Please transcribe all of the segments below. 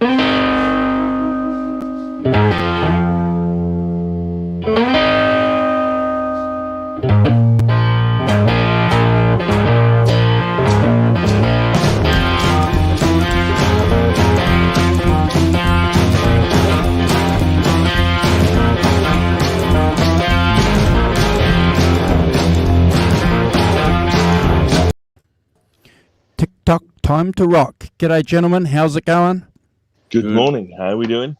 TikTok time to rock. G'day, gentlemen. How's it going? Good morning. How are we doing?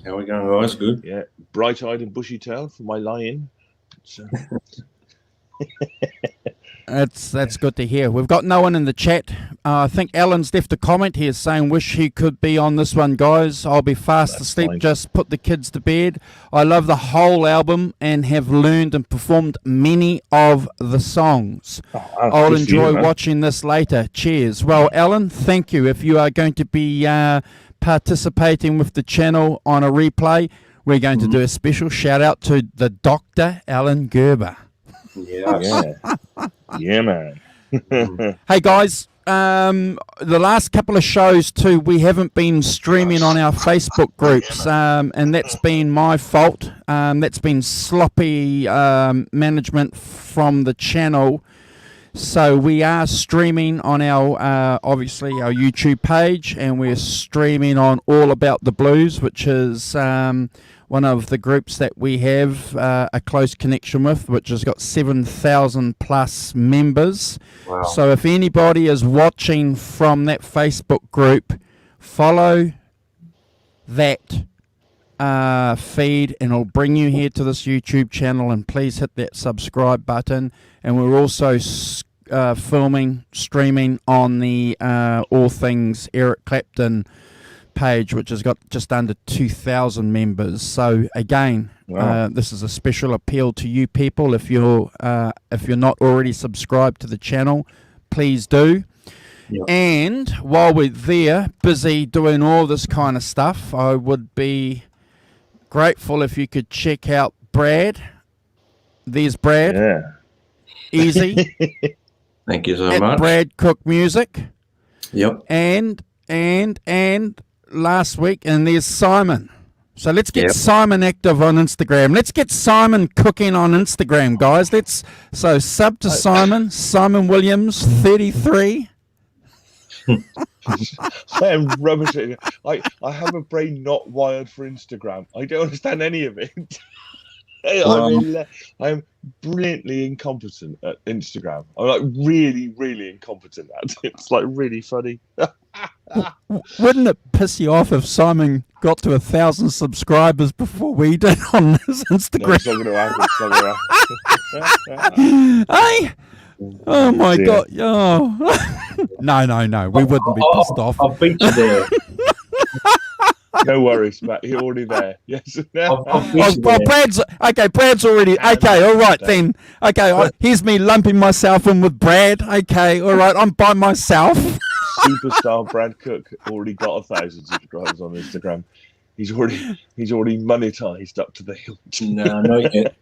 How are we going, guys? Good. Yeah, bright-eyed and bushy-tailed for my lie-in. So. That's good to hear. We've got no one in the chat. I think Alan's left a comment here saying, wish he could be on this one, guys. I'll be fast asleep. Fine. Just put the kids to bed. I love the whole album and have learned and performed many of the songs. I'll enjoy watching this later. Cheers. Well, Alan, thank you. If you are going to be participating with the channel on a replay, we're going to do a special shout out to the Dr. Alan Gerber. Yeah. Yeah, man. Hey guys, the last couple of shows too, we haven't been streaming on our Facebook groups, and that's been my fault. That's been sloppy management from the channel. So we are streaming on our obviously our YouTube page, and we're streaming on All About the Blues, which is one of the groups that we have a close connection with, which has got 7,000 plus members. Wow. So if anybody is watching from that Facebook group, follow that feed, and it'll bring you here to this YouTube channel, and please hit that subscribe button. And we're also streaming on the All Things Eric Clapton page, which has got just under 2,000 members. So again, this is a special appeal to you people. If you're not already subscribed to the channel, please do. Yep. And while we're there, busy doing all this kind of stuff, I would be grateful if you could check out Brad. There's Brad. Yeah. Easy. Thank you so At much. Brad Cook Music. Yep. And last week, and there's Simon. So let's get Simon active on Instagram. Let's get Simon cooking on Instagram, guys. So sub to Simon Williams 33. I am rubbish at it. I have a brain not wired for Instagram. I don't understand any of it. I am brilliantly incompetent at Instagram. I'm like really, really incompetent at it. It's like really funny. Wouldn't it piss you off if Simon got to 1,000 subscribers before we did on his Instagram? No, it's not going to happen. Hey? Oh my God. Oh. No. We wouldn't be pissed off. I'll beat you there. No worries, Matt. You're already there. Yes. I'll beat Well, you there. Brad's already okay. All right then. Okay, here's me lumping myself in with Brad. Okay, all right. I'm by myself. Superstar Brad Cook already got 1,000 subscribers on Instagram. He's already monetized up to the hilt. No, not yet.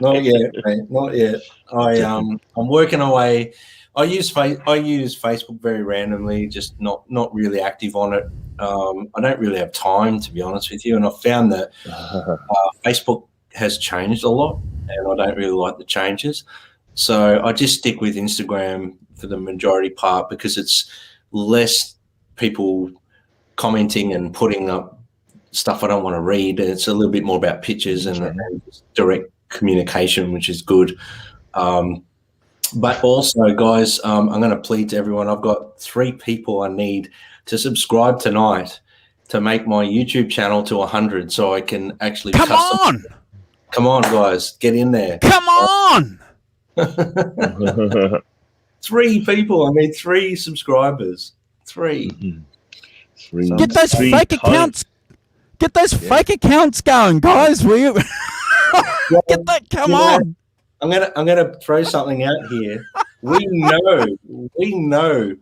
Not yet, mate. Not yet. I'm working away. I use Facebook very randomly, just not really active on it. I don't really have time, to be honest with you, and I've found that Facebook has changed a lot, and I don't really like the changes. So I just stick with Instagram for the majority part, because it's less people commenting and putting up stuff I don't want to read. It's a little bit more about pictures and direct communication, which is good. But also, guys, I'm going to plead to everyone. I've got 3 people I need to subscribe tonight to make my YouTube channel to 100, so I can actually Come on, guys, get in there. Come on. 3 people. I need 3 subscribers. 3. Mm-hmm. Get those fake accounts. Get those fake accounts going, guys. Will you? Get that. Come on. I'm gonna throw something out here. We know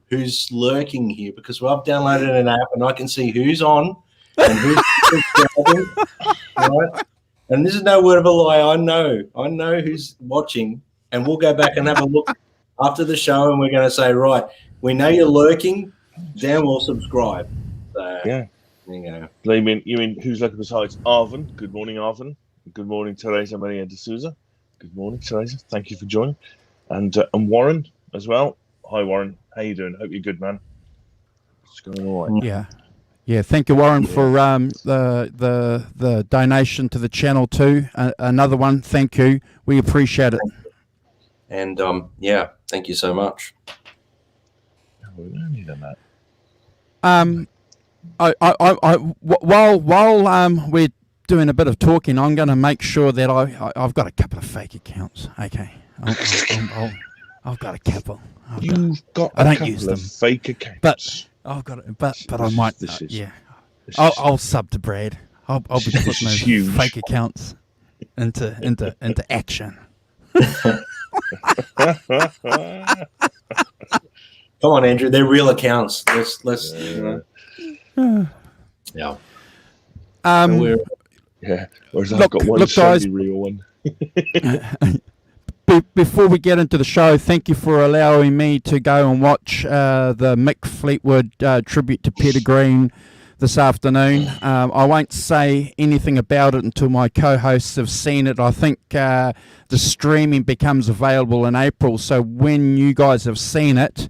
who's lurking here, because I've downloaded an app and I can see who's on and who's subscribing, right? And this is no word of a lie. I know who's watching, and we'll go back and have a look after the show, and we're going to say, right, we know you're lurking, then we'll subscribe. So, Yeah. There you go. You mean who's looking besides Arvin? Good morning, Arvin. Good morning, Teresa Maria de Souza. Good morning, Teresa. Thank you for joining. And Warren as well. Hi, Warren. How you doing? Hope you're good, man. It's going all right. Yeah. Thank you, Warren, for the donation to the channel too. Another one. Thank you. We appreciate it. And thank you so much. We don't need that. While we're doing a bit of talking, I'm going to make sure that I've got a couple of fake accounts. Okay, I've got a couple. You've got I don't a couple use of them, fake accounts. but I've got it. But I might. I'll sub to Brad. I'll be putting those huge. fake accounts into action. Come on, Andrew. They're real accounts. Let's yeah. Whereas I've got one guys, real one. Before we get into the show, thank you for allowing me to go and watch the Mick Fleetwood tribute to Peter Green this afternoon. I won't say anything about it until my co-hosts have seen it. I think the streaming becomes available in April, so when you guys have seen it,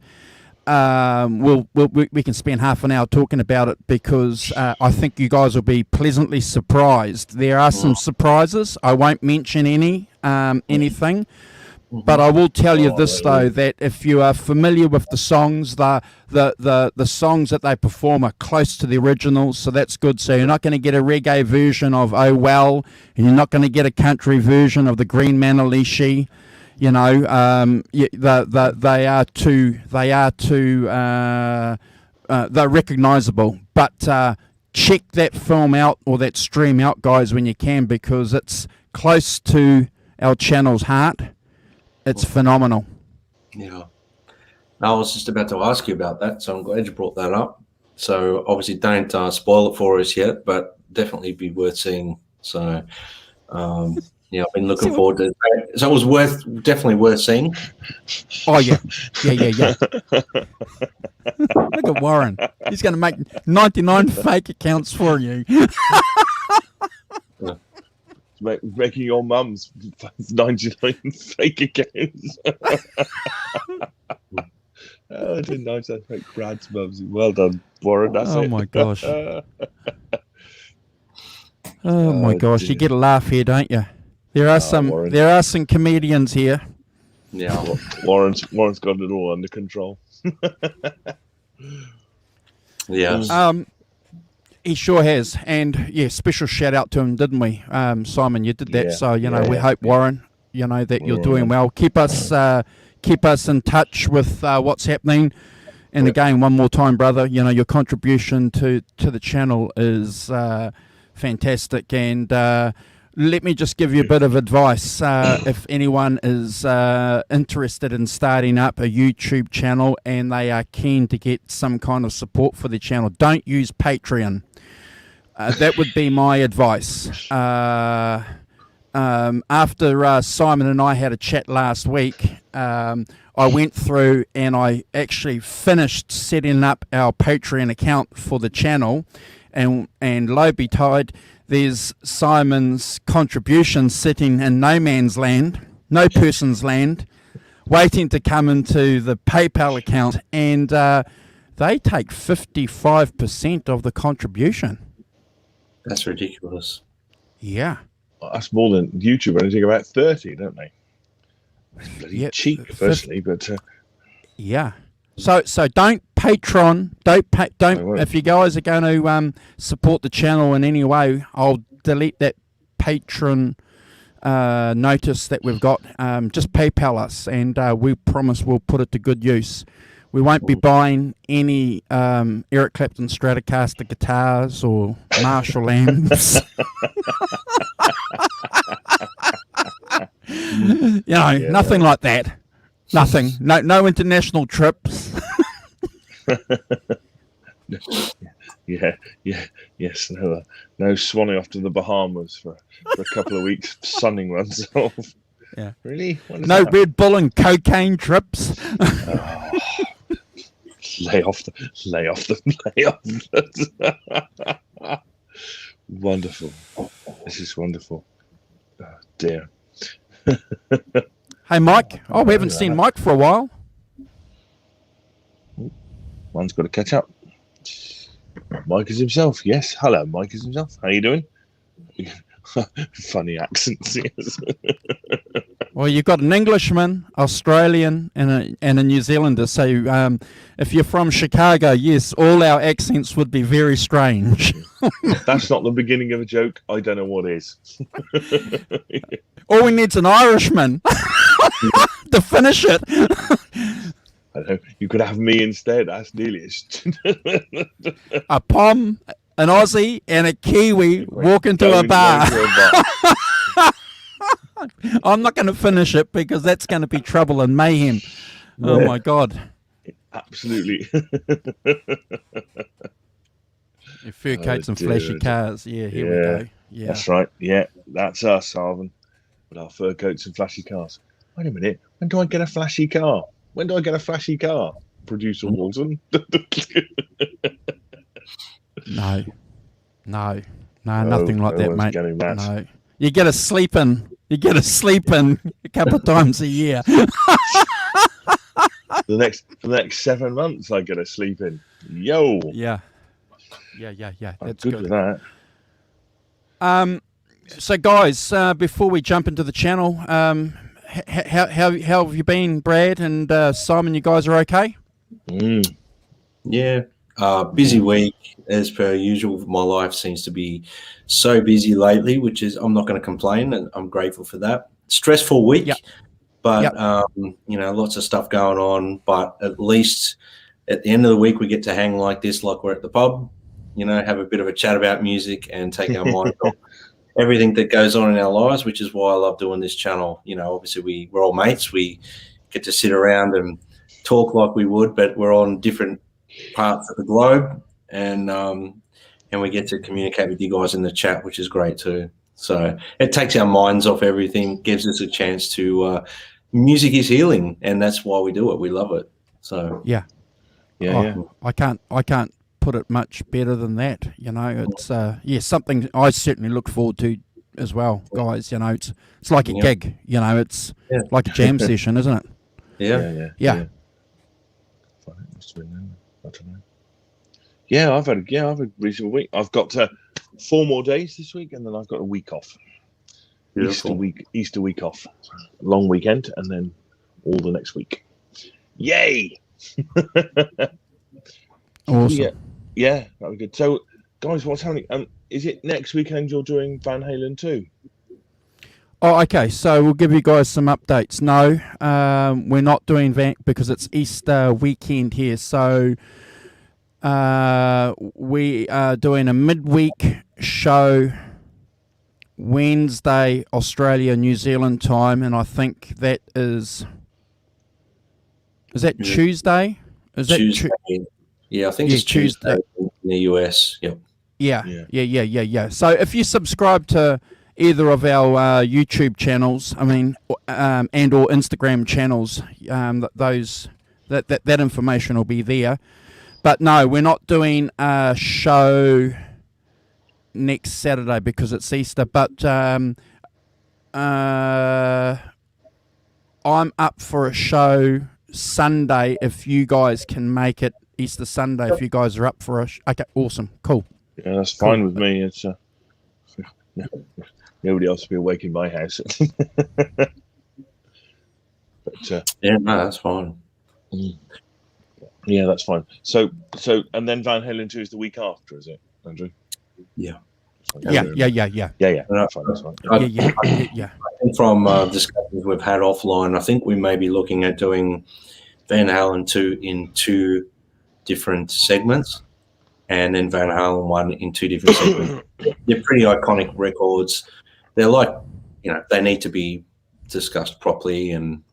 we can spend half an hour talking about it, because I think you guys will be pleasantly surprised. There are some surprises. I won't mention anything, but I will tell you this though, that if you are familiar with the songs, the songs that they perform are close to the originals, so that's good. So you're not going to get a reggae version of Oh Well, and you're not going to get a country version of the Green Manalishi. You know, they are they're recognisable. But check that film out, or that stream out, guys, when you can, because it's close to our channel's heart. It's phenomenal. Yeah. I was just about to ask you about that, so I'm glad you brought that up. So obviously don't spoil it for us yet, but definitely be worth seeing. So yeah, I've been looking forward to it. So it was definitely worth seeing. Oh, yeah. Yeah. Look at Warren. He's going to make 99 fake accounts for you. Making your mum's 99 fake accounts. I did 99 fake Brad's mums. Well done, Warren. That's it. My gosh. Oh, my gosh. Dear. You get a laugh here, don't you? There are some comedians here. Yeah, Warren's got it all under control. Yeah. He sure has, and special shout out to him, didn't we, Simon? You did that, Yeah. so we hope, Warren, that you're doing well. Keep us in touch with what's happening. And again, one more time, brother, your contribution to the channel is fantastic, and let me just give you a bit of advice. If anyone is interested in starting up a YouTube channel and they are keen to get some kind of support for their channel, don't use Patreon. That would be my advice. After Simon and I had a chat last week, I went through and I actually finished setting up our Patreon account for the channel, and lo betide, there's Simon's contribution sitting in no man's land, no person's land, waiting to come into the PayPal account, and they take 55% of the contribution. That's ridiculous. Yeah. That's more than YouTube. I think about 30, don't they? That's bloody cheap, firstly, but yeah. So don't Patreon. Don't. If you guys are going to support the channel in any way, I'll delete that Patreon notice that we've got. Just PayPal us, and we promise we'll put it to good use. We won't be buying any Eric Clapton Stratocaster guitars or Marshall amps. Nothing like that. Nothing. No international trips. Yes. No swanning off to the Bahamas for a couple of weeks, sunning oneself. Yeah. Really? No Red Bull and cocaine trips. Lay off them. Wonderful. This is wonderful. Oh, dear. Hey, Mike. Oh, we haven't seen Mike for a while. One's got to catch up. Mike is himself. Yes. Hello, Mike is himself. How you doing? Funny accents. Yes. Well, you've got an Englishman, Australian, and a New Zealander. So if you're from Chicago, yes, all our accents would be very strange. That's not the beginning of a joke. I don't know what is. All we need's an Irishman to finish it. I know. You could have me instead. That's nearly A Pom, an Aussie, and a Kiwi walk into a bar. I'm not going to finish it because that's going to be trouble and mayhem. Yeah. Oh my God. Absolutely. Your fur coats and flashy cars. Yeah, here we go. Yeah. That's right. Yeah, that's us, Arvin. With our fur coats and flashy cars. Wait a minute. When do I get a flashy car? When do I get a flashy car? Producer Walton. No, nothing like that, mate. That. No. You get a sleep in. You get a sleep in a couple of times a year. For the next 7 months, I get a sleep in. Yo. Yeah. That's good with that. So, guys, before we jump into the channel, how have you been, Brad and Simon? You guys are okay? Yeah. Busy week as per usual. My life seems to be so busy lately, which is I'm not going to complain, and I'm grateful for that. Stressful week, but lots of stuff going on. But at least at the end of the week, we get to hang like this, like we're at the pub. Have a bit of a chat about music and take our mind off everything that goes on in our lives, which is why I love doing this channel. Obviously we're all mates. We get to sit around and talk like we would, but we're on different parts of the globe, and we get to communicate with you guys in the chat, which is great too. So it takes our minds off everything, gives us a chance to music is healing, and that's why we do it. We love it. So yeah. I can't put it much better than that. It's something I certainly look forward to as well, guys. It's like a gig. It's like a jam session, isn't it? Yeah. I don't know. Yeah, I've had a reasonable week. I've got 4 more days this week, and then I've got a week off. Beautiful. Easter week off. Long weekend, and then all the next week. Yay! Awesome. Yeah, that was good. So, guys, what's happening? Is it next weekend you're doing Van Halen 2? Oh, okay. So we'll give you guys some updates. No, we're not doing that because it's Easter weekend here. So we are doing a midweek show Wednesday, Australia, New Zealand time, and I think that is that Tuesday? Is that Tuesday? I think it's Tuesday in the US. Yep. Yeah. So if you subscribe to either of our YouTube channels, and or Instagram channels, that information will be there. But no, we're not doing a show next Saturday because it's Easter. But I'm up for a show Sunday if you guys can make it. Easter Sunday if you guys are up for a okay, awesome, cool. Yeah, that's fine with me. It's nobody else will be awake in my house. But that's fine. Yeah, that's fine. So and then Van Halen 2 is the week after, is it, Andrew? Yeah. Yeah. That's fine. Yeah. From discussions we've had offline, I think we may be looking at doing Van Halen 2 in 2 different segments, and then Van Halen 1 in 2 different segments. They're pretty iconic records. They're like, they need to be discussed properly. And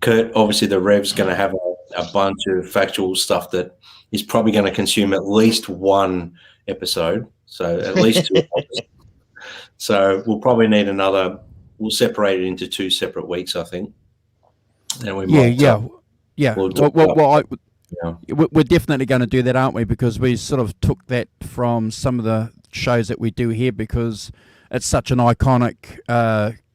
Kurt, obviously the Rev's going to have a bunch of factual stuff that is probably going to consume at least 1 episode. So at least 2 episodes. So we'll probably need another. We'll separate it into 2 separate weeks, I think. And we might. Yeah. We'll Yeah. We're definitely going to do that, aren't we? Because we sort of took that from some of the shows that we do here, because it's such an iconic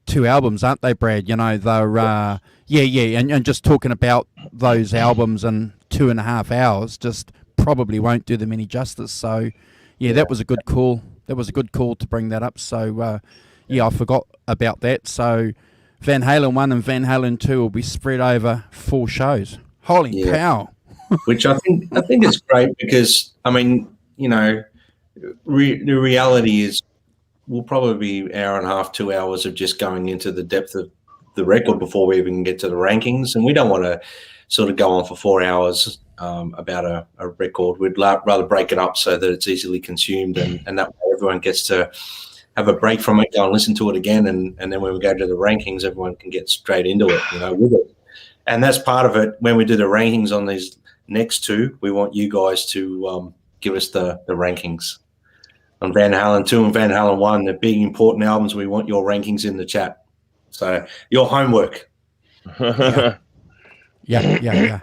2 albums, aren't they, Brad? You know, they're and just talking about those albums in 2.5 hours just probably won't do them any justice. So that was a good call. That was a good call to bring that up. So I forgot about that. So Van Halen 1 and Van Halen 2 will be spread over 4 shows. Holy cow. Which I think it's great, because I mean, you know, the reality is we'll probably be 1.5, 2 hours of just going into the depth of the record before we even get to the rankings, and we don't want to sort of go on for 4 hours about a record. We'd rather break it up so that it's easily consumed, and that way everyone gets to have a break from it, go and listen to it again, and then when we go to the rankings, everyone can get straight into it, you know, with it. And that's part of it. When we do the rankings on these next 2, we want you guys to give us the rankings on Van Halen 2 and Van Halen 1. They're big, important albums. We want your rankings in the chat. So your homework. Yeah.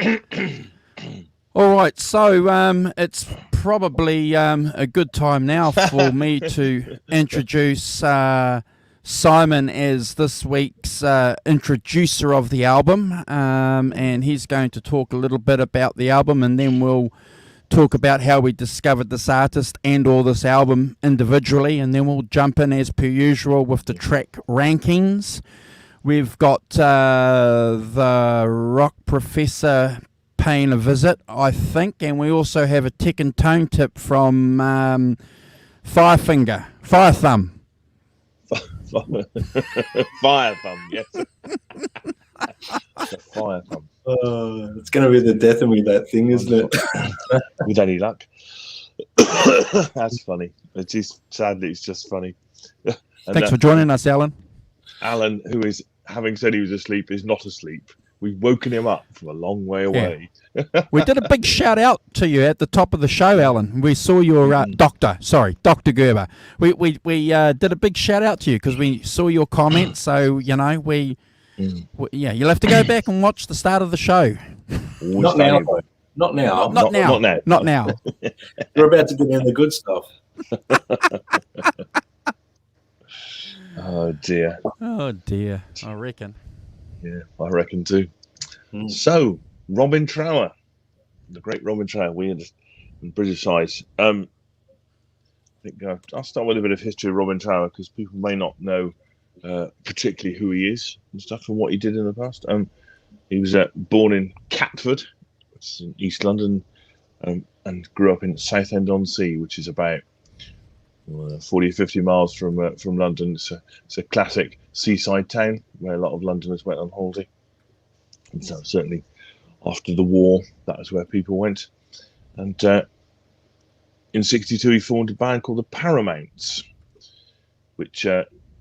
All right, so it's probably a good time now for me to introduce Simon as this week's introducer of the album, and he's going to talk a little bit about the album, and then we'll talk about how we discovered this artist and or this album individually, and then we'll jump in as per usual with the track rankings. We've got the Rock Professor paying a visit, I think, and we also have a tech and tone tip from Fire Thumb. Fire Thumb, yes. It's a Fire Thumb. It's going to be the death of me, that thing, isn't it? With any luck. That's funny. Sadly, it's just funny. Thanks for joining us, Alan. Alan, who is, having said he was asleep, is not asleep. We've woken him up from a long way away. Yeah. We did a big shout out to you at the top of the show, Alan. We saw your Dr. Gerber. We did a big shout out to you because we saw your comments. So, you know, you'll have to go back and watch the start of the show. Not now. Not now. Not now. Not now. We're about to get in the good stuff. Oh, dear. I reckon. Yeah, I reckon too. So, Robin Trower, the great Robin Trower, weird and British eyes. I think I'll start with a bit of history of Robin Trower because people may not know particularly who he is and stuff and what he did in the past. He was born in Catford, which is in East London, and grew up in Southend-on-Sea, which is about 40 or 50 miles from London. It's a classic seaside town where a lot of Londoners went on holiday. And so certainly after the war, that was where people went. And in '62, he formed a band called the Paramounts, which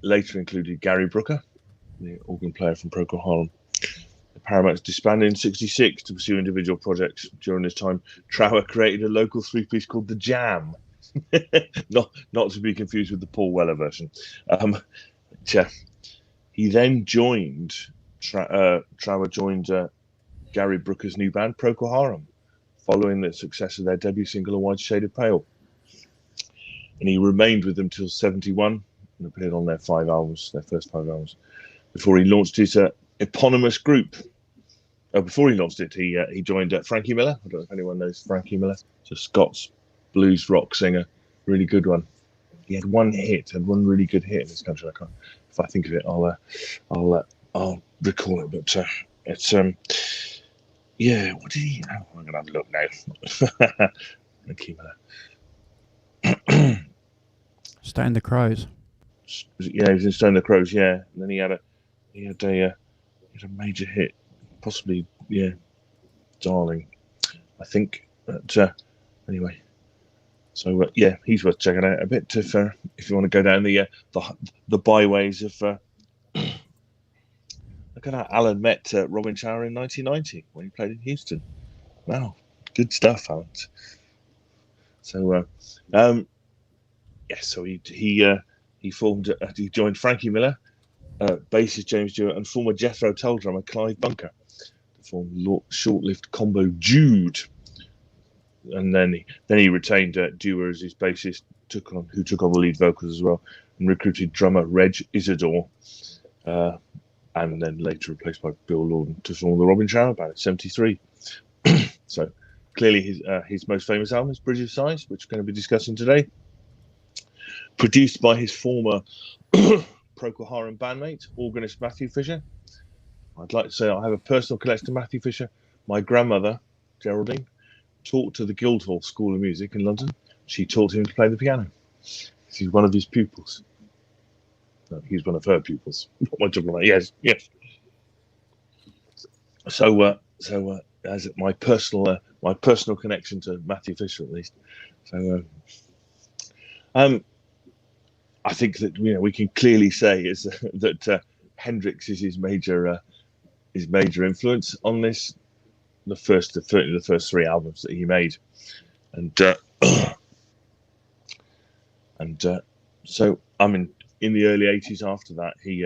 later included Gary Brooker, the organ player from Procol Harum. The Paramounts disbanded in '66 to pursue individual projects. During this time, Trower created a local 3-piece called the Jam. not to be confused with the Paul Weller version. He then joined Trower joined Gary Brooker's new band Procol Harum following the success of their debut single A White Shade of Pale, and he remained with them till '71 and appeared on their first 5 albums before he launched his eponymous group. Before he launched it, he joined Frankie Miller. I don't know if anyone knows Frankie Miller. It's a Scots blues rock singer, really good one. He had one really good hit in this country. I can't, if I think of it, I'll recall it. But it's what did he? Oh, I'm gonna have a look now. Frankie Miller. Stone the Crows. Yeah, he was in Stone the Crows. Yeah, and then he had a major hit, possibly Darling, I think. But anyway. So he's worth checking out a bit if you want to go down the byways of. Look at that! Alan met Robin Trower in 1990 when he played in Houston. Wow, good stuff, Alan. So so he formed. He joined Frankie Miller, bassist James Stewart, and former Jethro Tull drummer Clive Bunker to form short-lived combo Jude. and then he retained Dewar as his bassist, who took on the lead vocals as well, and recruited drummer Reg Isidore, and then later replaced by Bill Lorden to form the Robin Trower Band in '73. So clearly his most famous album is Bridge of Sighs, which we're going to be discussing today. Produced by his former Procol Harum bandmate, organist Matthew Fisher. I'd like to say I have a personal connection to Matthew Fisher. My grandmother, Geraldine, taught to the Guildhall School of Music in London. She taught him to play the piano. He's one of his pupils. No, he's one of her pupils. What am I talking about? Yes. So as my personal connection to Matthew Fisher, at least. So, I think that we can clearly say is that Hendrix is his major influence on this. The first 3 albums that he made, and so I mean, in the early '80s. After that, he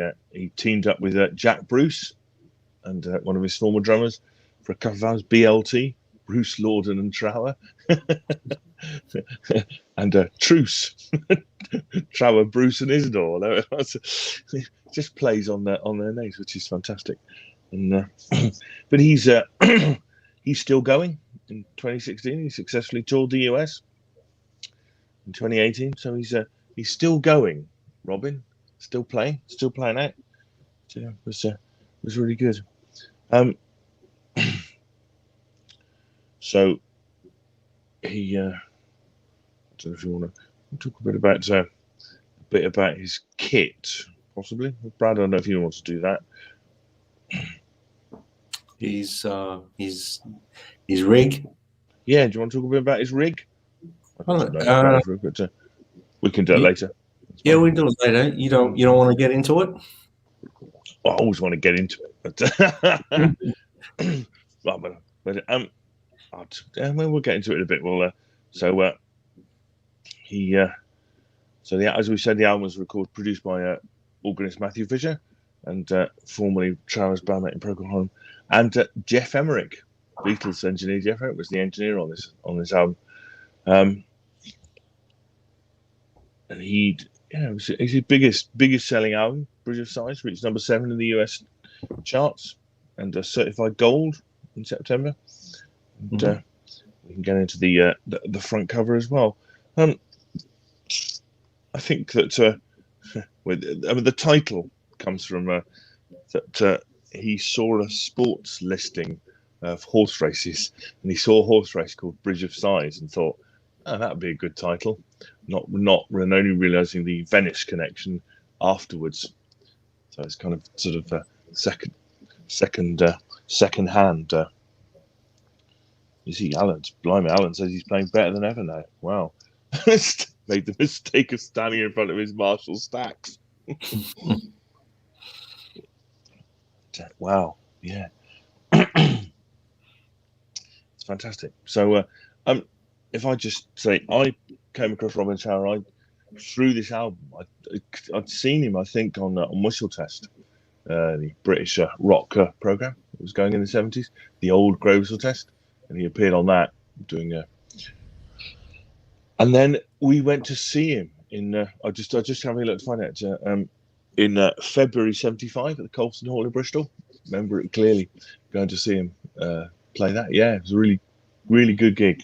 teamed up with Jack Bruce and one of his former drummers for a couple of albums, BLT, Bruce Lorden and Trower, and Truce, Trower, Bruce and Isidore. Just plays on their names, which is fantastic. And but he's still going. In 2016, he successfully toured the US. In 2018, so he's still going. Robin, still playing out. So it was really good. So he, I don't know if you want to talk a bit about his kit, possibly. Brad, I don't know if you want to do that. His rig. Yeah, do you want to talk a bit about his rig? We can do it later. Yeah, we can do it later. You don't want to get into it? I always want to get into it, but we'll get into it in a bit. As we said, the album was produced by organist Matthew Fisher and formerly Trower's bandmate in Procol Harum, and Jeff Emerick, Beatles engineer. Jeff Emerick was the engineer on this album, and it's his biggest selling album. Bridge of Sighs reached number 7 in the US charts and certified gold in September. And, we can get into the front cover as well. I think that the title comes from that he saw a sports listing of horse races, and he saw a horse race called Bridge of Sighs and thought, oh, that would be a good title. Not only realizing the Venice connection afterwards. So it's kind of sort of second hand. You see, Alan says he's playing better than ever now. Wow. Made the mistake of standing in front of his Marshall stacks. Wow. Yeah. It's fantastic. So if I just say I came across Robin Trower through this album, I'd seen him, I think, on Whistle Test, the British rock program that was going in the 70s, the old Grey Whistle Test, and he appeared on that doing and then we went to see him in I just having a look to find out in February '75 at the Colston Hall in Bristol. Remember it clearly, going to see him play that. Yeah, it was a really, really good gig.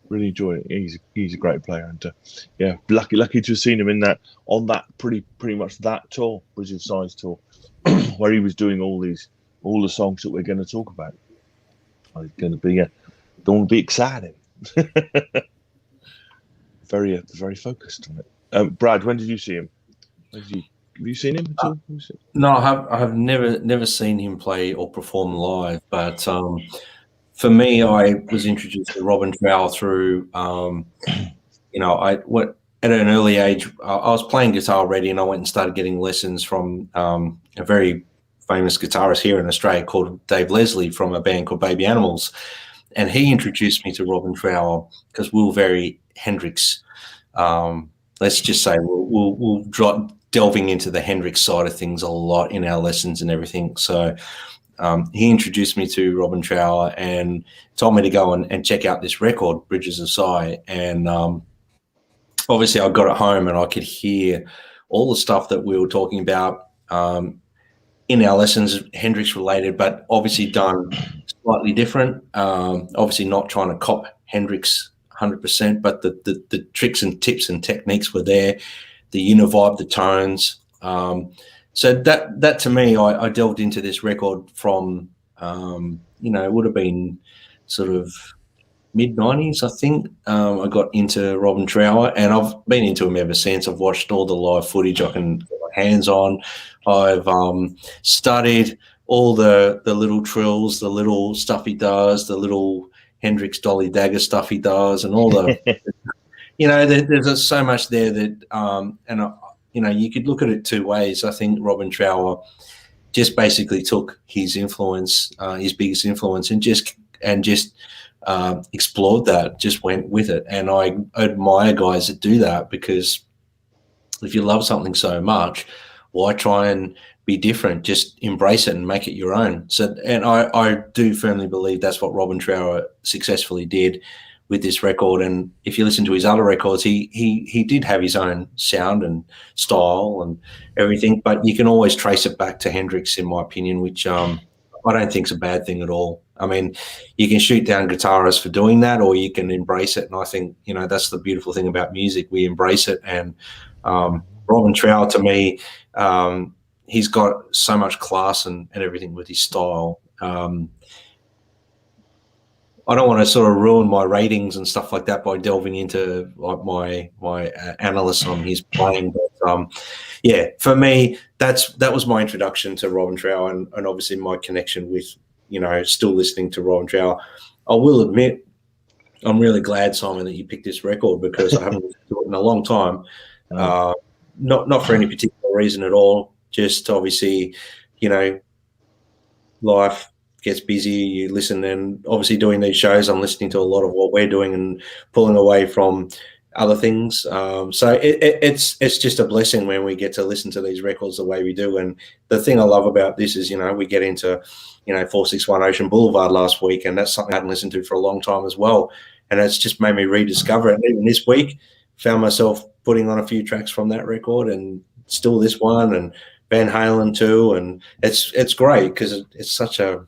Really enjoy it. He's a great player, and lucky to have seen him on that pretty much that tour, Bridge of Sighs tour, where he was doing all the songs that we're going to talk about. It's going to be going to be exciting. Very focused on it. Brad, when did you see him? Have you seen him at all? No, I have never seen him play or perform live, but for me, I was introduced to Robin Trower through, at an early age, I was playing guitar already, and I went and started getting lessons from a very famous guitarist here in Australia called Dave Leslie from a band called Baby Animals. And he introduced me to Robin Trower because we were very Hendrix. Let's just say we'll delving into the Hendrix side of things a lot in our lessons and everything. So he introduced me to Robin Trower and told me to go and check out this record, Bridges of Sighs. And obviously I got it home and I could hear all the stuff that we were talking about in our lessons, Hendrix related, but obviously done slightly different. Obviously not trying to cop Hendrix 100%, but the tricks and tips and techniques were there, the univibe, the tones. So that to me, I delved into this record from, it would have been sort of mid-90s, I think. I got into Robin Trower, and I've been into him ever since. I've watched all the live footage I can get my hands on. I've studied all the little trills, the little stuff he does, the little Hendrix Dolly Dagger stuff he does, and all the, there's so much there that, you could look at it two ways. I think Robin Trower just basically took his influence, his biggest influence, and just explored that, just went with it. And I admire guys that do that, because if you love something so much, why try and be different? Just embrace it and make it your own. So, and I do firmly believe that's what Robin Trower successfully did with this record. And if you listen to his other records, he did have his own sound and style and everything, but you can always trace it back to Hendrix, in my opinion, which I don't think is a bad thing at all. I mean, you can shoot down guitarists for doing that, or you can embrace it. And I think, that's the beautiful thing about music. We embrace it. And Robin Trower, to me, he's got so much class and everything with his style. I don't want to sort of ruin my ratings and stuff like that by delving into like my analysis on his playing, but for me, that was my introduction to Robin Trower, and obviously my connection with still listening to Robin Trower. I will admit, I'm really glad, Simon, that you picked this record, because I haven't listened to it in a long time. Not for any particular reason at all. Just obviously, life gets busy, you listen, and obviously doing these shows, I'm listening to a lot of what we're doing and pulling away from other things. So it's just a blessing when we get to listen to these records the way we do. And the thing I love about this is, we get into, 461 Ocean Boulevard last week, and that's something I hadn't listened to for a long time as well. And it's just made me rediscover it. And even this week, found myself putting on a few tracks from that record, and still this one, and Van Halen too. And it's great, because it's such a,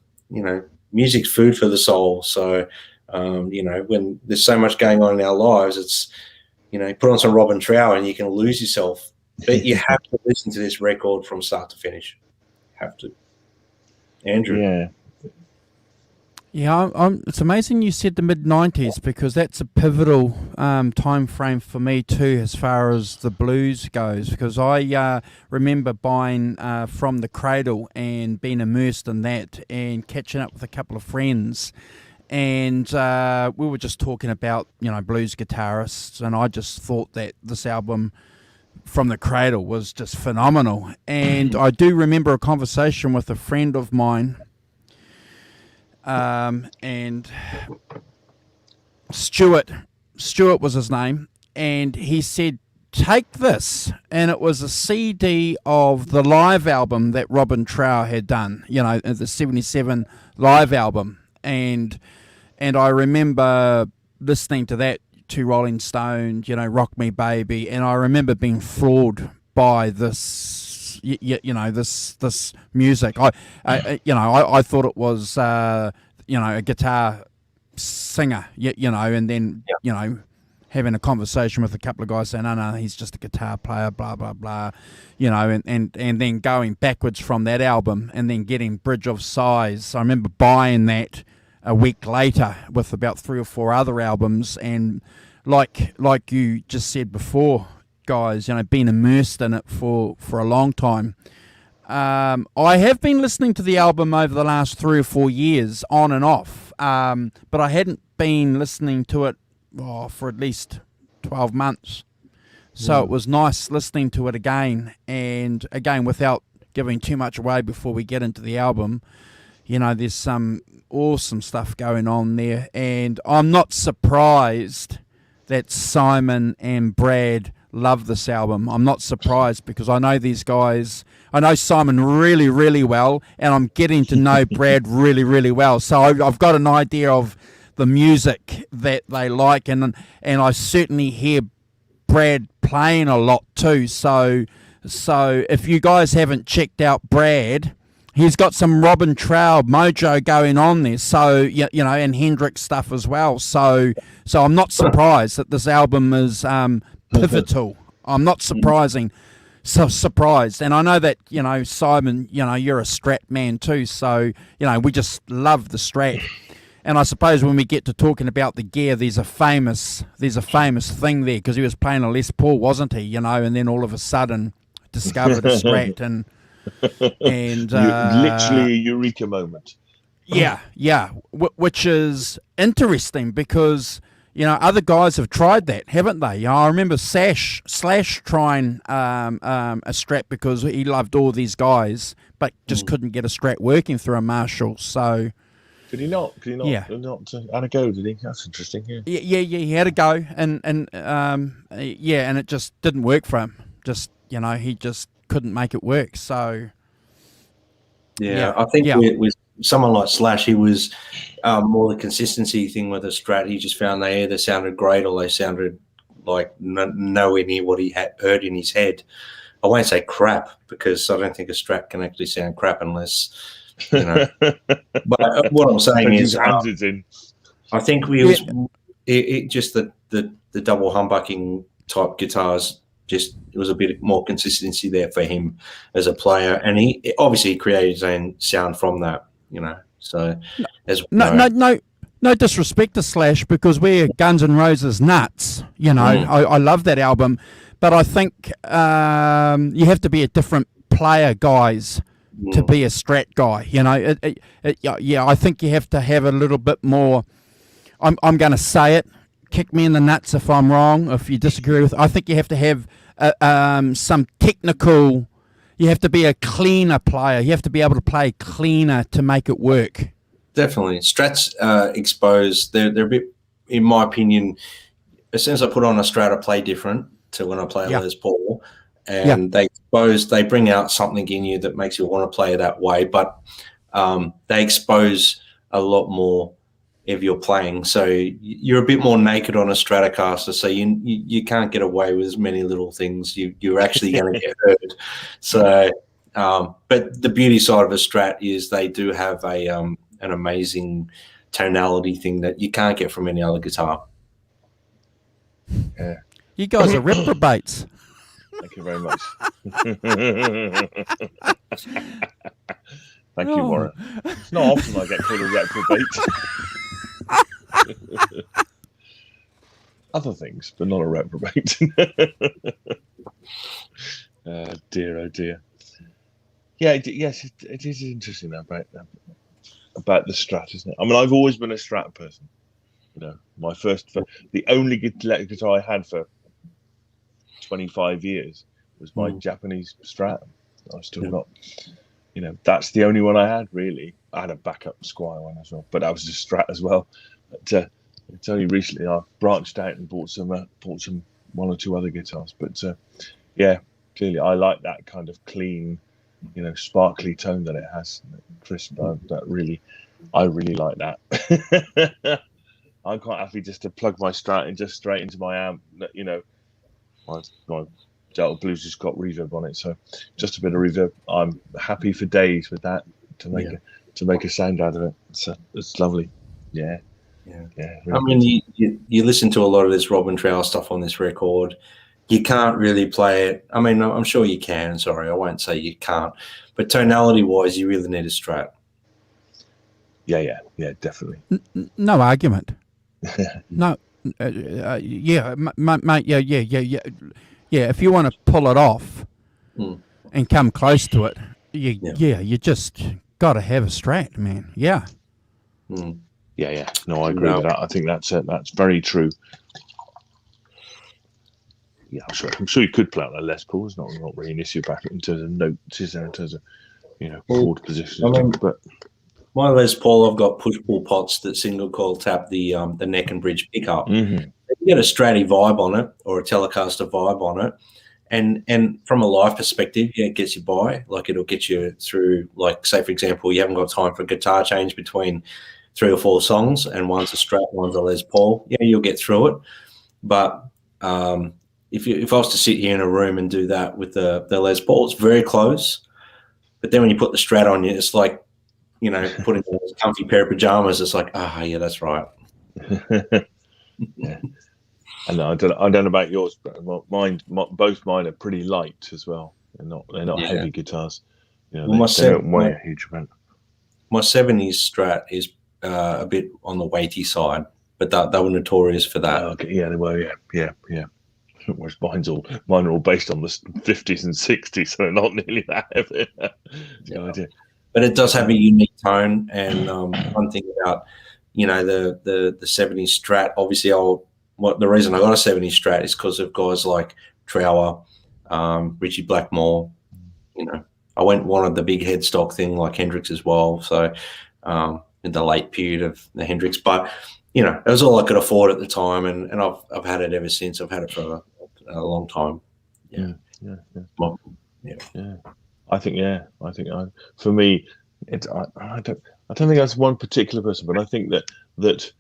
music's food for the soul. So, when there's so much going on in our lives, it's, put on some Robin Trower and you can lose yourself. But you have to listen to this record from start to finish. Have to. Andrew. Yeah. Yeah, it's amazing you said the mid-90s, because that's a pivotal time frame for me too, as far as the blues goes, because I remember buying From the Cradle and being immersed in that and catching up with a couple of friends, and we were just talking about, blues guitarists, and I just thought that this album, From the Cradle, was just phenomenal. And I do remember a conversation with a friend of mine, and Stuart was his name, and he said, take this. And it was a CD of the live album that Robin Trower had done, the 77 live album. And I remember listening to that, to Rolling Stone, Rock Me Baby, and I remember being floored by this, this music. I thought it was, a guitar singer, and then, having a conversation with a couple of guys saying, no, he's just a guitar player, blah, blah, blah, and then going backwards from that album and then getting Bridge of Sighs. I remember buying that a week later with about 3 or 4 other albums, and like you just said before, guys, being immersed in it for a long time. I have been listening to the album over the last 3 or 4 years, on and off, but I hadn't been listening to it for at least 12 months. So it was nice listening to it again, and again, without giving too much away before we get into the album, there's some awesome stuff going on there, and I'm not surprised that Simon and Brad love this album. I'm not surprised because I know these guys. I know Simon really, really well, and I'm getting to know Brad really, really well. So I've got an idea of the music that they like, and I certainly hear Brad playing a lot too. So if you guys haven't checked out Brad, he's got some Robin Trower mojo going on there. So and Hendrix stuff as well. So I'm not surprised that this album is pivotal. I'm not surprised, and I know that Simon, you're a Strat man too. So we just love the Strat. And I suppose when we get to talking about the gear, there's a famous thing there because he was playing a Les Paul, wasn't he? And then all of a sudden discovered a Strat and literally a eureka moment. Yeah, which is interesting because other guys have tried that, haven't they? I remember Slash trying a Strat because he loved all these guys, but just couldn't get a Strat working through a Marshall. So. Could he not? Yeah. Not had a go, did he? That's interesting. Yeah. He had a go, and it just didn't work for him. He just couldn't make it work. So. Yeah. I think with someone like Slash, he was more the consistency thing with a Strat. He just found they either sounded great or they sounded like nowhere near what he had heard in his head. I won't say crap because I don't think a Strat can actually sound crap unless. But what I'm saying is, I think it just the double humbucking type guitars. Just it was a bit more consistency there for him as a player, and he obviously created his own sound from that. So no disrespect to Slash because we're Guns N' Roses nuts. I love that album, but I think you have to be a different player, guys. To be a Strat guy, I think you have to have a little bit more. I'm going to say it. Kick me in the nuts if I'm wrong. If you disagree with, I think you have to have some technical. You have to be a cleaner player. You have to be able to play cleaner to make it work. Definitely, Strats exposed. They're a bit, in my opinion. As soon as I put on a Strat, I play different to when I play a Les Paul. And they bring out something in you that makes you want to play that way, but they expose a lot more if you're playing. So you're a bit more naked on a Stratocaster, so you can't get away with as many little things. You're actually going to get hurt. So, but the beauty side of a Strat is they do have an amazing tonality thing that you can't get from any other guitar. Yeah. You guys are reprobates. Thank you very much. Thank you, Warren. It's not often I get called a reprobate. Other things, but not a reprobate. Dear, oh dear. Yeah, yes, it is interesting about the Strat, isn't it? I mean, I've always been a Strat person. The only guitar I had for 25 years was my Japanese Strat. I've still got, that's the only one I had really. I had a backup Squire one as well, but that was just Strat as well. But it's only recently I've branched out and bought some one or two other guitars. But clearly I like that kind of clean, sparkly tone that it has. Crisp, I really like that. I'm quite happy just to plug my Strat in just straight into my amp. My Delta Blues has got reverb on it, so just a bit of reverb. I'm happy for days with that to make a sound out of it. It's lovely. Yeah. I mean, you listen to a lot of this Robin Trower stuff on this record. You can't really play it. I mean, I'm sure you can. Sorry, I won't say you can't. But tonality-wise, you really need a Strat. Yeah, definitely. No argument. No. Mate. Yeah. If you want to pull it off and come close to it, you just got to have a Strat, man. Yeah. Yeah. No, I agree with that. I think that's very true. Yeah, I'm sure you could play on a Les Paul. It's not really an issue back in terms of notes, is there? In terms of chord position. But my Les Paul, I've got push-pull pots that single coil tap the neck and bridge pickup. Mm-hmm. you get a Stratty vibe on it or a Telecaster vibe on it, and from a live perspective, yeah, it gets you by. Like it'll get you through. Like say for example, you haven't got time for a guitar change between 3 or 4 songs, and one's a Strat, one's a Les Paul. Yeah, you'll get through it. But if I was to sit here in a room and do that with the Les Paul, it's very close. But then when you put the Strat on you, it's like, you know, putting a comfy pair of pajamas. It's like, yeah, that's right. Yeah. And I don't know about yours, but both mine are pretty light as well. They're not heavy guitars. You know, well, they don't weigh a huge amount. My 70s Strat is a bit on the weighty side, but they were notorious for that. Okay. Yeah, they were. Yeah. Whereas mine are all based on the 50s and 60s, so they're not nearly that heavy. But it does have a unique tone, and one thing about, you know, the 70s Strat, obviously the reason I got a 70s Strat is because of guys like Trower, Richie Blackmore. You know, I wanted the big headstock thing like Hendrix as well. So in the late period of the Hendrix, but you know, it was all I could afford at the time, and I've had it ever since. I've had it for a long time. Yeah. Well, yeah. I think for me, I don't think that's one particular person, but I think that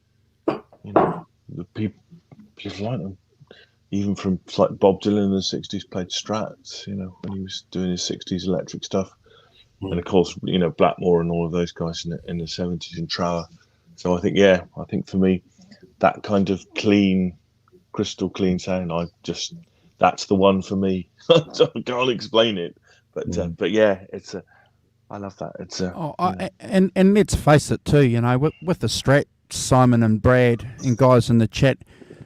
you know, the people like them, even from like Bob Dylan in the 60s played Strats, you know, when he was doing his 60s electric stuff. And of course, you know, Blackmore and all of those guys in the 70s and Trower. So I think for me, that kind of clean, crystal clean sound, that's the one for me. I can't explain it, but yeah, I love that. And let's face it too, you know, with the Strat, Simon and Brad and guys in the chat,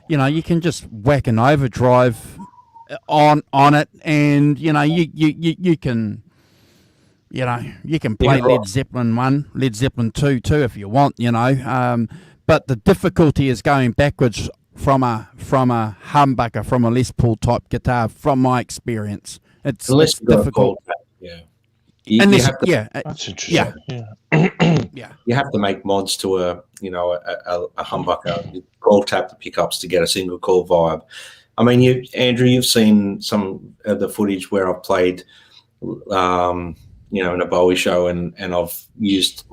you know, you can just whack an overdrive on it, and you know, you can. You know, you can play Led Zeppelin 1, Led Zeppelin 2 too if you want, you know. But the difficulty is going backwards from a humbucker, from a Les Paul type guitar, from my experience. It's difficult. That's interesting. Yeah. You have to make mods to a humbucker. You call tap the pickups to get a single coil vibe. I mean, Andrew, you've seen some of the footage where I've played you know, in a Bowie show, and I've used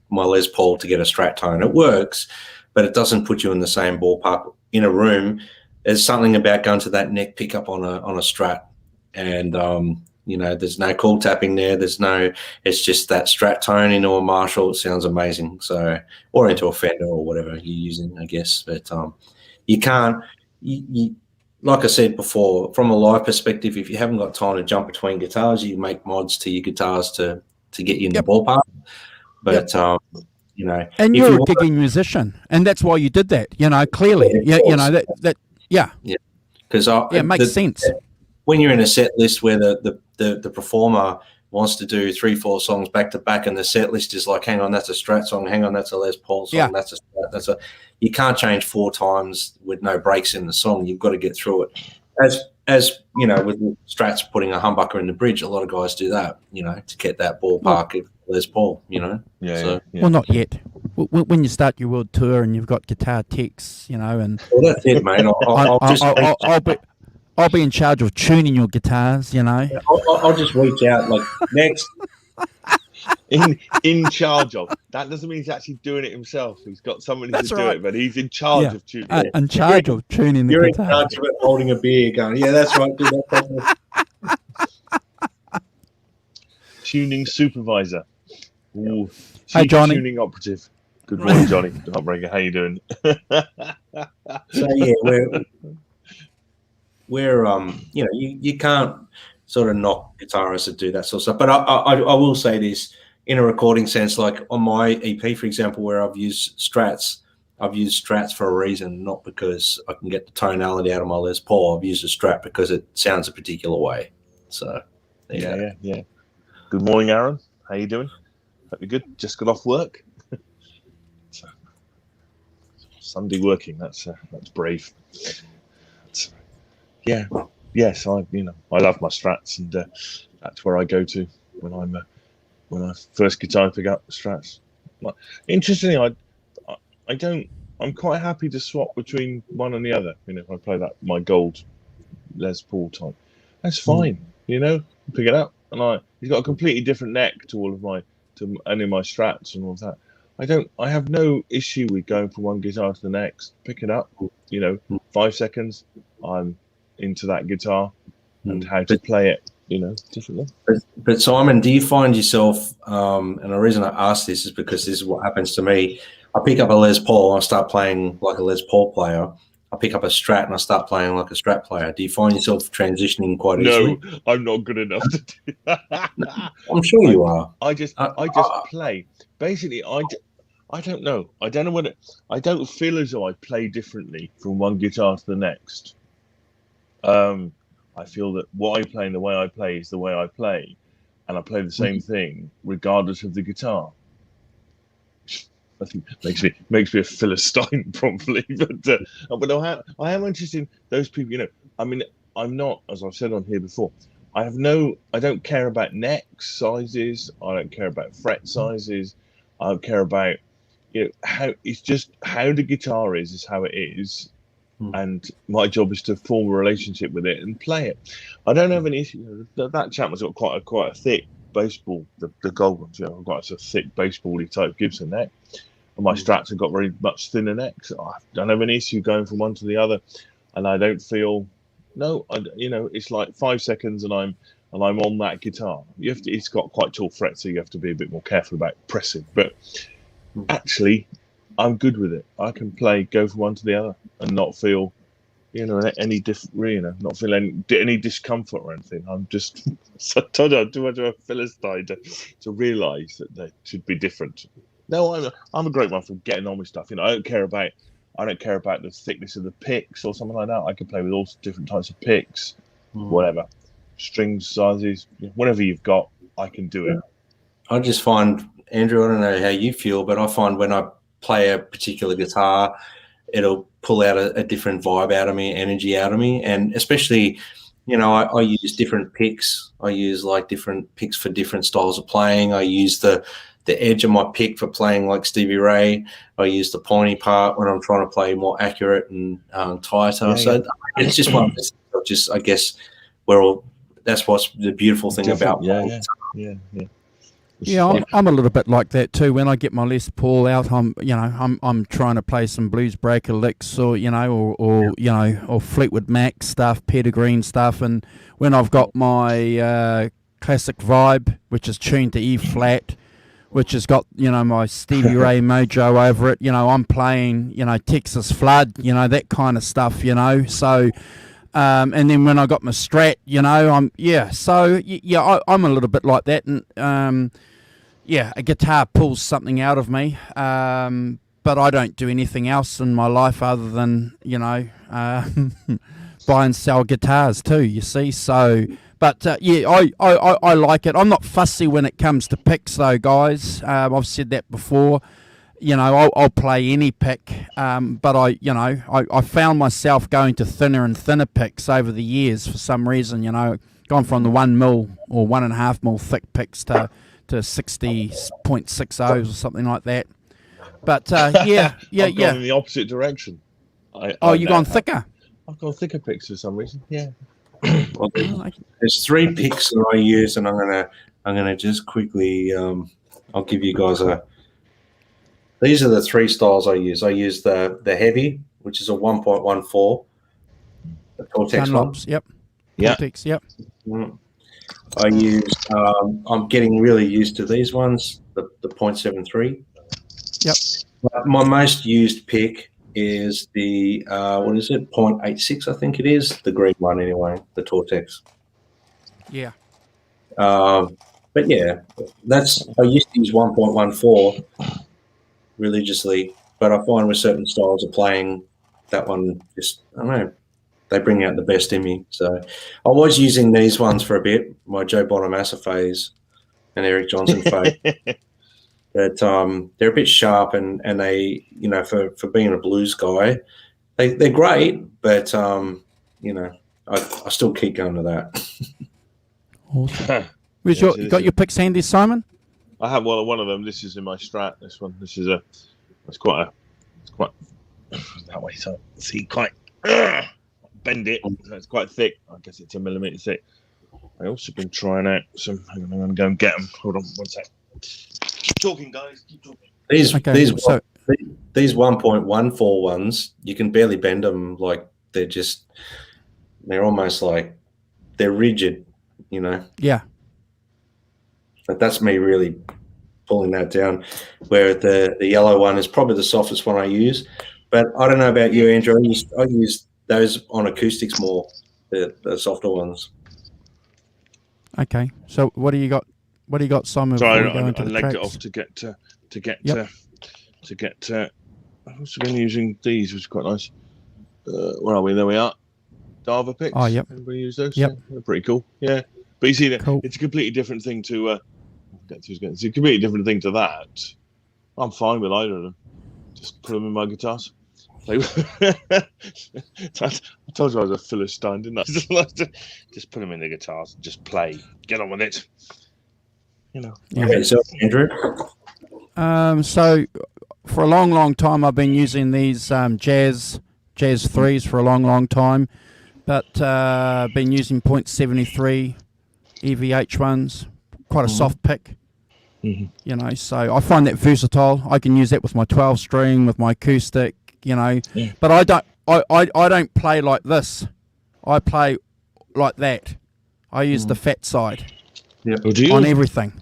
my Les Paul to get a Strat tone. It works, but it doesn't put you in the same ballpark in a room. There's something about going to that neck pickup on a Strat, and you know, there's no call tapping there. It's just that Strat tone into a Marshall. It sounds amazing. So, or into a Fender or whatever you're using, I guess. But you can't. Like I said before, from a live perspective, if you haven't got time to jump between guitars, you make mods to your guitars to get you in the ballpark. But you know, and you're a gigging musician, and that's why you did that. You know, clearly, you know that. Yeah, because it makes sense. When you're in a set list where the performer wants to do 3-4 songs back to back, and the set list is like, hang on, that's a Strat song, hang on, that's a Les Paul song, that's a Strat, you can't change 4 times with no breaks in the song. You've got to get through it. As you know, with Strats putting a humbucker in the bridge, a lot of guys do that, you know, to get that ballpark of Les Paul, you know. Yeah. Well, not yet. When you start your world tour and you've got guitar techs, you know, and well, that's it, mate. I'll be in charge of tuning your guitars, you know. I'll just reach out like next. In charge of. That doesn't mean he's actually doing it himself. He's got somebody to do it, but he's in charge of tuning it. In charge of tuning the guitar. You're in charge of it, holding a beer, going, yeah, that's right. Do that. Tuning supervisor. Ooh, hey, Johnny. Tuning operative. Good morning, Johnny. Heartbreaker, how you doing? So yeah, we're you know, you can't sort of knock guitarists that do that sort of stuff. But I will say this in a recording sense, like on my EP, for example, where I've used Strats for a reason, not because I can get the tonality out of my Les Paul. I've used a Strat because it sounds a particular way. So yeah. Good morning, Aaron. How you doing? Hope you're good. Just got off work. Sunday working. That's brave. Yes, I love my Strats, and that's where I go to when I first guitar pick up Strats. Interestingly, I don't I'm quite happy to swap between one and the other. You know, if I play that my gold Les Paul type, that's fine. You know, pick it up, and he's got a completely different neck to all of to any of my strats and all of that. I have no issue with going from one guitar to the next. Pick it up, you know, 5 seconds, I'm into that guitar and how to play it, you know, differently. But Simon, do you find yourself, and the reason I ask this is because this is what happens to me. I pick up a Les Paul and I start playing like a Les Paul player. I pick up a Strat and I start playing like a Strat player. Do you find yourself transitioning quite easily? No, I'm not good enough to do that. I'm sure you are. I just play. Basically, I don't know. I don't know what I don't feel as though I play differently from one guitar to the next. I feel that what I play and the way I play is the way I play, and I play the same thing regardless of the guitar. I think makes me a Philistine probably, but I am interested in those people. You know, I mean, I'm not, as I've said on here before. I don't care about neck sizes. I don't care about fret sizes. I don't care about, you know, how the guitar is how it is, and my job is to form a relationship with it and play it. I don't have any issue. That chap has got quite a thick baseball, the gold ones. You know, I've got a thick baseball-y type Gibson neck, and my Strats have got very much thinner necks. So I don't have any issue going from one to the other, and I don't feel you know, it's like 5 seconds and I'm on that guitar. It's got quite tall frets, so you have to be a bit more careful about pressing. But actually, I'm good with it. I can go from one to the other and not feel, you know, not feel any discomfort or anything. I'm just so too much of a Philistine to realise that they should be different. No, I'm a great one for getting on with stuff. You know, I don't care about the thickness of the picks or something like that. I can play with all different types of picks, whatever, string sizes, whatever you've got, I can do it. I just find, Andrew, I don't know how you feel, but I find when I play a particular guitar, it'll pull out a different vibe out of me, energy out of me. And especially, you know, I use different picks. I use like different picks for different styles of playing. I use the edge of my pick for playing like Stevie Ray. I use the pointy part when I'm trying to play more accurate and tighter. It's just one of just, I guess, that's what's the beautiful thing about Yeah, I'm a little bit like that too. When I get my Les Paul out, I'm trying to play some blues breaker licks, or or Fleetwood Mac stuff, Peter Green stuff, and when I've got my classic vibe, which is tuned to E flat, which has got my Stevie Ray mojo over it, I'm playing Texas Flood, that kind of stuff, so. And then when I got my Strat, I'm a little bit like that, and a guitar pulls something out of me, but I don't do anything else in my life other than buy and sell guitars too. You see, so but I like it. I'm not fussy when it comes to picks though, guys. I've said that before. I'll play any pick, but I found myself going to thinner and thinner picks over the years for some reason. Gone from the 1 mil or 1.5 mil thick picks to 60.60s or something like that. But I've gone in the opposite direction. You've gone thicker. I've gone thicker picks for some reason. Yeah. Well, there's 3 picks that I use, and I'm gonna just quickly. I'll give you guys These are the 3 styles I use. I use the heavy, which is a 1.14. The Cortex one. Yep. Cortex, yep. I use, I'm getting really used to these ones, the 0.73. Yep. But my most used pick is the, 0.86, I think it is. The green one anyway, the Tortex. Yeah. But yeah, I used to use 1.14 religiously, but I find with certain styles of playing, that one just, I don't know, they bring out the best in me. So I was using these ones for a bit, my Joe Bonamassa phase and Eric Johnson phase. But they're a bit sharp, and they, for being a blues guy, they're great, but I still keep going to that. Awesome. You got your picks handy, Simon? I have one of them. This is in my Strat. This one. It's quite that way. So see, quite bend it. So it's quite thick. I guess it's a millimeter thick. I also been trying out some. Hang on, I'm going to go and get them. Hold on one sec. Keep talking, guys. Keep talking. These 1.14 ones, you can barely bend them. Like they're almost like they're rigid, you know. Yeah. But that's me really pulling that down. Where the yellow one is probably the softest one I use. But I don't know about you, Andrew. I use those on acoustics more, the softer ones. Okay. So what do you got? What do you got, Simon? So I into the legged tracks? it off to get. I've also been using these, which is quite nice. Where are we? There we are. Dava picks. Oh, yep. Everybody use those? Yep. Yeah, they're pretty cool. Yeah. But you see, Cool. it's a completely different thing to. It's a completely different thing to that. I'm fine with either of them. Just put them in my guitars. I told you I was a Philistine, didn't I? Just put them in the guitars and just play. Get on with it. You know. Yeah. Okay, so Andrew. So for a long time, I've been using these jazz 3s for a long time, but been using .73 EVH ones. Quite a soft pick. Mm-hmm. You know, so I find that versatile. I can use that with my 12 string, with my acoustic. You know, Yeah. but I don't play like this. I play like that. I use the fat side on everything.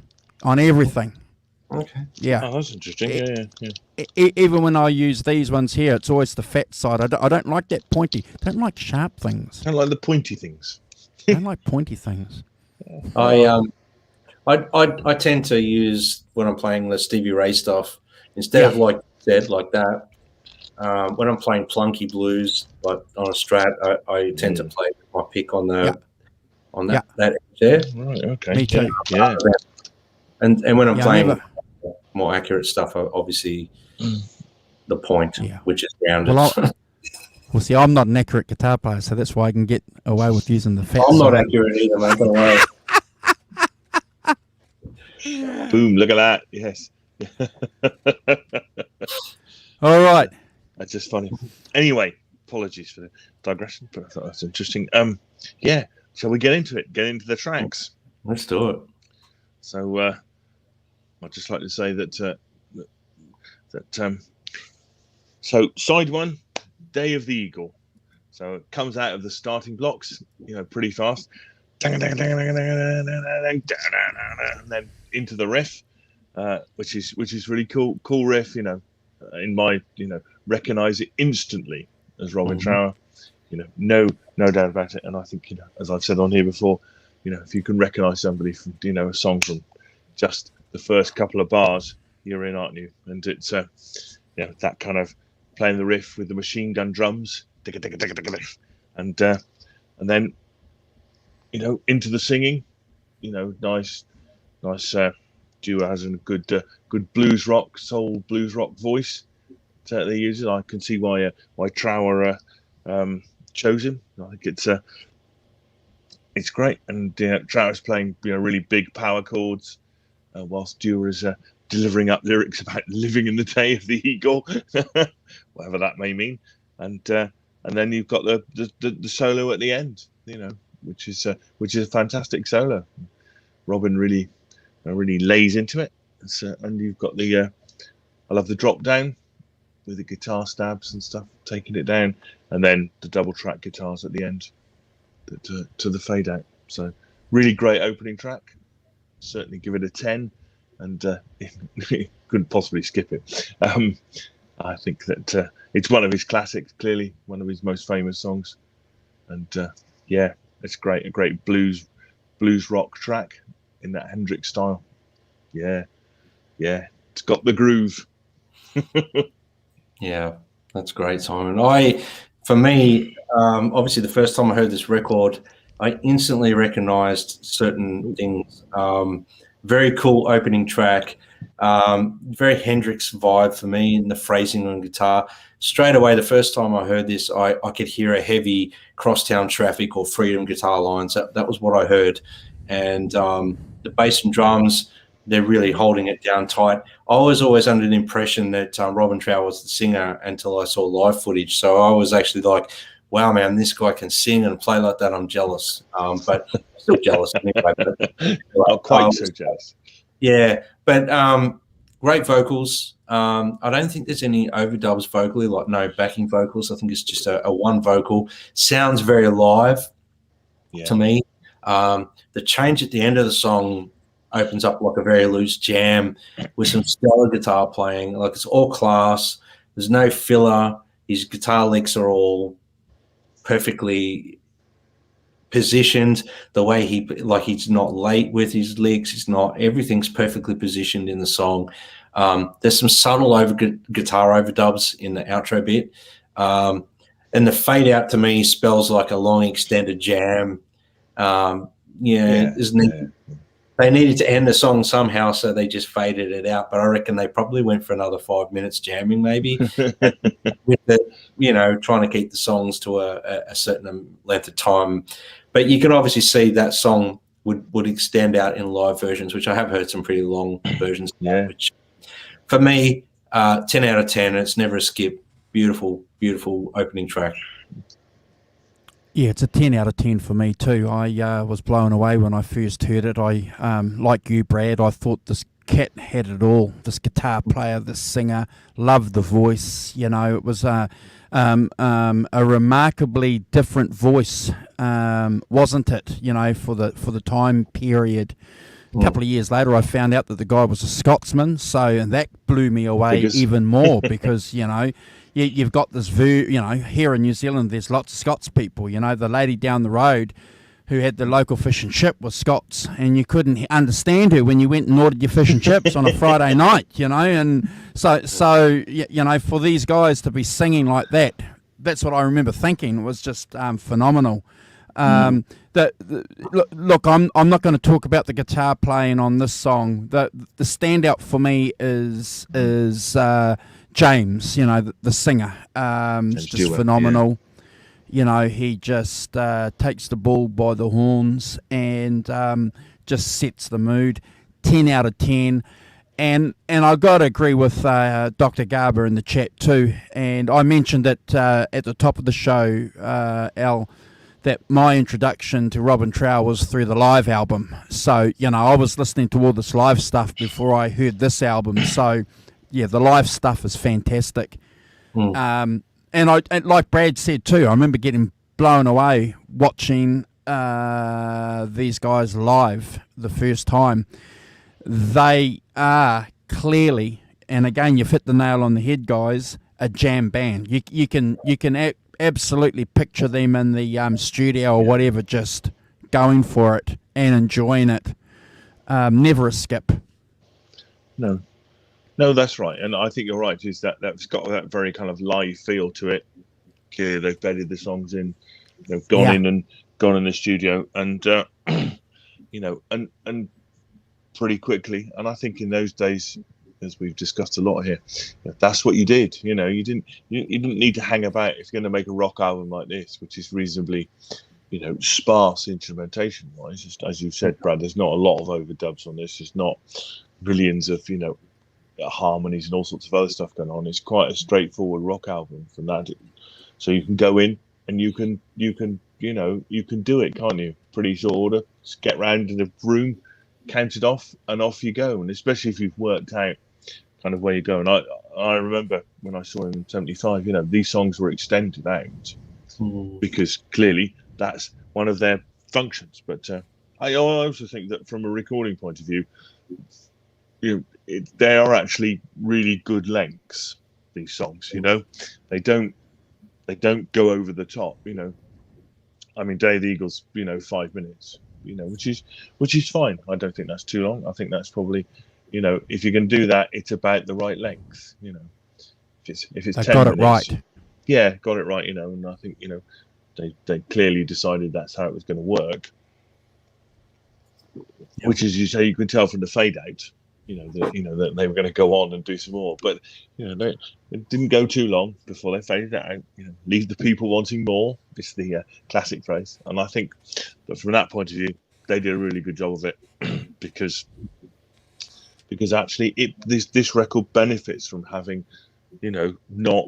Okay. Yeah. Oh, that's interesting. Yeah. Even when I use these ones here, it's always the fat side. I don't like that pointy. I don't like sharp things. Kind of like the pointy things. I don't like pointy things. I tend to use when I'm playing the Stevie Ray stuff instead of like that. When I'm playing plunky blues, like on a Strat, I tend to play my pick on that edge there. Right. Okay. Me too. Yeah. And when I'm playing never- more accurate stuff, obviously the point, which is rounded. Well, see, I'm not an accurate guitar player, so that's why I can get away with using the fat I'm side. not accurate either, mate. Don't worry. Boom! Look at that. Yes. All right. That's just funny. Anyway, apologies for the digression, but I thought that's interesting. Yeah. Shall we get into it? Get into the tracks. Let's do it. So, I'd just like to say that so side one, Day of the Eagle. So it comes out of the starting blocks, pretty fast, and then into the riff, which is really cool riff. In my recognize it instantly as Robin Trower. No doubt about it. And I think as I've said on here before, if you can recognize somebody from a song from just the first couple of bars, you're in, aren't you? And it's that kind of playing the riff with the machine gun drums, and then into the singing, nice duo has a good blues rock, soul blues rock voice that they use. I can see why Trower chose him. I think it's great, and Trower's playing really big power chords, whilst Dewar is delivering up lyrics about living in the day of the eagle, whatever that may mean, and then you've got the solo at the end, which is a fantastic solo. Robin really lays into it, and you've got I love the drop down with the guitar stabs and stuff, taking it down, and then the double track guitars at the end to the fade out. So really great opening track. Certainly give it a 10, and couldn't possibly skip it. I think that it's one of his classics, clearly one of his most famous songs, and it's great. A great blues rock track in that Hendrix style. Yeah, it's got the groove. Yeah, that's great, Simon. For me, obviously the first time I heard this record, I instantly recognized certain things. Very cool opening track, very Hendrix vibe for me in the phrasing on guitar. Straight away, the first time I heard this, I could hear a heavy Crosstown Traffic or Freedom guitar lines. That was what I heard. And the bass and drums they're really holding it down tight. I was always under the impression that Robin Trower was the singer until I saw live footage. So I was actually like, wow, man, this guy can sing and play like that. I'm jealous. But still jealous anyway. But, Not quite so jealous. Yeah, but great vocals. I don't think there's any overdubs vocally, like no backing vocals. I think it's just a one vocal. Sounds very live to me. The change at the end of the song opens up like a very loose jam with some stellar guitar playing. Like it's all class. There's no filler. His guitar licks are all perfectly positioned. The way he's not late with his licks. He's not. Everything's perfectly positioned in the song. There's some subtle guitar overdubs in the outro bit. And the fade out to me spells like a long extended jam. They needed to end the song somehow, so they just faded it out. But I reckon they probably went for another 5 minutes jamming, maybe, with the, trying to keep the songs to a certain length of time. But you can obviously see that song would extend out in live versions, which I have heard some pretty long versions. Which, for me, 10 out of 10. It's never a skip. Beautiful, beautiful opening track. Yeah, it's a 10 out of 10 for me too. I was blown away when I first heard it. I, like you, Brad, I thought this cat had it all. This guitar player, this singer, loved the voice. It was a remarkably different voice, wasn't it? For the time period. A couple of years later, I found out that the guy was a Scotsman, and that blew me away even more because you've got this here in New Zealand, there's lots of Scots people. The lady down the road who had the local fish and chip was Scots, and you couldn't understand her when you went and ordered your fish and chips on a Friday night. And so for these guys to be singing like that, that's what I remember thinking was just phenomenal. Look, I'm not going to talk about the guitar playing on this song. The standout for me is James, the singer. It's just phenomenal. He just takes the bull by the horns and just sets the mood. 10 out of 10. And I got to agree with Dr. Garber in the chat too. And I mentioned it at the top of the show, Al, that my introduction to Robin Trower was through the live album. So, I was listening to all this live stuff before I heard this album. So, yeah, the live stuff is fantastic. And like Brad said too, I remember getting blown away watching these guys live the first time. They are clearly, and again, you've hit the nail on the head, guys, a jam band. You can absolutely picture them in the studio or whatever, just going for it and enjoying it. Never a skip. No, that's right, and I think you're right. Is that's got that very kind of live feel to it. Clearly, they've bedded the songs in. They've gone in the studio, and and pretty quickly. And I think in those days, as we've discussed a lot here, that's what you did. You didn't need to hang about if you're going to make a rock album like this, which is reasonably, sparse instrumentation wise. Just as you said, Brad, there's not a lot of overdubs on this. There's not billions of harmonies and all sorts of other stuff going on. It's quite a straightforward rock album from that. So you can go in and you can do it, can't you? Pretty short order. Just get round to the room, count it off, and off you go. And especially if you've worked out kind of where you're going. I remember when I saw him in '75, these songs were extended out because clearly that's one of their functions. But I also think that from a recording point of view, they are actually really good lengths. These songs, they don't go over the top. I mean, Day of the Eagles, 5 minutes, which is fine. I don't think that's too long. I think that's probably, if you can do that, it's about the right length. If it's 10 got minutes, it right. Yeah, got it right. And I think they clearly decided that's how it was going to work. Yep. Which, as you say, you can tell from the fade out. That they were going to go on and do some more, but it didn't go too long before they faded out. Leave the people wanting more. It's the classic phrase, and I think that from that point of view, they did a really good job of it because because actually this record benefits from having, you know, not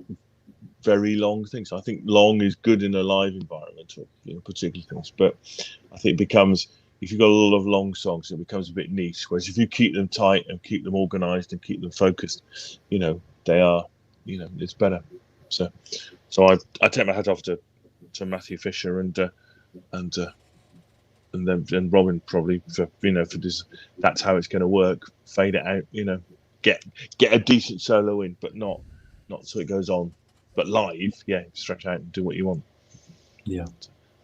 very long things. I think long is good in a live environment, or, you know, particular things, but I think it becomes, if you've got a lot of long songs, it becomes a bit niche. Whereas if you keep them tight and keep them organized and keep them focused, you know, they are, you know, it's better. So I take my hat off to Matthew Fisher and then Robin, probably, for, you know, for this. That's how it's going to work. Fade it out, you know, get a decent solo in, but not so it goes on. But live, yeah, stretch out and do what you want. Yeah.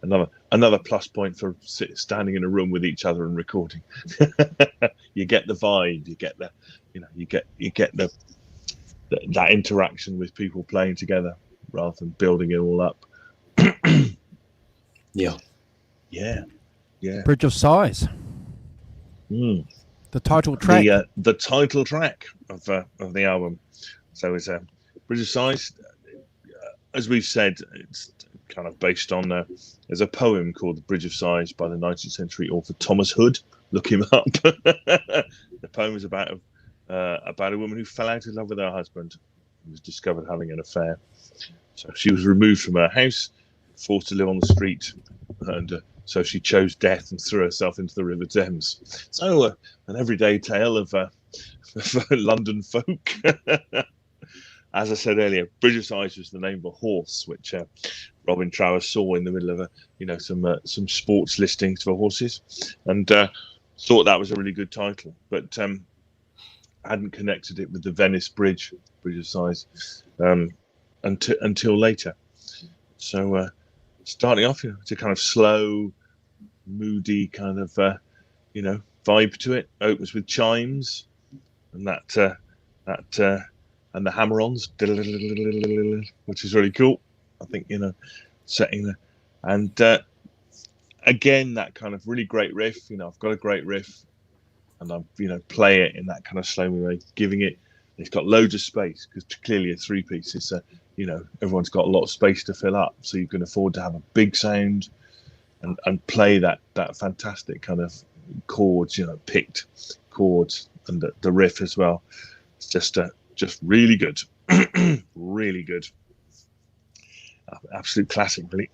Another plus point for standing in a room with each other and recording. You get the vibe, you get the, you know, you get that interaction with people playing together rather than building it all up. Yeah. Bridge of Sighs. The title track. The title track of the album. So it's a Bridge of Sighs. As we've said, it's kind of based on there's a poem called The Bridge of Sighs by the 19th century author Thomas Hood. Look him up. The poem is about a woman who fell out of love with her husband and was discovered having an affair. So she was removed from her house, forced to live on the street, and so she chose death and threw herself into the River Thames. So an everyday tale of London folk. As I said earlier, Bridge of Sighs was the name of a horse, which Robin Trower saw in the middle of some sports listings for horses, and thought that was a really good title, but hadn't connected it with the Venice Bridge of Sighs, until later. So starting off, you know, it's a kind of slow, moody kind of vibe to it. Opens with chimes, and that and the hammer-ons, which is really cool. I think, you know, setting the, and again, that kind of really great riff. You know, I've got a great riff, and I'm, you know, play it in that kind of slow way, giving it. It's got loads of space because clearly a three-piece is, you know, everyone's got a lot of space to fill up, so you can afford to have a big sound and play that fantastic kind of chords, you know, picked chords, and the riff as well. It's just really good. Really good. Absolute classic, really.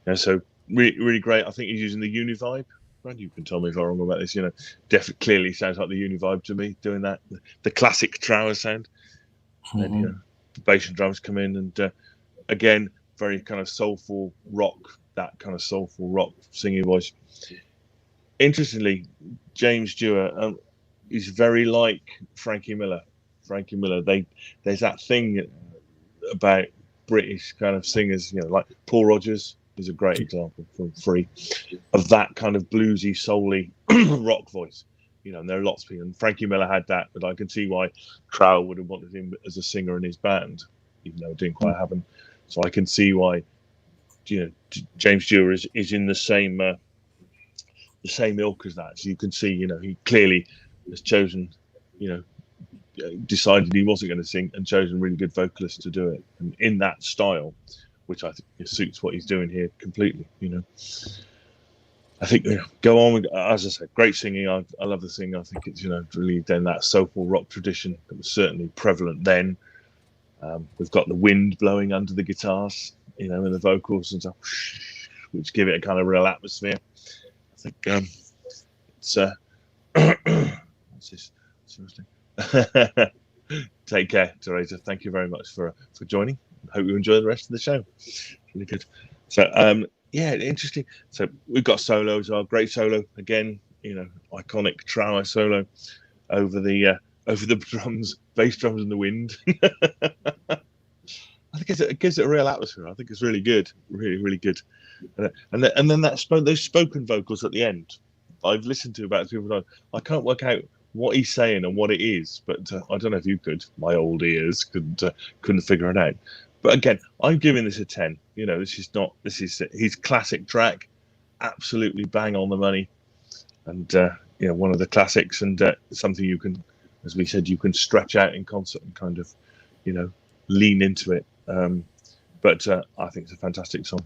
Yeah, so really great. I think he's using the Univibe. Well, you can tell me if I'm wrong about this. You know, definitely clearly sounds like the Univibe to me, doing that. The classic Trower sound. And then, you know, the bass and drums come in, and again, very kind of soulful rock, that kind of soulful rock singing voice. Interestingly, James Dewar is very like Frankie Miller. There's that thing about British kind of singers, you know, like Paul Rodgers is a great example from Free, of that kind of bluesy, soul-y rock voice. You know, and there are lots of people, and Frankie Miller had that, but I can see why Trower would have wanted him as a singer in his band, even though it didn't quite happen. So I can see why, you know, James Dewar is in the same ilk as that. So you can see, you know, he clearly has chosen, you know, decided he wasn't going to sing and chosen really good vocalists to do it, and in that style, which I think suits what he's doing here completely. You know, I think, you know, go on with, as I said, great singing. I love the singing. I think it's, you know, really then that soulful rock tradition that was certainly prevalent then. We've got the wind blowing under the guitars, you know, and the vocals and stuff, which give it a kind of real atmosphere. I think it's what's this? Seriously. Take care, Teresa. Thank you very much for joining. Hope you enjoy the rest of the show. Really good. So yeah, interesting. So we've got solos. Our great solo again. You know, iconic Trower solo over the drums, bass drums, and the wind. I think it gives it a real atmosphere. I think it's really good, really good. And then those spoken vocals at the end. I've listened to about 2 times. I can't work out what he's saying and what it is, but I don't know if you could. My old ears couldn't figure it out. But again, I'm giving this a 10. You know, this is his classic track, absolutely bang on the money, and you know, one of the classics, and something you can, as we said, you can stretch out in concert and kind of, you know, lean into it. But I think it's a fantastic song.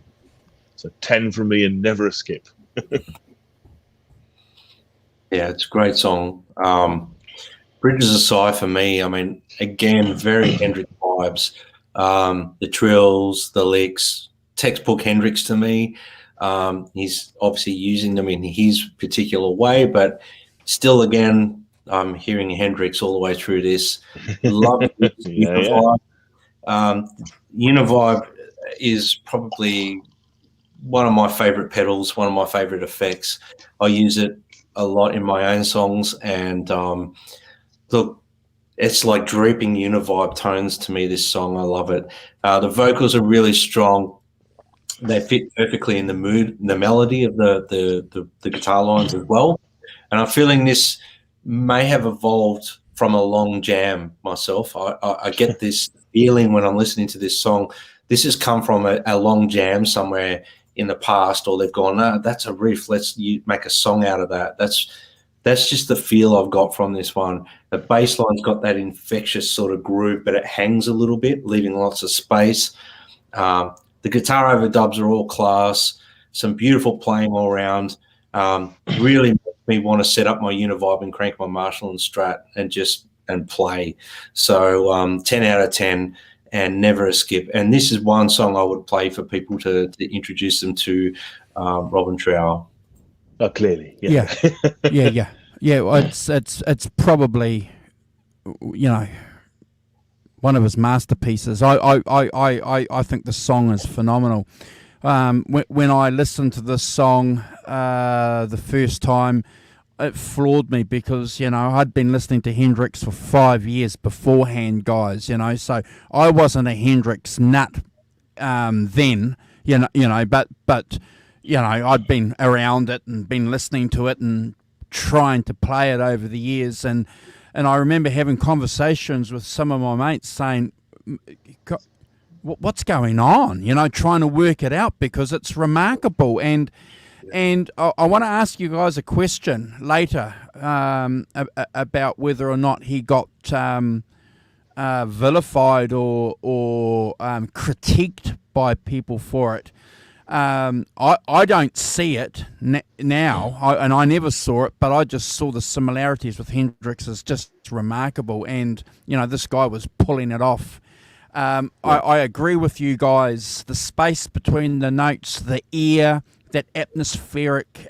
So 10 from me, and never a skip. Yeah, it's a great song. Bridges aside for me, I mean, again, very Hendrix vibes. The trills, the licks, textbook Hendrix to me. He's obviously using them in his particular way, but still, again, I'm hearing Hendrix all the way through this. Love Univibe. Univibe is probably one of my favorite pedals, one of my favorite effects. I use it a lot in my own songs, and look, it's like drooping Univibe tones to me, this song. I love it. The vocals are really strong. They fit perfectly in the mood, the melody of the guitar lines as well. And I'm feeling this may have evolved from a long jam myself. I get this feeling when I'm listening to this song. This has come from a long jam somewhere in the past, or they've gone, no, that's a riff. Let's make a song out of that. That's just the feel I've got from this one. The bass line's got that infectious sort of groove, but it hangs a little bit, leaving lots of space. The guitar overdubs are all class. Some beautiful playing all around. Really makes me want to set up my Univibe and crank my Marshall and Strat and play. So 10 out of 10 and never a skip. And this is one song I would play for people to introduce them to Robin Trower. Oh, clearly, yeah. Well, it's probably, one of his masterpieces. I think the song is phenomenal. When I listened to this song the first time, it floored me because I'd been listening to Hendrix for 5 years beforehand, guys. So I wasn't a Hendrix nut then. But I'd been around it and been listening to it and trying to play it over the years, and I remember having conversations with some of my mates saying, what's going on, trying to work it out because it's remarkable. And I want to ask you guys a question later about whether or not he got vilified or critiqued by people for it. I don't see it now, and I never saw it, but I just saw the similarities with Hendrix as just remarkable, and this guy was pulling it off. I agree with you guys. The space between the notes, the ear, that atmospheric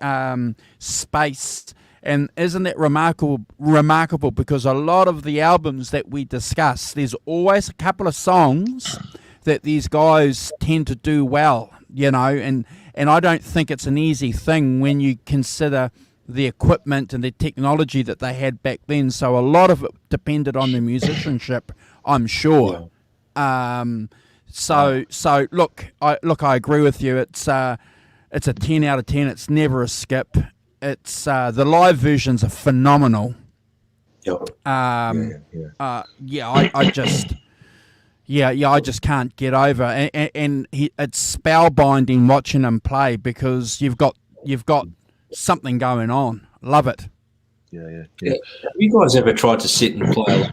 space, and isn't it remarkable? Because a lot of the albums that we discuss, there's always a couple of songs that these guys tend to do well, and I don't think it's an easy thing when you consider the equipment and the technology that they had back then. So a lot of it depended on the musicianship, I'm sure. So look, I agree with you. It's a 10 out of 10. It's never a skip. It's the live versions are phenomenal. Yep. I just can't get over, and it's spellbinding watching him play because you've got something going on. Love it. Yeah. Have you guys ever tried to sit and play?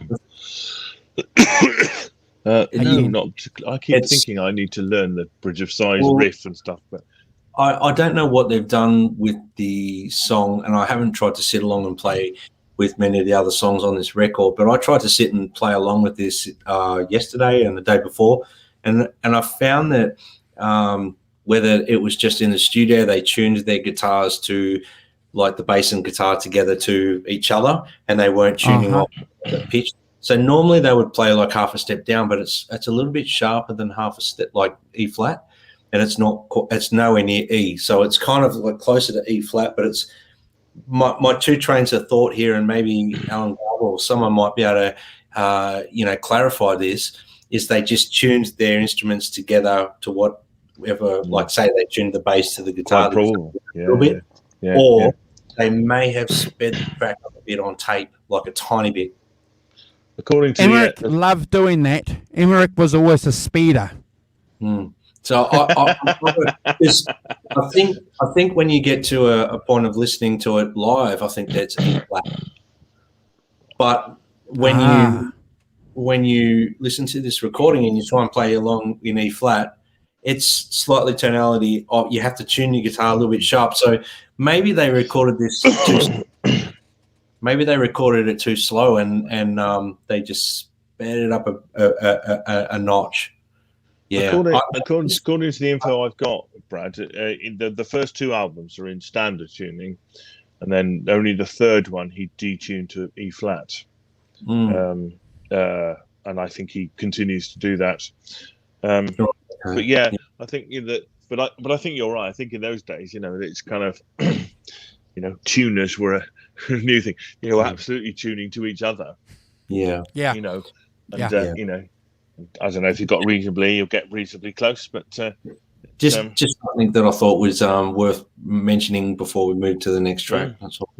No, not particularly. I keep thinking I need to learn the Bridge of Sighs riff and stuff, but I don't know what they've done with the song, and I haven't tried to sit along and play with many of the other songs on this record, but I tried to sit and play along with this yesterday and the day before, and I found that whether it was just in the studio, they tuned their guitars to like the bass and guitar together to each other, and they weren't tuning off the pitch. So normally they would play like half a step down, but it's a little bit sharper than half a step, like E flat, and it's nowhere near E. So it's kind of like closer to E flat, but it's my two trains of thought here, and maybe Alan Garber or someone might be able to clarify this, is they just tuned their instruments together to whatever, like say they tuned the bass to the guitar a little bit, or they may have sped the track up a bit on tape, like a tiny bit. According to Emmerich loved doing that. Emmerich was always a speeder. So I think when you get to a point of listening to it live, I think that's E flat. But when you listen to this recording and you try and play along in E flat, it's slightly tonality. You have to tune your guitar a little bit sharp. So maybe they recorded this maybe they recorded it too slow and they just sped it up a notch. Yeah. According to the info I've got, Brad, in the first two albums are in standard tuning, and then only the third one he detuned to E flat. And I think he continues to do that. But yeah, I think that. But I think you're right. I think in those days, it's kind of, tuners were a new thing. Absolutely tuning to each other. Yeah. Yeah. And I don't know if you'll get reasonably close, but just something that I thought was worth mentioning before we move to the next track. That's all.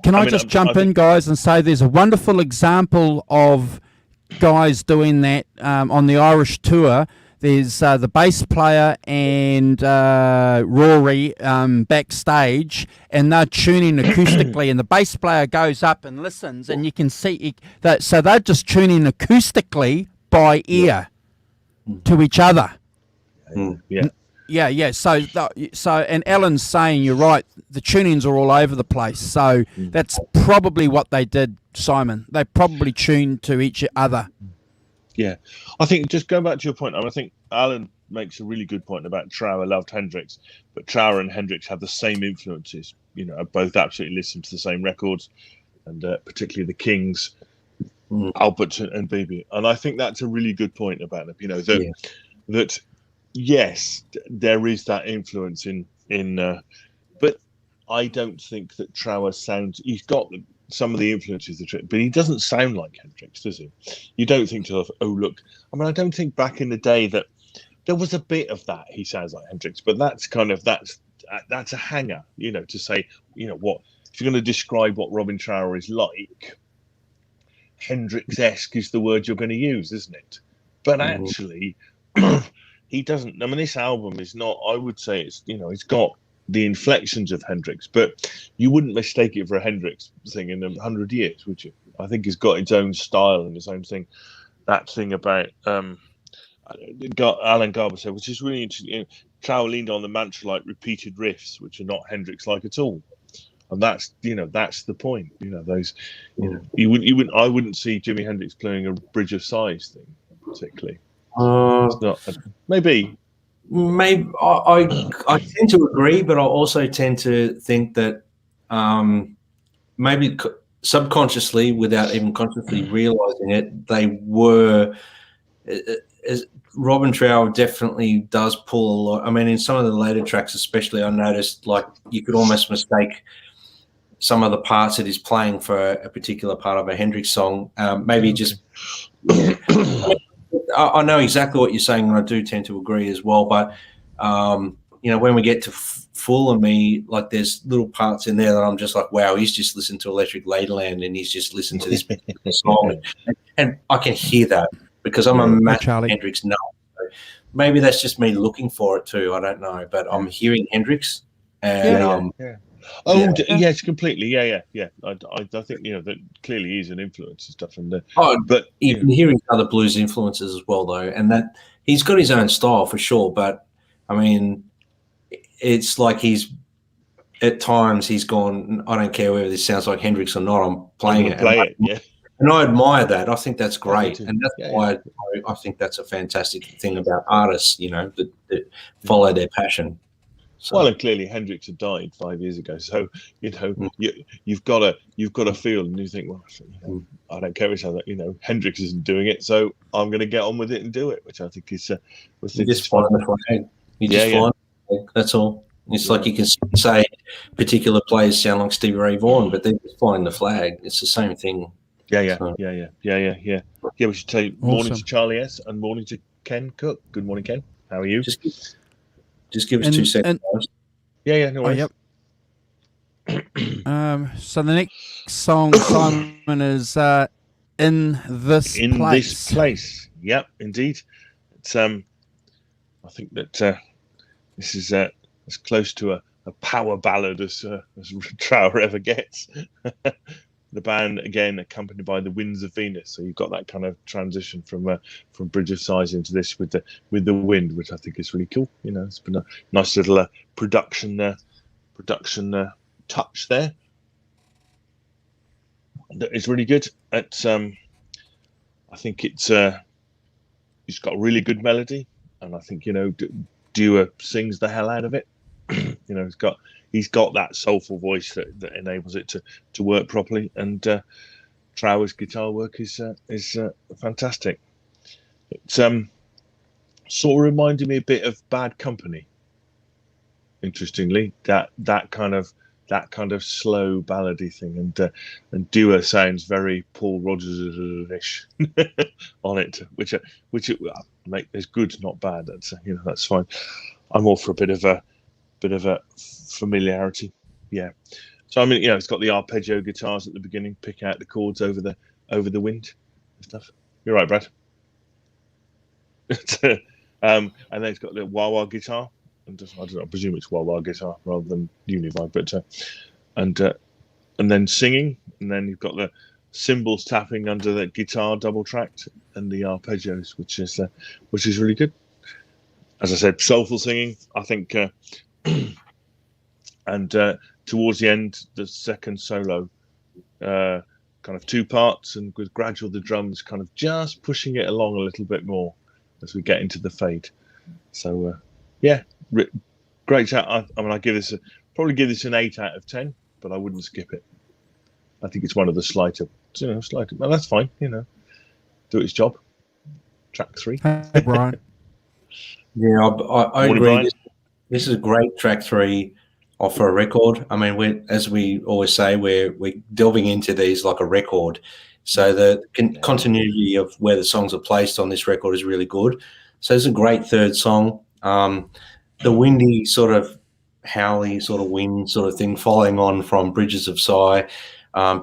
Can I just jump in, guys, and say there's a wonderful example of guys doing that on the Irish tour. There's the bass player and Rory backstage, and they're tuning acoustically, and the bass player goes up and listens, and you can see so they're just tuning acoustically by ear to each other. Yeah. So, and Alan's saying you're right. The tunings are all over the place. So that's probably what they did, Simon. They probably tuned to each other. Yeah, I think just going back to your point, I think Alan makes a really good point about Trower loved Hendrix, but Trower and Hendrix have the same influences. Both absolutely listened to the same records, and particularly the Kings, Albert and BB. And I think that's a really good point about them. That yes, there is that influence in but I don't think that Trower sounds. He's got some of the influences, but he doesn't sound like Hendrix, does he? You don't think to, oh look. I mean, I don't think back in the day that there was a bit of that. He sounds like Hendrix, but that's a hanger, to say, what if you're going to describe what Robin Trower is like, Hendrix-esque is the word you're going to use, isn't it? But actually, he doesn't. I mean, this album is not. I would say it's it's got the inflections of Hendrix, but you wouldn't mistake it for a Hendrix thing in 100 years, would you? I think it's got its own style and its own thing. That thing about Alan Garber said, which is really interesting. Trower leaned on the mantra-like repeated riffs, which are not Hendrix-like at all, and that's the point. Those you wouldn't. I wouldn't see Jimi Hendrix playing a Bridge of Sighs thing particularly. It's not, maybe. Maybe I tend to agree, but I also tend to think that maybe subconsciously, without even consciously realizing it, they were. Robin Trower definitely does pull a lot. I mean, in some of the later tracks, especially, I noticed like you could almost mistake some of the parts that he's playing for a particular part of a Hendrix song. Maybe just. I know exactly what you're saying, and I do tend to agree as well. But when we get to Full of Me, like there's little parts in there that I'm just like, wow, he's just listened to Electric Ladyland, and he's just listened to this particular song, and I can hear that because I'm a massive Hendrix nut. So maybe that's just me looking for it too. I don't know, but I'm hearing Hendrix, and yes, completely. Yeah. I think that clearly is an influence and stuff. And but you can hear his other blues influences as well, though, and that he's got his own style for sure. But I mean, it's like at times he's gone. I don't care whether this sounds like Hendrix or not. I'm playing it. And I admire that. I think that's great, and that's why I think that's a fantastic thing about artists. That follow their passion. So. Well, and clearly Hendrix had died 5 years ago, so you've got to feel, and you think, well, I don't care which other, Hendrix isn't doing it, so I'm going to get on with it and do it, which I think is. You just find the flag. You just find the flag. That's all. It's like you can say particular players sound like Stevie Ray Vaughan, but they're just flying the flag. It's the same thing. Yeah. Yeah, we should tell you morning to Charlie S and morning to Ken Cook. Good morning, Ken. How are you? Just give us 2 seconds. No worries. So the next song, Simon, is In This Place. Yep, indeed. It's I think that this is as close to a power ballad as Trower ever gets. The band again accompanied by the Winds of Venus, so you've got that kind of transition from Bridge of Sighs into this with the wind, which I think is really cool. It's been a nice little production touch there. It's really good. It's I think it's got a really good melody, and I think Dewar sings the hell out of it. He's got that soulful voice that enables it to work properly, and Trower's guitar work is fantastic. It's sort of reminded me a bit of Bad Company. Interestingly, that kind of slow ballady thing, and Dewar sounds very Paul Rodgers-ish on it, which make is good, not bad. That's fine. I'm all for a bit of a familiarity. Yeah. So I mean, it's got the arpeggio guitars at the beginning, pick out the chords over the wind and stuff. You're right, Brad. And then it's got the wah-wah guitar. I don't know, I presume it's wah-wah guitar rather than Univibe, but and then singing, and then you've got the cymbals tapping under the guitar double tracked, and the arpeggios, which is really good. As I said, soulful singing, I think, and towards the end, the second solo, kind of two parts, and with gradual the drums kind of just pushing it along a little bit more as we get into the fade. So yeah. Great chat. I mean, probably give this an 8 out of 10, but I wouldn't skip it. I think it's one of the slighter. Well, that's fine. Do its job. Track 3. Hey, Brian. Yeah, I agree. This is a great track 3 for a record. I mean, as we always say, we're delving into these like a record. So the continuity of where the songs are placed on this record is really good. So it's a great third song. The windy sort of howly sort of wind sort of thing following on from Bridges of Sigh.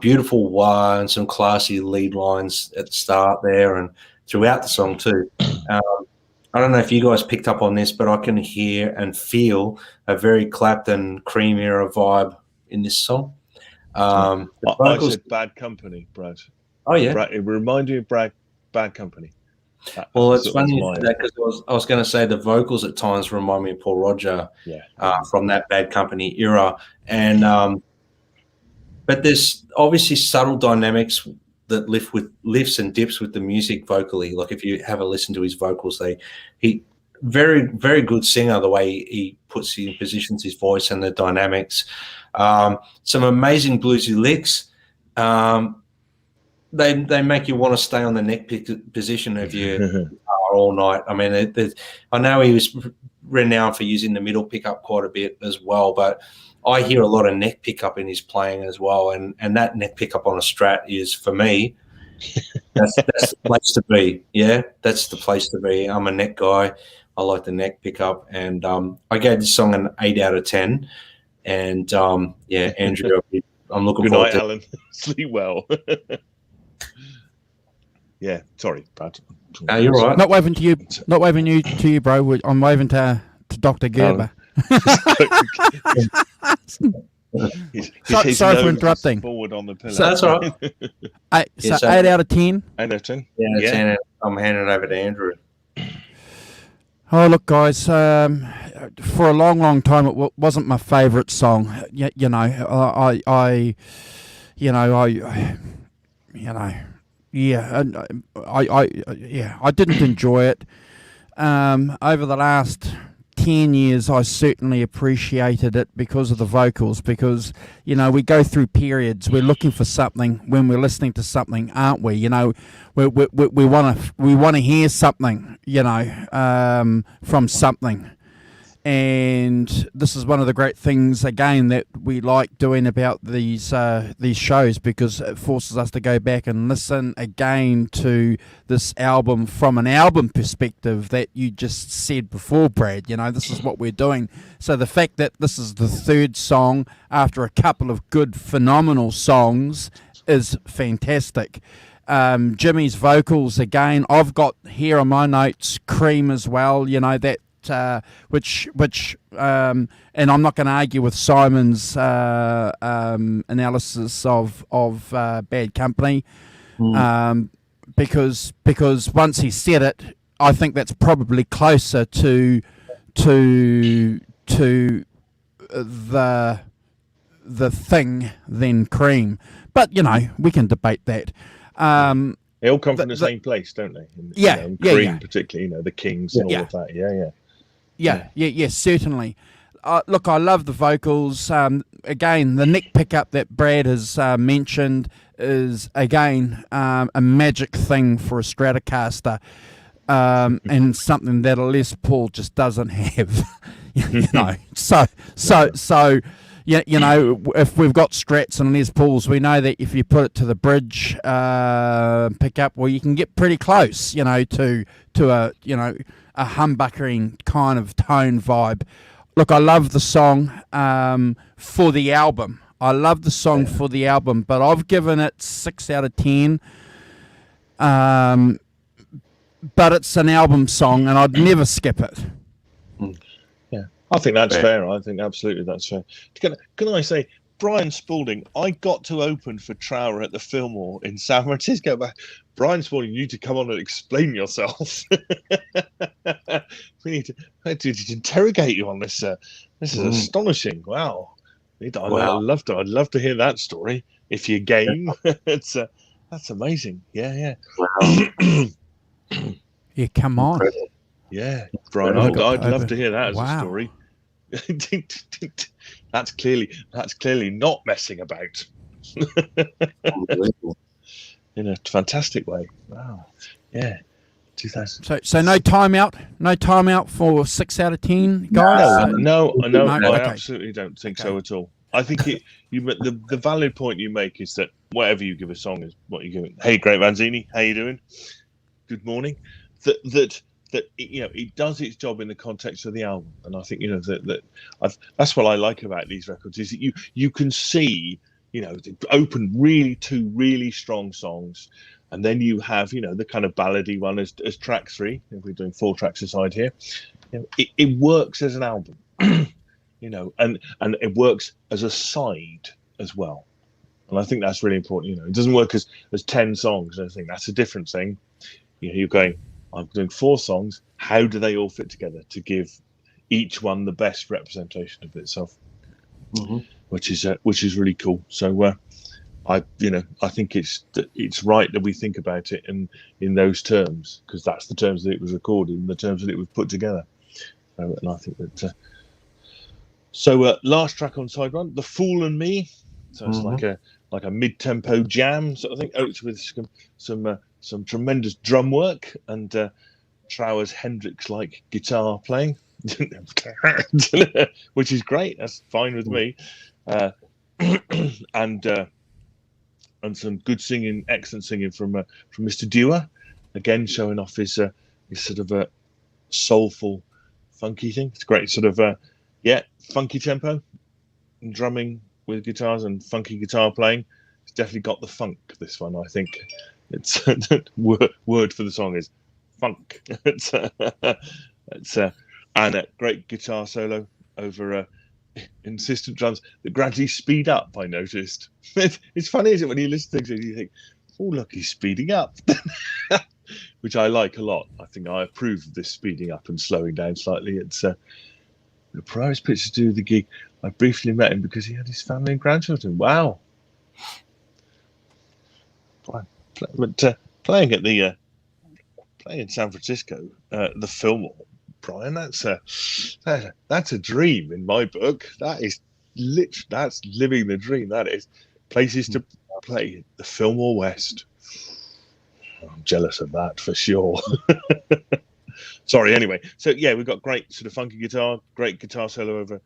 Beautiful wah and some classy lead lines at the start there and throughout the song too. I don't know if you guys picked up on this, but I can hear and feel a very Clapton Cream era vibe in this song. I said Bad Company, Brad. Oh, yeah. Brad, it reminded me of Bad Company. Well, it's funny because I was going to say the vocals at times remind me of Paul Rodgers from that Bad Company era, and but there's obviously subtle dynamics that lifts and dips with the music vocally. Like if you have a listen to his vocals, he very, very good singer. The way he positions his voice and the dynamics, some amazing bluesy licks. They make you want to stay on the neck position of your guitar all night. I mean, I know he was renowned for using the middle pickup quite a bit as well, but I hear a lot of neck pickup in his playing as well, and that neck pickup on a Strat is, for me, that's the place to be. Yeah, that's the place to be. I'm a neck guy. I like the neck pickup, and I gave this song an 8 out of 10. And yeah, Andrew, I'm looking Good forward night, to Alan. Sleep well. Yeah, sorry, Brad. You're right. Not waving to you, bro. I'm waving to Dr. Gerber. Sorry for interrupting. Forward on the pillow. So that's all right. 8 out of 10. 8 out of 10. Yeah, 10. I'm handing it over to Andrew. Oh, look, guys. For a long, long time, it wasn't my favourite song. I didn't enjoy it. Over the last 10 years, I certainly appreciated it because of the vocals, because, we go through periods. We're looking for something when we're listening to something, aren't we? We want to hear something, from something. And this is one of the great things, again, that we like doing about these shows, because it forces us to go back and listen again to this album from an album perspective that you just said before, Brad. This is what we're doing. So the fact that this is the third song after a couple of good, phenomenal songs is fantastic. Jimmy's vocals, again, I've got here on my notes, Cream as well, that which and I'm not going to argue with Simon's analysis of Bad Company, because once he said it, I think that's probably closer to the Thing than Cream. but we can debate that. They all come from the same place, don't they? Green, particularly, the Kings and all of that. Yeah, certainly. Look, I love the vocals. Again, the neck pickup that Brad has mentioned is, again, a magic thing for a Stratocaster, and something that a Les Paul just doesn't have. So if we've got Strats and Les Pauls, we know that if you put it to the bridge pickup, well, you can get pretty close, to a humbuckering kind of tone vibe. Look, I love the song for the album. For the album, but I've given it 6 out of 10. But it's an album song, and I'd never skip it. Yeah, I think that's fair. I think absolutely that's fair. Can I say, Brian Spaulding, I got to open for Trower at the Fillmore in San Francisco. But Brian Spaulding, you need to come on and explain yourself. We need to interrogate you on this. This is astonishing. Wow. I'd love to hear that story if you're game. That's amazing. Yeah. Wow. Yeah, come on. Yeah, Brian, I'd love to hear that as a story. That's clearly not messing about. In a fantastic way. Wow. Yeah. 2000. So no timeout for 6 out of 10, guys. No, I absolutely don't think so at all. I think the valid point you make is that whatever you give a song is what you give it. Hey, Great Vanzini, how you doing? Good morning. That it does its job in the context of the album, and I think that's what I like about these records is that you can see they open two really strong songs, and then you have the kind of ballady one as track 3. If we're doing 4 tracks aside here, it works as an album, and it works as a side as well, and I think that's really important. It doesn't work as 10 songs. I think that's a different thing. You're going, I'm doing 4 songs. How do they all fit together to give each one the best representation of itself? Mm-hmm. Which is really cool. So I think it's right that we think about it in those terms, because that's the terms that it was recorded and the terms that it was put together. And I think that. Last track on side 1, The Fool and Me. So it's like a mid-tempo jam sort of thing, with some tremendous drum work and Trower's Hendrix-like guitar playing, which is great. That's fine with me. And some good singing, excellent singing from Mr. Dewar, again showing off his sort of a soulful, funky thing. It's great, sort of funky tempo, and drumming with guitars and funky guitar playing. It's definitely got the funk. This one, I think. It's word for the song is funk. It's and a great guitar solo over insistent drums that gradually speed up. I noticed. It's funny, isn't it, when you listen to things and you think, oh look, he's speeding up, which I like a lot. I think I approve of this speeding up and slowing down slightly. It's the prior's pitch to do the gig. I briefly met him because he had his family and grandchildren. Wow. But playing at the playing in San Francisco, the Fillmore, Brian, that's a dream in my book. That is that's living the dream. That is places to play. The Fillmore West. I'm jealous of that for sure. Sorry. Anyway, so yeah, we've got great sort of funky guitar, great guitar solo over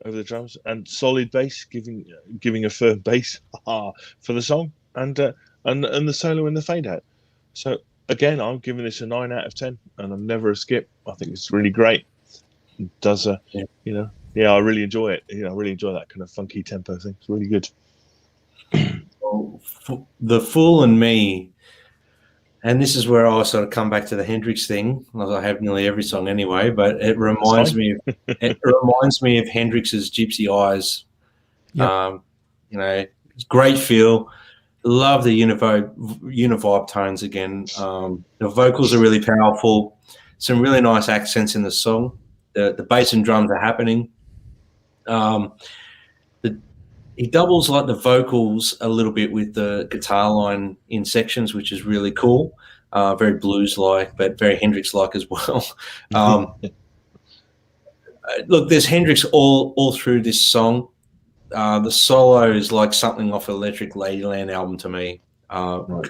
the drums, and solid bass, giving a firm bass for the song, and the solo in the fade out. So again, I'm giving this a 9 out of 10, and I'm never a skip. I think it's really great. It does I really enjoy it. I really enjoy that kind of funky tempo thing. It's really good. Well, The Fool and Me, and this is where I sort of come back to the Hendrix thing, as I have nearly every song anyway. But it reminds me of Hendrix's Gypsy Eyes. Yep. It's great feel. Love the univibe tones again. The vocals are really powerful. Some really nice accents in the song. The bass and drums are happening. he doubles like the vocals a little bit with the guitar line in sections, which is really cool. Very blues-like, but very Hendrix-like as well. Look, there's Hendrix all through this song. The solo is like something off Electric Ladyland album to me, but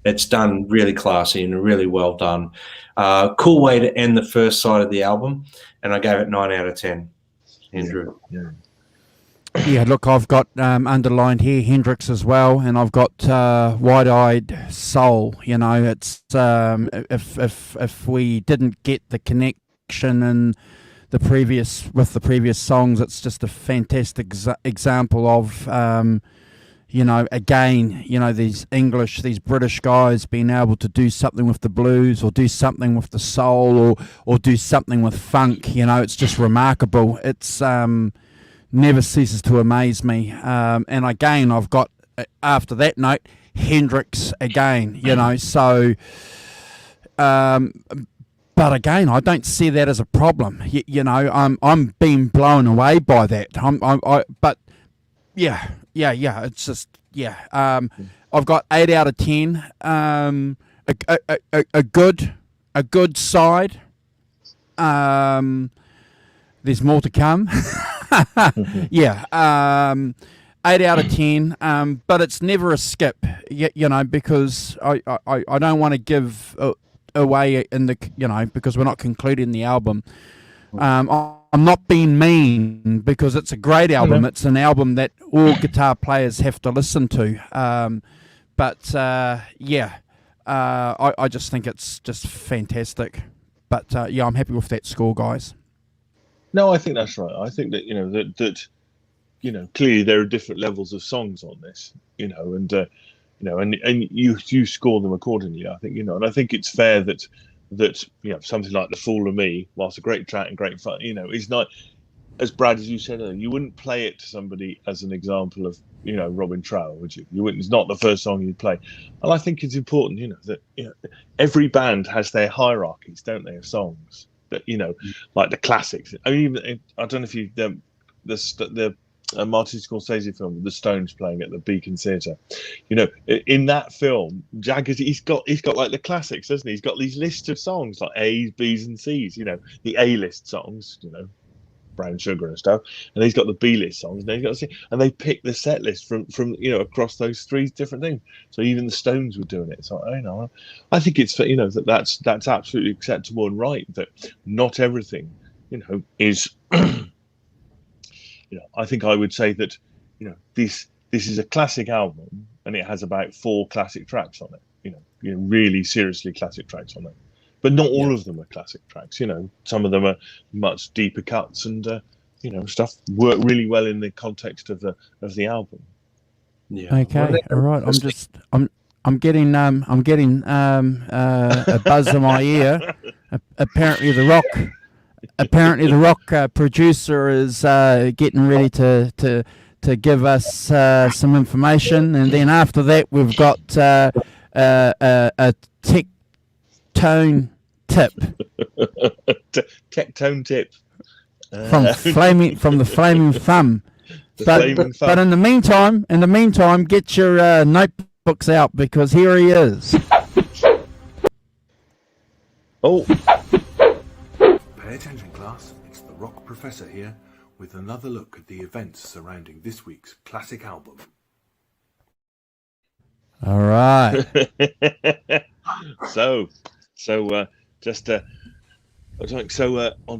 it's done really classy and really well done. Cool way to end the first side of the album, and I gave it 9 out of 10. Andrew, Yeah, look, I've got underlined here Hendrix as well, and I've got Wide-Eyed Soul. You know, it's if we didn't get the connection and the previous songs, it's just a fantastic example of again, these British guys being able to do something with the blues, or do something with the soul, or do something with funk. It's just remarkable. It's never ceases to amaze me. And again, I've got, after that note, Hendrix again. So. But again, I don't see that as a problem. I'm being blown away by that. But yeah. It's just I've got 8 out of 10. A good side. There's more to come. 8 out of 10. But it's never a skip. Because I don't want to give away in the because we're not concluding the album. I'm not being mean, because it's a great album. It's an album that all guitar players have to listen to. I just think it's just fantastic. But I'm happy with that score, guys. No, I think that's right. I think that clearly there are different levels of songs on this, and you score them accordingly. I think, and I think it's fair that something like The Fool of Me, whilst a great track and great fun, is not, as Brad, as you said earlier, you wouldn't play it to somebody as an example of, Robin Trower, would you? You wouldn't. It's not the first song you'd play. And I think it's important, that every band has their hierarchies, don't they, of songs that, like the classics. I mean, I don't know if you the Martin Scorsese film, The Stones, playing at the Beacon Theatre. In that film, Jagger's he's got like the classics, doesn't he? He's got these lists of songs like A's, B's, and C's. The A-list songs, Brown Sugar and stuff, and he's got the B-list songs, and he's got and they pick the set list from across those 3 different things. So even the Stones were doing it. So I think it's that's absolutely acceptable and right, that not everything is. I think I would say that, this is a classic album, and it has about 4 classic tracks on it. Really seriously classic tracks on it, but not all of them are classic tracks. Some of them are much deeper cuts, and stuff work really well in the context of the album. Yeah. Okay. All right. I'm getting a buzz in my ear. Apparently the rock producer is getting ready to give us some information, and then after that we've got a tone tip. Tectone tip from the Flaming Thumb. But in the meantime, get your notebooks out, because here he is. Oh. Pay attention, class. It's the Rock Professor here with another look at the events surrounding this week's classic album. All right. So on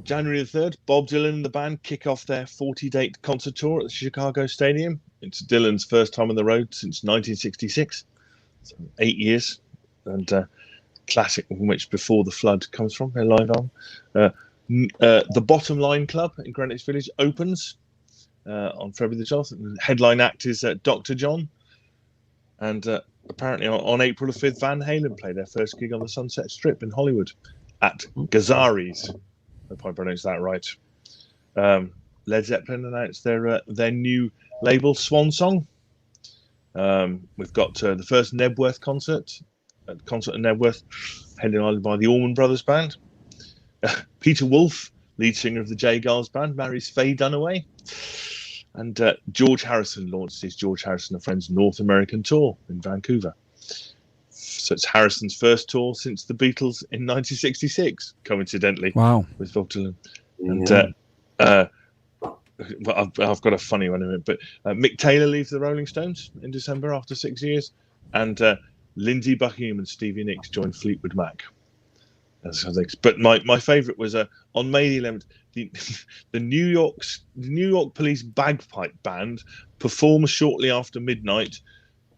January the 3rd, Bob Dylan and the band kick off their 40-date concert tour at the Chicago Stadium. It's Dylan's first time on the road since 1966, so 8 years, and classic from which Before the Flood comes from. They're live on. The Bottom Line Club in Greenwich Village opens on February the 12th. The headline act is Dr. John. And apparently on April the 5th, Van Halen played their first gig on the Sunset Strip in Hollywood at Gazzari's. I hope I pronounced that right. Led Zeppelin announced their new label, Swan Song. We've got the first Nebworth concert at Nebworth, headlined by the Allman Brothers Band. Peter Wolf, lead singer of the J. Giles Band, marries Faye Dunaway. And George Harrison launched his George Harrison and Friends North American tour in Vancouver. So it's Harrison's first tour since the Beatles in 1966, coincidentally. Wow. With Bob Dylan. Yeah. And well, I've got a funny one in it, but Mick Taylor leaves the Rolling Stones in December after 6 years, and Lindsey Buckingham and Stevie Nicks joined Fleetwood Mac. But my favourite was on May the 11th, the New York Police Bagpipe Band performed shortly after midnight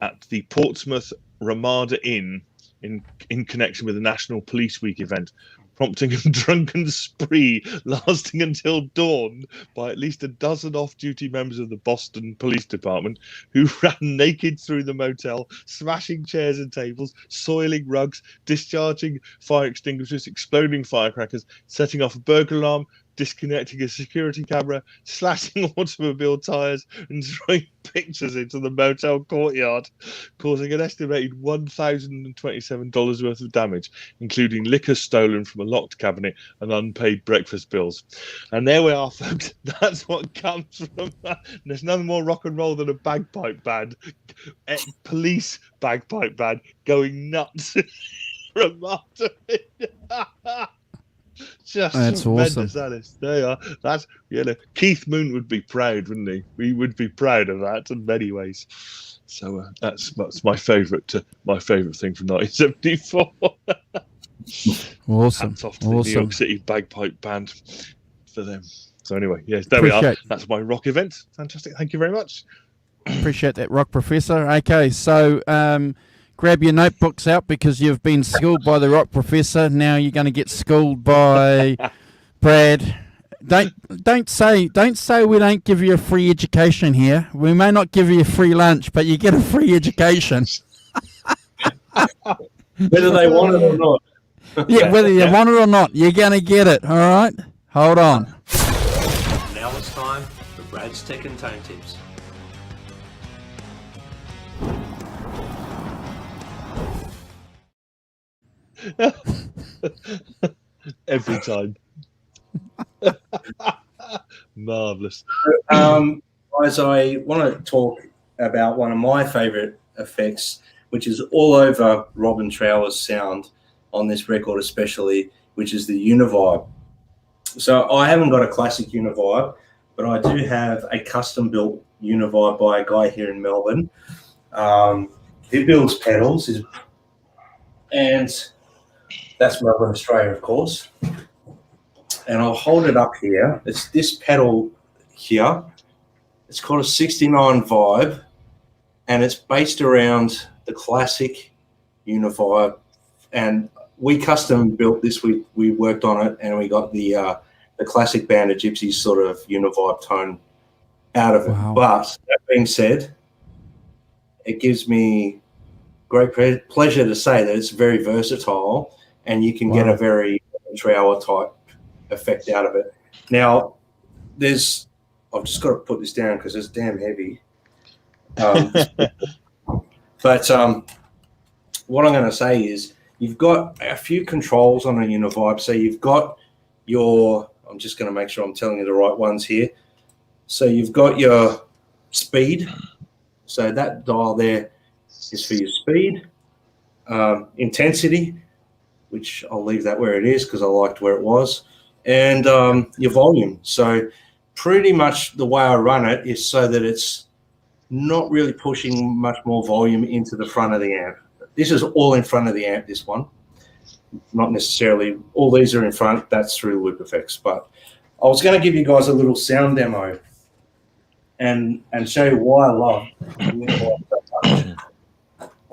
at the Portsmouth Ramada Inn in connection with the National Police Week event, prompting a drunken spree lasting until dawn by at least a dozen off-duty members of the Boston Police Department, who ran naked through the motel, smashing chairs and tables, soiling rugs, discharging fire extinguishers, exploding firecrackers, setting off a burglar alarm, disconnecting a security camera, slashing automobile tires, and throwing pictures into the motel courtyard, causing an estimated $1,027 worth of damage, including liquor stolen from a locked cabinet and unpaid breakfast bills. And there we are, folks. That's what comes from that. There's nothing more rock and roll than a bagpipe band, police bagpipe band going nuts. Just That's tremendous, awesome. that is. There you are. That's, Keith Moon would be proud, wouldn't he? We would be proud of that in many ways. So that's my favourite thing from 1974. Awesome. Hats off to the New Awesome. York City Bagpipe Band for them. So anyway, yes, there we are. That's my rock event. Fantastic. Thank you very much. Appreciate that, Rock Professor. Okay, so grab your notebooks out because you've been schooled by the Rock Professor. Now you're going to get schooled by Brad. Don't say we don't give you a free education here. We may not give you a free lunch, but you get a free education. Whether they want it or not. Yeah, whether you want it or not, you're going to get it. All right? Hold on. Now it's time for Brad's Tech and Tone Tips. Every time. Marvellous. Guys, I want to talk about one of my favourite effects, which is all over Robin Trower's sound on this record especially, which is the Univibe. So I haven't got a classic Univibe, but I do have a custom-built Univibe by a guy here in Melbourne. He builds pedals, and that's Melbourne, Australia, of course. And I'll hold it up here. It's this pedal here. It's called a 69 Vibe, and it's based around the classic Univibe. And we custom built this. We worked on it, and we got the classic Band of Gypsies sort of Univibe tone out of it. Wow. But that being said, it gives me great pleasure to say that it's very versatile, and you can get a very Trower type effect out of it. Now, I've just got to put this down because it's damn heavy. But what I'm going to say is you've got a few controls on a Univibe. So you've got I'm just going to make sure I'm telling you the right ones here. So you've got your speed. So that dial there is for your speed. Intensity, which I'll leave that where it is because I liked where it was. And your volume. So pretty much the way I run it is so that it's not really pushing much more volume into the front of the amp. This is all in front of the amp, this one. Not necessarily all these are in front, that's through loop effects. But I was going to give you guys a little sound demo and show you why I love it.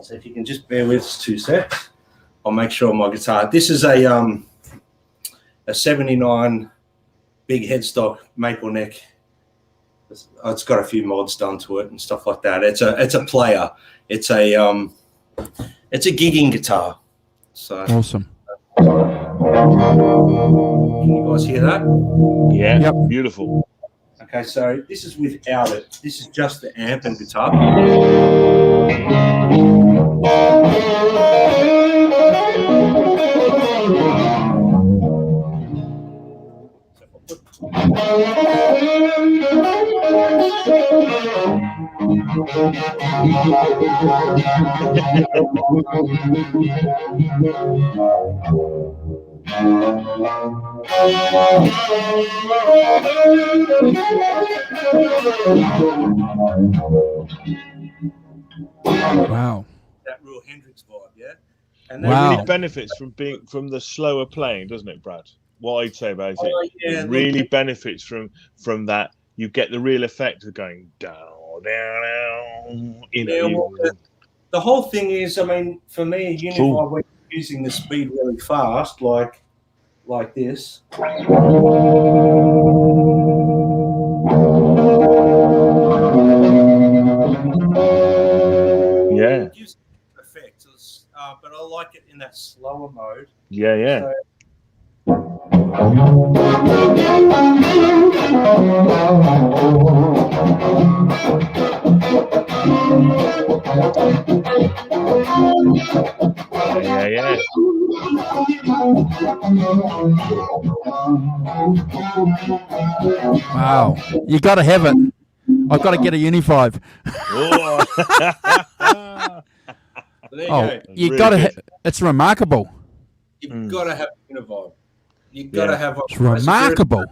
So if you can just bear with us 2 seconds, I'll make sure my guitar. This is a 79 big headstock maple neck. It's got a few mods done to it and stuff like that. It's a player. It's a gigging guitar. So Awesome. can you guys hear that? Yeah, Yep. Beautiful. Okay, so this is without it. This is just the amp and guitar. Wow. That real Hendrix vibe, yeah. And It Wow. really benefits from being from the slower playing, doesn't it, Brad? What I'd say about yeah, it really benefits from that. You get the real effect of going down, down, down. You know, well, the whole thing is, I mean, for me, a Unified, when you're using the speed really fast, like this. yeah, It gives effect, but I like it in that slower mode. yeah. So, Yeah. Wow. You got to have it. I've got to get a Uni5. Oh, there you Oh, go. you Really got to. good. It's remarkable. You've got to have a Univibe. You've got to have. It's remarkable.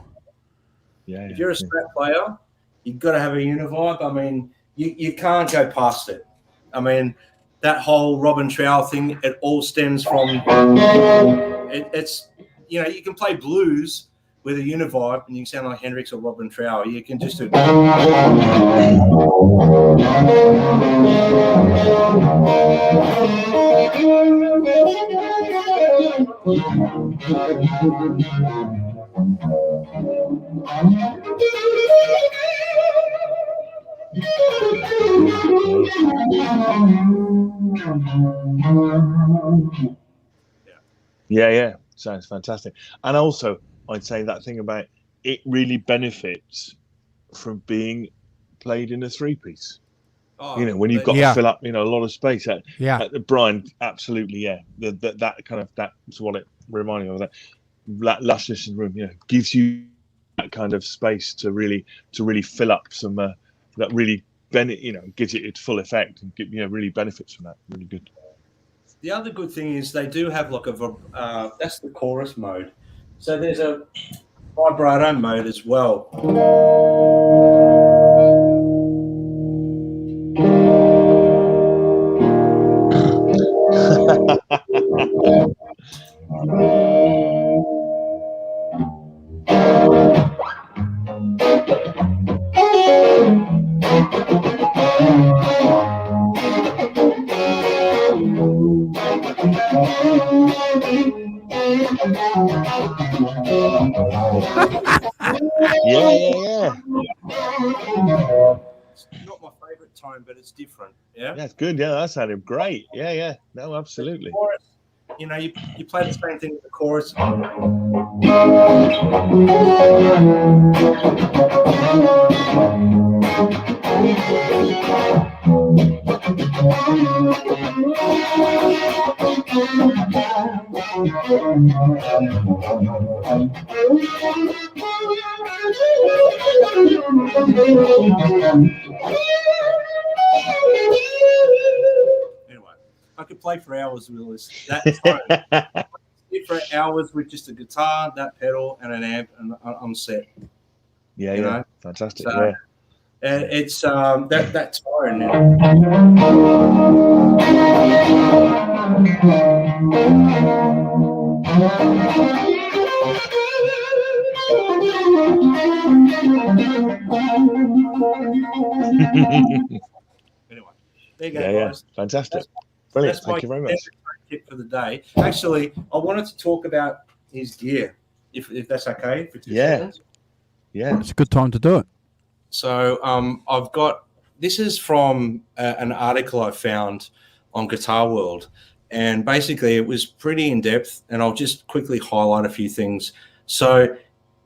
yeah. If you're a Strat player, you've got to have a Univibe. I mean, you can't go past it. I mean, that whole Robin Trower thing, it all stems from it's you know, you can play blues with a Univibe and you can sound like Hendrix or Robin Trower. You can just do Yeah. Sounds fantastic. And also, I'd say that thing about it really benefits from being played in a three-piece. oh, You know, when you've got Yeah. to fill up, you know, a lot of space. Yeah. Brian, absolutely, yeah. That kind of that's what it reminded me of. That lushness in the room, you know, gives you that kind of space to really fill up some that really gives it its full effect and really benefits from that. Really good. The other good thing is they do have like that's the chorus mode. So there's a vibrato mode as well. Yeah. It's not my favorite tone, but it's different. Yeah. That's good. Yeah, that sounded great. Yeah. No, absolutely. The chorus, you know, you play the same thing with the chorus. Anyway, I could play for hours with this. That tone. For hours with just a guitar, that pedal, and an amp, and I'm set. Yeah, You know? fantastic. So- Yeah. And it's that tone. Anyway, there you go, Yeah. guys. Fantastic. Brilliant. That's my Thank you very much. tip for the day. Actually, I wanted to talk about his gear, if that's okay for 2 Yeah. seconds. Yeah. It's a good time to do it. So I've got this is from an article I found on Guitar World, and basically it was pretty in depth. And I'll just quickly highlight a few things. So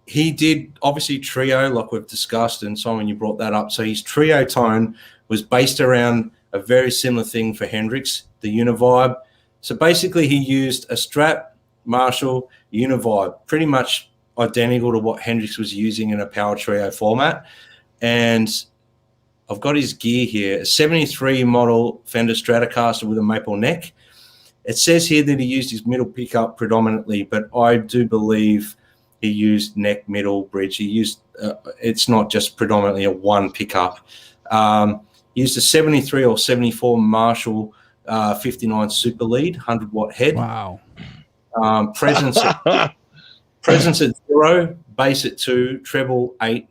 he did obviously trio, like we've discussed, and Simon, you brought that up. So his trio tone was based around a very similar thing for Hendrix, the Univibe. So basically he used a Strat, Marshall, Univibe, pretty much identical to what Hendrix was using in a power trio format. And I've got his gear here. A 73 model Fender Stratocaster with a maple neck. It says here that he used his middle pickup predominantly, but I do believe he used neck, middle, bridge. He used it's not just predominantly a one pickup. He used a 73 or 74 Marshall 59 Super Lead, 100-watt head. Wow. Presence at 0, bass at 2, treble 8.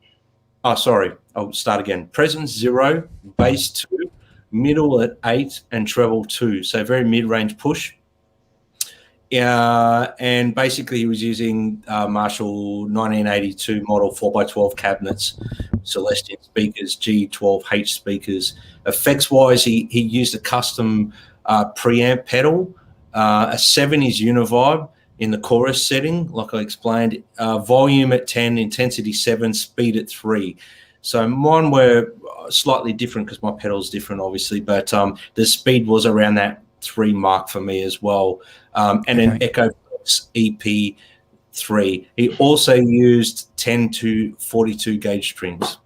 Oh, sorry. I'll start again. Presence 0, bass 2, middle at 8, and treble 2. So very mid-range push. And basically he was using Marshall 1982 model 4x12 cabinets, Celestion speakers, G12H speakers. Effects-wise, he used a custom preamp pedal, a 70s Univibe in the chorus setting, like I explained, volume at 10, intensity 7, speed at 3. So mine were slightly different because my pedal's different, obviously, but the speed was around that 3 mark for me as well. And an Echo EP3. He also used 10 to 42 gauge strings.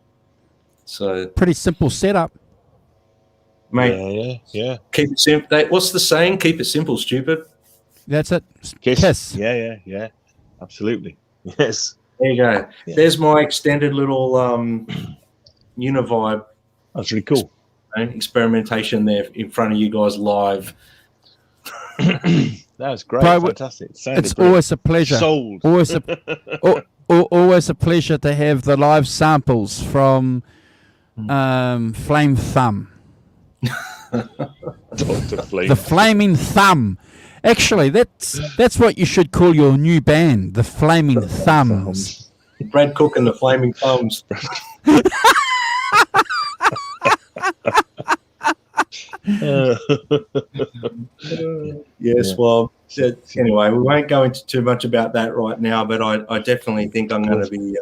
So Pretty simple setup. mate, Yeah. keep it simple. What's the saying? Keep it simple, stupid. That's it. Kiss. Yeah. Absolutely. Yes. There you go. Yeah. There's my extended little Univibe That's really cool. experimentation there in front of you guys live. That was great. Bro, Fantastic. It's Sounded always a pleasure. sold. Always always a pleasure to have the live samples from Flame Thumb. Dr. Flame. The Flaming Thumb. Actually, that's what you should call your new band, the Flaming Thumbs. Brad Cook and the Flaming Thumbs. Yes, well, anyway, we won't go into too much about that right now, but I definitely think I'm going to be,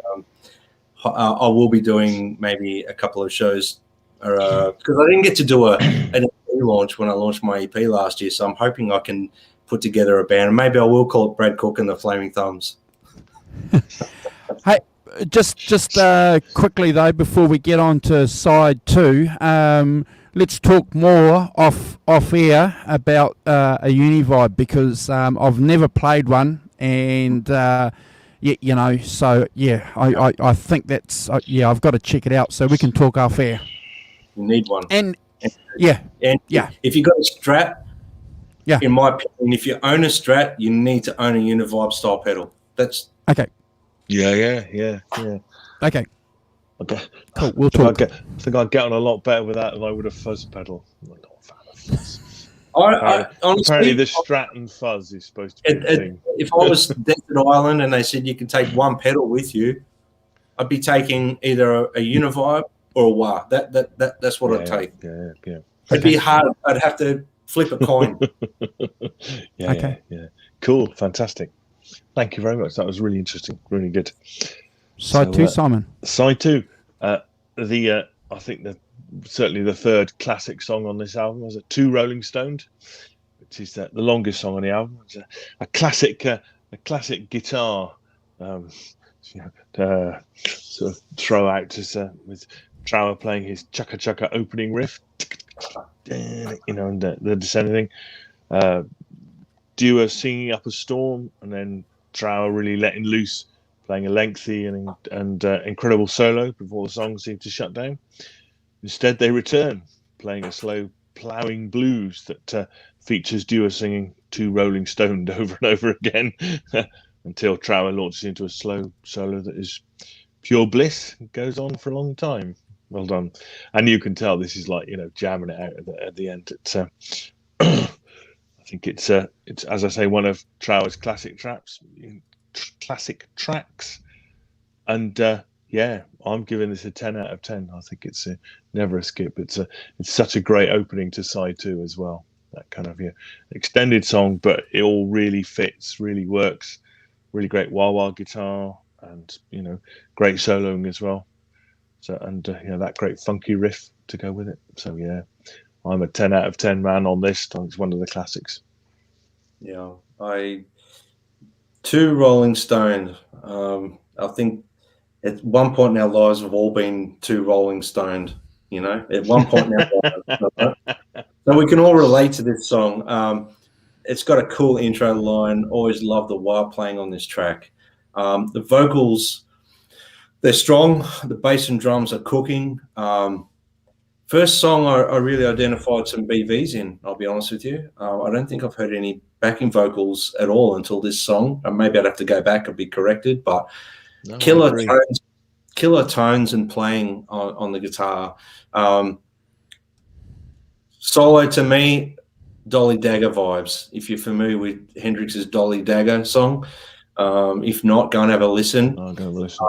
I will be doing maybe a couple of shows because I didn't get to do an EP launch when I launched my EP last year, so I'm hoping I can put together a band, and maybe I will call it Brad Cook and the Flaming Thumbs. Hey, just quickly though, before we get on to side 2, let's talk more off air about a Univibe, because I've never played one, and you know, so yeah, I think that's I've got to check it out, so we can talk off air. You need one. And and yeah, if you got a Strat, yeah, in my opinion, if you own a Strat, you need to own a Univibe style pedal. That's okay. Yeah. Okay. Okay. Cool. We'll talk. I think I'd get on a lot better with that than I would a fuzz pedal. I'm not a fan of fuzz. honestly, Apparently, the Strat and fuzz is supposed to be a thing. If I was Desert Island and they said you can take one pedal with you, I'd be taking either a Univibe or a wah. That's what I'd take. Yeah. It'd be hard. I'd have to flip a coin. Okay. Yeah. Cool. Fantastic. Thank you very much. That was really interesting. Really good. Side 2, Simon. Side 2. I think certainly the third classic song on this album was "Two Rolling Stoned," which is the longest song on the album. It's a classic guitar sort of throw out with Trower playing his chugga chugga opening riff, and the descending thing. Dewar singing up a storm, and then Trower really letting loose, playing a lengthy and incredible solo before the song seemed to shut down. Instead, they return, playing a slow ploughing blues that features Dewar singing "Two Rolling Stoned" over and over again, until Trower launches into a slow solo that is pure bliss and goes on for a long time. Well done. And you can tell this is like, jamming it out at the end. It's I think it's as I say, one of Trower's classic tracks. And I'm giving this a 10 out of 10. I think it's never a skip. It's such a great opening to side 2 as well. That kind of extended song, but it all really fits, really works. Really great wah-wah guitar, and great soloing as well. So that great funky riff to go with it. So I'm a 10 out of 10 man on this. It's one of the classics. Yeah, Two Rolling Stones. I think at one point in our lives we've all been too Rolling Stoned. you know, at one point in our life. So we can all relate to this song. It's got a cool intro line. Always love the wah playing on this track. The vocals, they're strong. The bass and drums are cooking. First song I really identified some BVs in, I'll be honest with you. I don't think I've heard any backing vocals at all until this song. Maybe I'd have to go back and be corrected, but No, killer tones and playing on the guitar. Solo to me, Dolly Dagger vibes. If you're familiar with Hendrix's Dolly Dagger song, if not, go and have a listen. I'll go listen.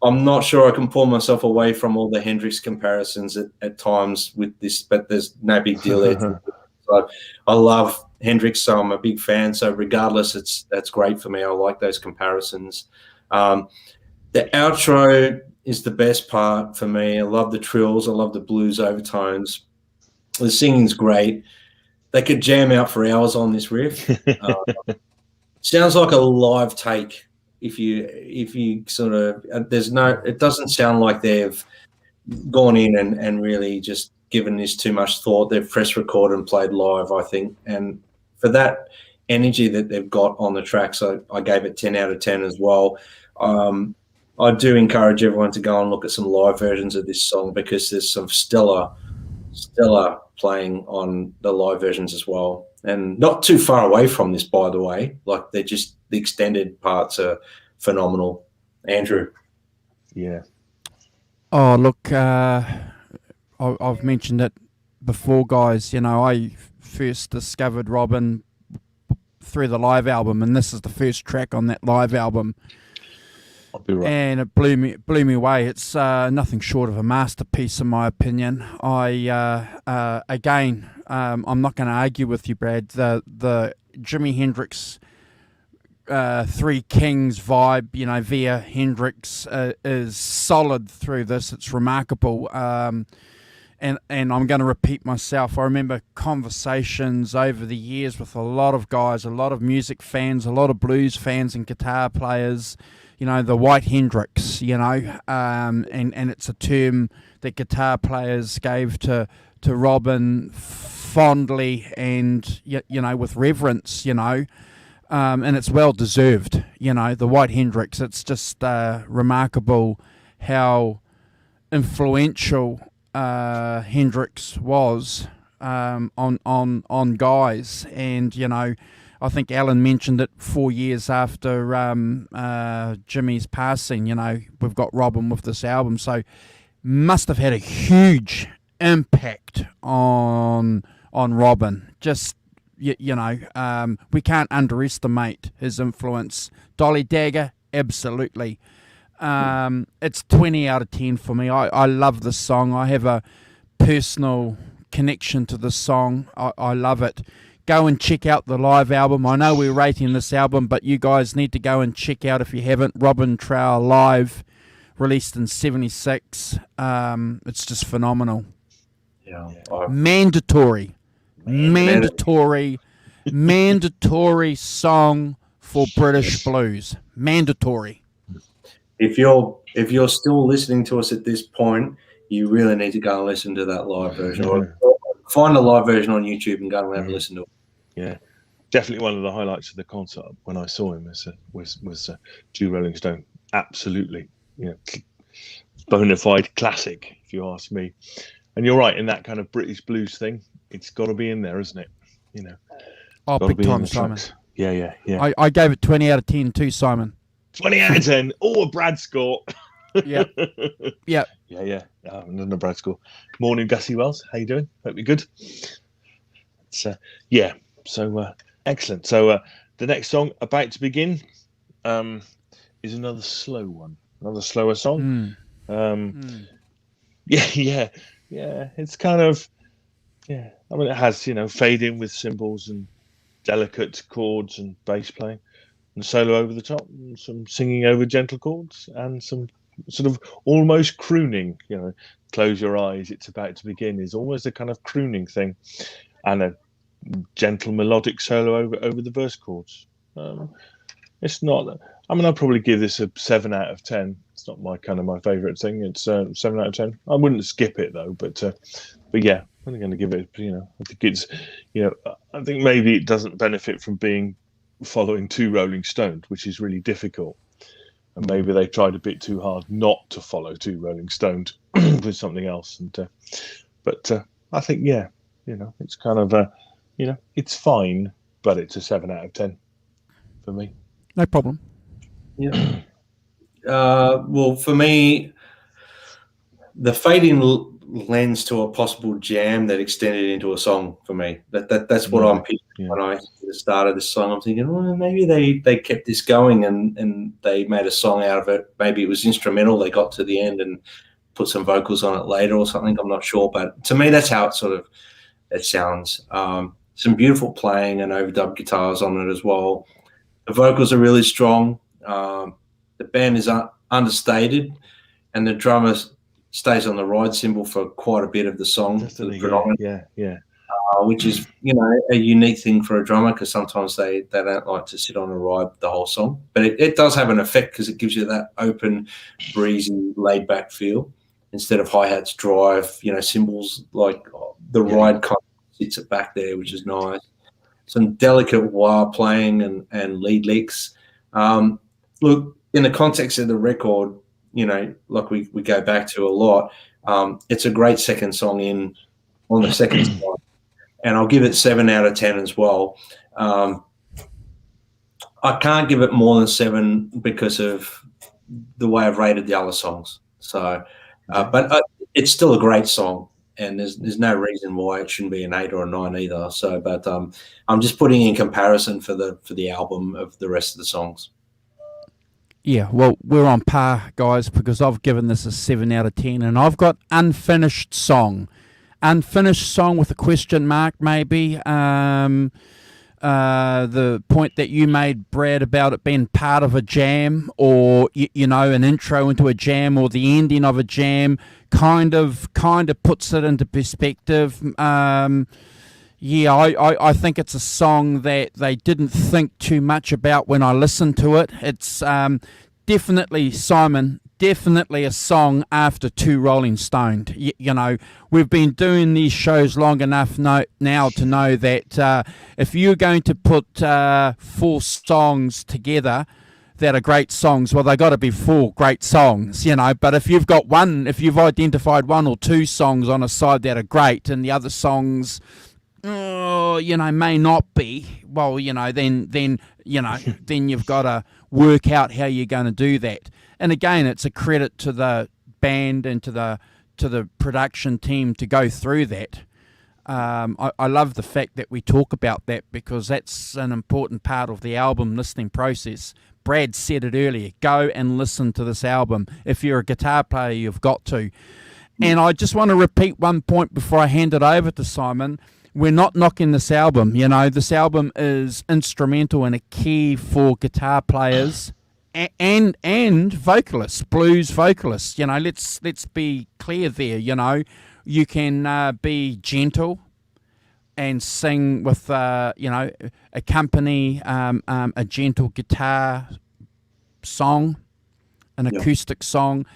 I'm not sure I can pull myself away from all the Hendrix comparisons at times with this, but there's no big deal there. So I love Hendrix, so I'm a big fan. So regardless, that's great for me. I like those comparisons. The outro is the best part for me. I love the trills. I love the blues overtones. The singing's great. They could jam out for hours on this riff. Sounds like a live take. If you sort of, it doesn't sound like they've gone in and really just given this too much thought. They've press recorded and played live, I think. And for that energy that they've got on the track, so I gave it 10 out of 10 as well. I do encourage everyone to go and look at some live versions of this song because there's some stellar playing on the live versions as well. And not too far away from this, by the way. Like the extended parts are phenomenal. Andrew. Yeah. Oh, look, I've mentioned it before, guys. You know, I first discovered Robin through the live album, and this is the first track on that live album. I'll be right. And it blew me away. It's nothing short of a masterpiece, in my opinion. Again, I'm not going to argue with you, Brad. The Jimi Hendrix Three Kings vibe, you know, via Hendrix is solid through this. It's remarkable. And I'm going to repeat myself. I remember conversations over the years with a lot of guys, a lot of music fans, a lot of blues fans and guitar players. You know, the white Hendrix, you know, and it's a term that guitar players gave to Robin fondly and, you know, with reverence, you know, and it's well deserved, you know, the white Hendrix. It's just remarkable how influential Hendrix was on guys. And, you know, I think Alan mentioned it 4 years after Jimmy's passing. You know, we've got Robin with this album, so must have had a huge impact on Robin. Just you know, we can't underestimate his influence. Dolly Dagger, absolutely. It's 20 out of 10 for me. I love this song. I have a personal connection to this song. I love it. Go and check out the live album. I know we're rating this album, but you guys need to go and check out, if you haven't, Robin Trower live, released in '76. It's just phenomenal. Yeah. Mandatory song for British blues. Mandatory. If you're still listening to us at this point, you really need to go and listen to that live version. Or find a live version on YouTube and go and have a listen to it. Yeah, definitely one of the highlights of the concert when I saw him was Two Rolling Stone. Absolutely, you know, bona fide classic, if you ask me. And you're right, in that kind of British blues thing, it's got to be in there, isn't it? You know. Oh, big time, Simon. Yeah. I gave it 20 out of 10 too, Simon. 20 out of 10. Oh, a Brad score. Yeah. Yeah. Another Brad score. Morning, Gussie Wells. How you doing? Hope you're good. It's yeah. So excellent. So the next song, About to Begin, is another slow one, another slower song. Yeah. It's kind of I mean, it has, you know, fade in with cymbals and delicate chords and bass playing, and solo over the top, and some singing over gentle chords, and some sort of almost crooning. You know, close your eyes, it's about to begin is almost a kind of crooning thing, and a gentle melodic solo over the verse chords. It's not. I mean, I'd probably give this a 7 out of 10. It's not my favorite thing. It's 7 out of 10. I wouldn't skip it though, but yeah, I'm going to give it. I think it's, I think maybe it doesn't benefit from being following two Rolling Stones, which is really difficult. And maybe they tried a bit too hard not to follow two Rolling Stones with something else. But I think, it's kind of it's fine, but it's a 7 out of 10 for me. No problem. Yeah. Well, for me, the fading lends to a possible jam that extended into a song for me. That's what I'm picturing when I started this song. I'm thinking, well, maybe they kept this going and they made a song out of it. Maybe it was instrumental. They got to the end and put some vocals on it later or something. I'm not sure, but to me, that's how it sounds. Some beautiful playing and overdub guitars on it as well. The vocals are really strong. The band is understated, and the drummer stays on the ride cymbal for quite a bit of the song. Which is a unique thing for a drummer, because sometimes they don't like to sit on a ride the whole song. But it does have an effect because it gives you that open, breezy, laid back feel instead of hi-hats, drive, cymbals, like the ride kind of sits it back there, which is nice. Some delicate wah playing and lead licks. Look, in the context of the record, like we go back to a lot, it's a great second song on the second side. And I'll give it 7 out of 10 as well. I can't give it more than 7 because of the way I've rated the other songs. So, but it's still a great song, and there's no reason why it shouldn't be an 8 or a 9 either. So, but I'm just putting in comparison for the album of the rest of the songs. Yeah, well, we're on par, guys, because I've given this a 7 out of 10, and I've got unfinished song with a question mark, maybe. The point that you made, Brad, about it being part of a jam, or an intro into a jam, or the ending of a jam, kind of puts it into perspective. I think it's a song that they didn't think too much about when I listened to it. It's definitely, Simon, definitely a song after two Rolling Stones. We've been doing these shows long enough now to know that if you're going to put 4 songs together that are great songs, well, they got to be 4 great songs, But if you've identified 1 or 2 songs on a side that are great, and the other songs, may not be, well, then you've got to work out how you're going to do that. And again, it's a credit to the band and to the production team to go through that. I love the fact that we talk about that, because that's an important part of the album listening process. Brad said it earlier, go and listen to this album. If you're a guitar player, you've got to. And I just want to repeat one point before I hand it over to Simon. We're not knocking this album. This album is instrumental and a key for guitar players and vocalists, blues vocalists. Let's be clear there. You can be gentle and sing with accompany a gentle guitar song, an acoustic song.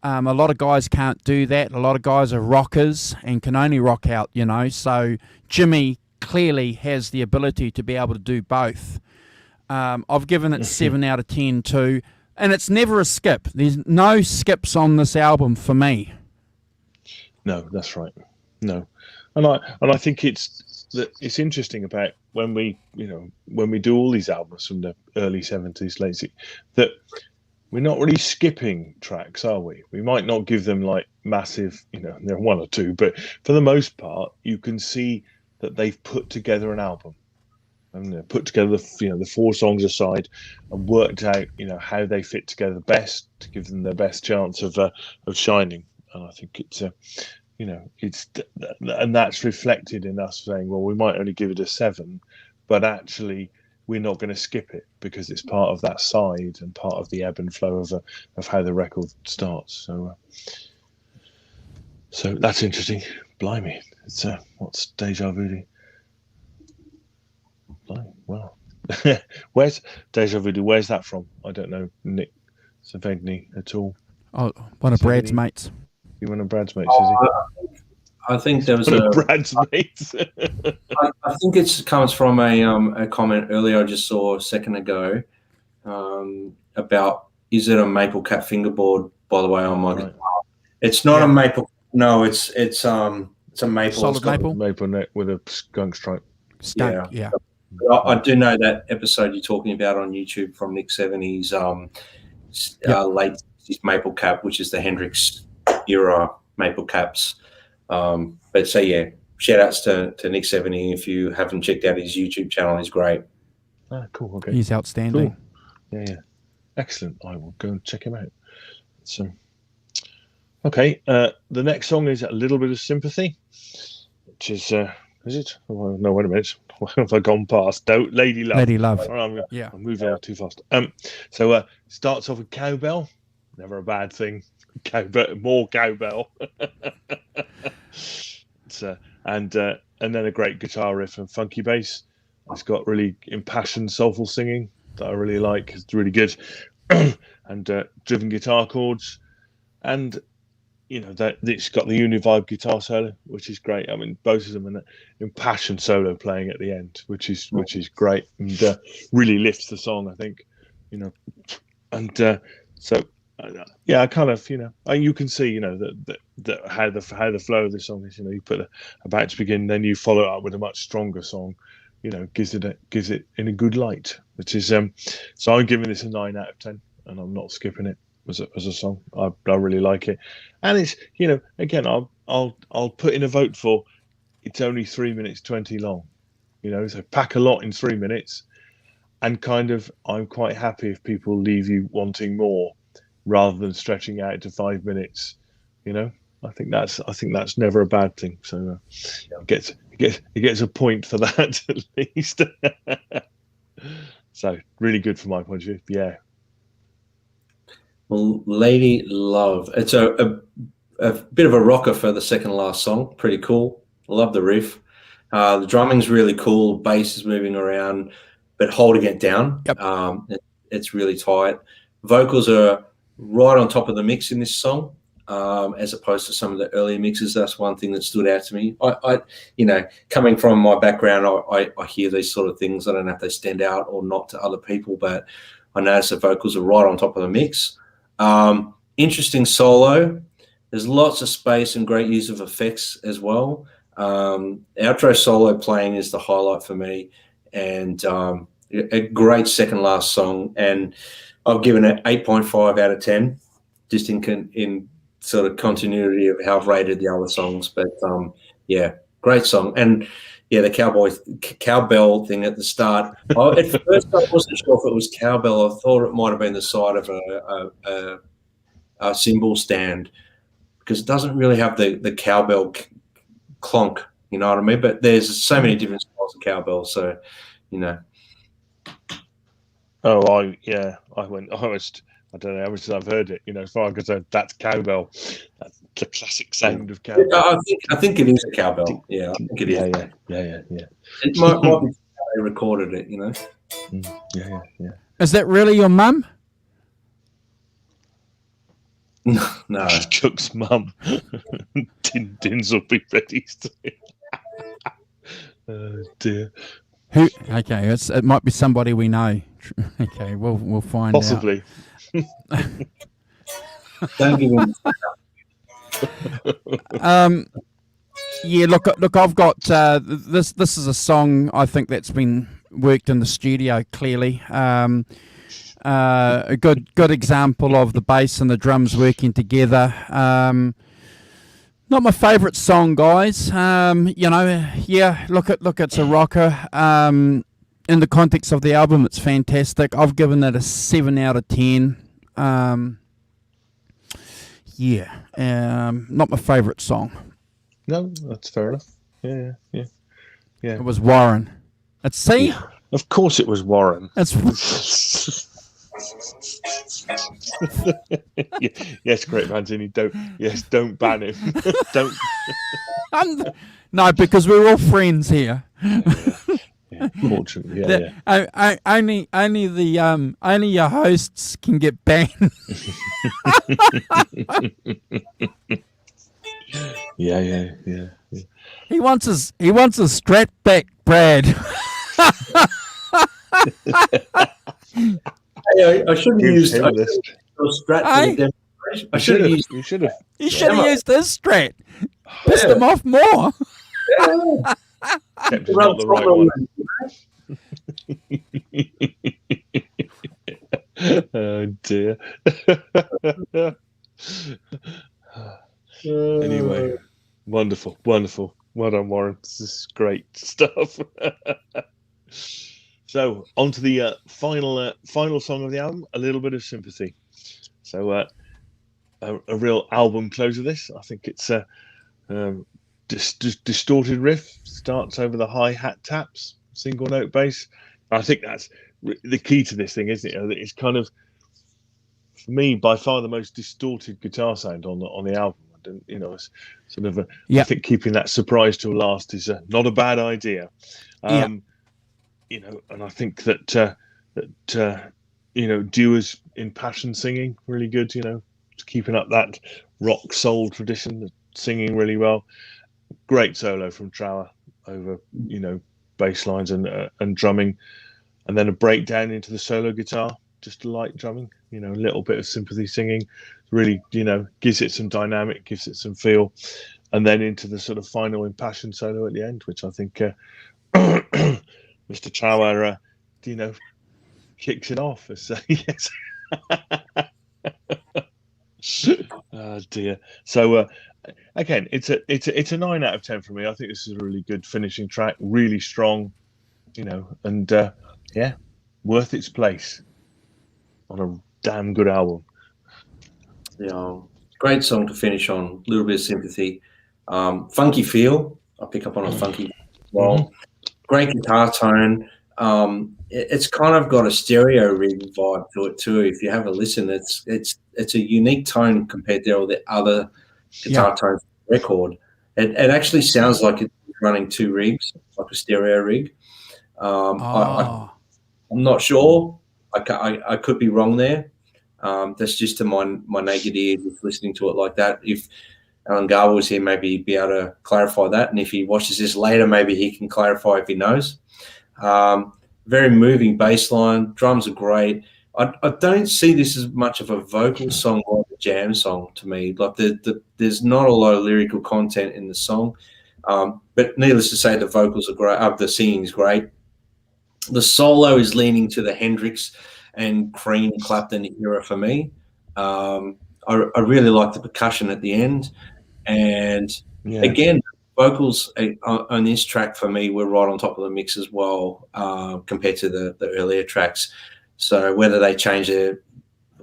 A lot of guys can't do that. A lot of guys are rockers and can only rock out, So Jimmy clearly has the ability to be able to do both. I've given it 7 out of 10 too. And it's never a skip. There's no skips on this album for me. No, that's right. No. And I think it's interesting about when we do all these albums from the early 70s, late 60s, that we're not really skipping tracks, are we? We might not give them like massive, there are 1 or 2, but for the most part, you can see that they've put together an album, and they put together the 4 songs aside and worked out how they fit together best to give them the best chance of shining. And I think it's and that's reflected in us saying, well, we might only give it a 7, but actually we're not going to skip it because it's part of that side and part of the ebb and flow of how the record starts. So that's interesting. Blimey, it's what's deja vu? Blimey, wow. Where's Deja Voodoo? Where's that from? I don't know, Nick Savagny at all. Oh, one of Brad's Savagny? mates. You one of Brad's mates, is he? I think there was One of Brad's mates. I think it comes from a comment earlier I just saw a second ago about, is it a maple cap fingerboard, by the way, on my guitar? It's not a maple. No, it's a maple. Solid maple? Maple neck with a skunk stripe. Skunk, yeah. I do know that episode you're talking about on YouTube from Nick 70's late 60s maple cap, which is the Hendrix era maple caps. But so yeah, shout outs to Nick 70. If you haven't checked out his YouTube channel, he's great. Ah, cool. Okay. He's outstanding. Cool. Yeah. Excellent. I will go and check him out. So, okay. The next song is A Little Bit of Sympathy, which is it? Oh, no, wait a minute. What have I gone past? Lady Love. Lady Love. I'm moving on too fast. So starts off with cowbell. Never a bad thing. More cowbell. And then a great guitar riff and funky bass. It's got really impassioned, soulful singing that I really like. It's really good. And driven guitar chords. And, you know, it's got the Univibe guitar solo, which is great. I mean, both of them, and an impassioned solo playing at the end, which is great, and really lifts the song, I think, you know. And yeah, I kind of, you know, you can see, you know, that how the flow of the song is. You know, you put About to Begin, then you follow it up with a much stronger song. You know, gives it in a good light, which is so I'm giving this a 9 out of 10, and I'm not skipping it as a song. I really like it, and it's, you know, again, I'll put in a vote for. It's only 3 minutes 20 long, you know, so pack a lot in 3 minutes, and kind of I'm quite happy if people leave you wanting more, rather than stretching out to 5 minutes, you know. I think that's never a bad thing. So it gets a point for that at least. So really good from my point of view. Yeah. Well, Lady Love. It's a bit of a rocker for the second last song. Pretty cool. Love the riff. The drumming's really cool. Bass is moving around, but holding it down. Yep. It's really tight. Vocals are right on top of the mix in this song. As opposed to some of the earlier mixes. That's one thing that stood out to me. I you know, coming from my background, I hear these sort of things. I don't know if they stand out or not to other people, but I notice the vocals are right on top of the mix. Interesting solo. There's lots of space and great use of effects as well. Outro solo playing is the highlight for me, and a great second last song. And I've given it 8.5 out of 10, just in sort of continuity of how I've rated the other songs. But yeah, great song. And yeah, the cowbell thing at the start. At first I wasn't sure if it was cowbell. I thought it might have been the side of a cymbal stand, because it doesn't really have the cowbell clonk, you know what I mean? But there's so many different styles of cowbell, so, you know. Oh, I don't know how much I've heard it, you know, as far as I'm concerned, that's cowbell. That's the classic sound of cowbell. I think it is a cowbell. Yeah, I think it is. Yeah. It might be how they recorded it, you know. Yeah. Is that really your mum? No. Cook's mum. Dins will be ready. Oh dear. Who? Okay, it might be somebody we know. Okay, we'll find Possibly. Don't give him. Yeah, look, I've got this. This is a song I think that's been worked in the studio clearly. A good example of the bass and the drums working together. Not my favourite song, guys. You know, yeah. Look, it's a rocker. In the context of the album, it's fantastic. I've given it a 7 out of 10. Yeah, not my favourite song. No, that's fair enough. Yeah. It was Warren. See? Of course it was Warren. It's Yes, great Manzini. Don't ban him. Don't. no, because we're all friends here. Fortunately, yeah. Only your hosts can get banned. Yeah. He wants his Strat back, Brad. Hey, I should have Give used him this. Strat for the demonstration. I should have used. You should have. You should have used his Strat. Pissed him off more. Except it's not the right one. Oh dear. Anyway, wonderful. Well done, Warren. This is great stuff. So, on to the final song of the album, A Little Bit of Sympathy. So, a real album closer, this. I think it's a distorted riff, starts over the hi-hat taps, single note bass. I think that's the key to this thing, isn't it? It's kind of, for me, by far the most distorted guitar sound on the album. It's sort of I think keeping that surprise till last is not a bad idea. And I think that Dewar's impassioned singing really good. Keeping up that rock soul tradition, singing really well. Great solo from Trower over bass lines and drumming, and then a breakdown into the solo guitar, just light drumming. A little bit of sympathy singing, really gives it some dynamic, gives it some feel, and then into the sort of final impassioned solo at the end, which I think Mr. Trower kicks it off. Yes. Oh dear. So again, it's a 9 out of 10 for me. I think this is a really good finishing track, really strong, and worth its place on a damn good album. Yeah, great song to finish on. A little bit of sympathy, funky feel. I pick up on a funky as well. Great guitar tone. It's kind of got a stereo rig vibe to it too. If you have a listen, it's a unique tone compared to all the other guitar tones on the record. It actually sounds like it's running 2 rigs, like a stereo rig. I'm not sure. I could be wrong there. That's just to my naked ear, just listening to it like that. If Alan Garber was here, maybe he'd be able to clarify that. And if he watches this later, maybe he can clarify if he knows. Very moving bass line. Drums are great. I don't see this as much of a vocal song or a jam song to me. Like there's not a lot of lyrical content in the song. But needless to say, the vocals are great. The singing is great. The solo is leaning to the Hendrix and Cream Clapton era for me. I really like the percussion at the end. And again, vocals on this track for me were right on top of the mix as well, compared to the earlier tracks. So whether they change it,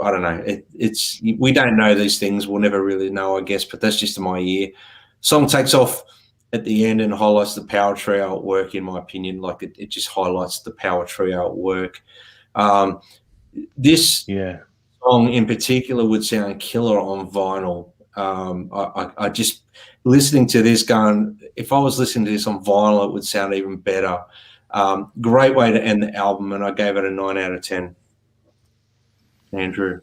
I don't know. We don't know these things. We'll never really know, I guess, but that's just in my ear. Song takes off at the end and highlights the power trio at work, in my opinion. Like it just highlights the power trio at work. This song in particular would sound killer on vinyl. I just listening to this going, if I was listening to this on vinyl, it would sound even better. Great way to end the album, and I gave it a 9 out of 10. Andrew.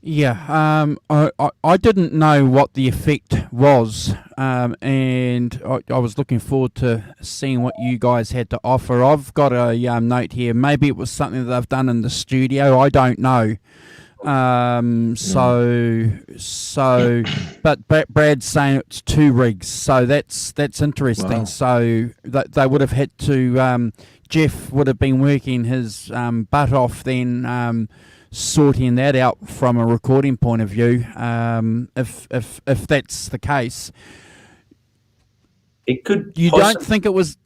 Yeah, I didn't know what the effect was, and I was looking forward to seeing what you guys had to offer. I've got a note here. Maybe it was something that they've done in the studio. I don't know. But Brad's saying it's 2 rigs, so that's interesting. Wow. So they would have had to. Jeff would have been working his butt off then. Sorting that out from a recording point of view, if that's the case, it could. You don't think it was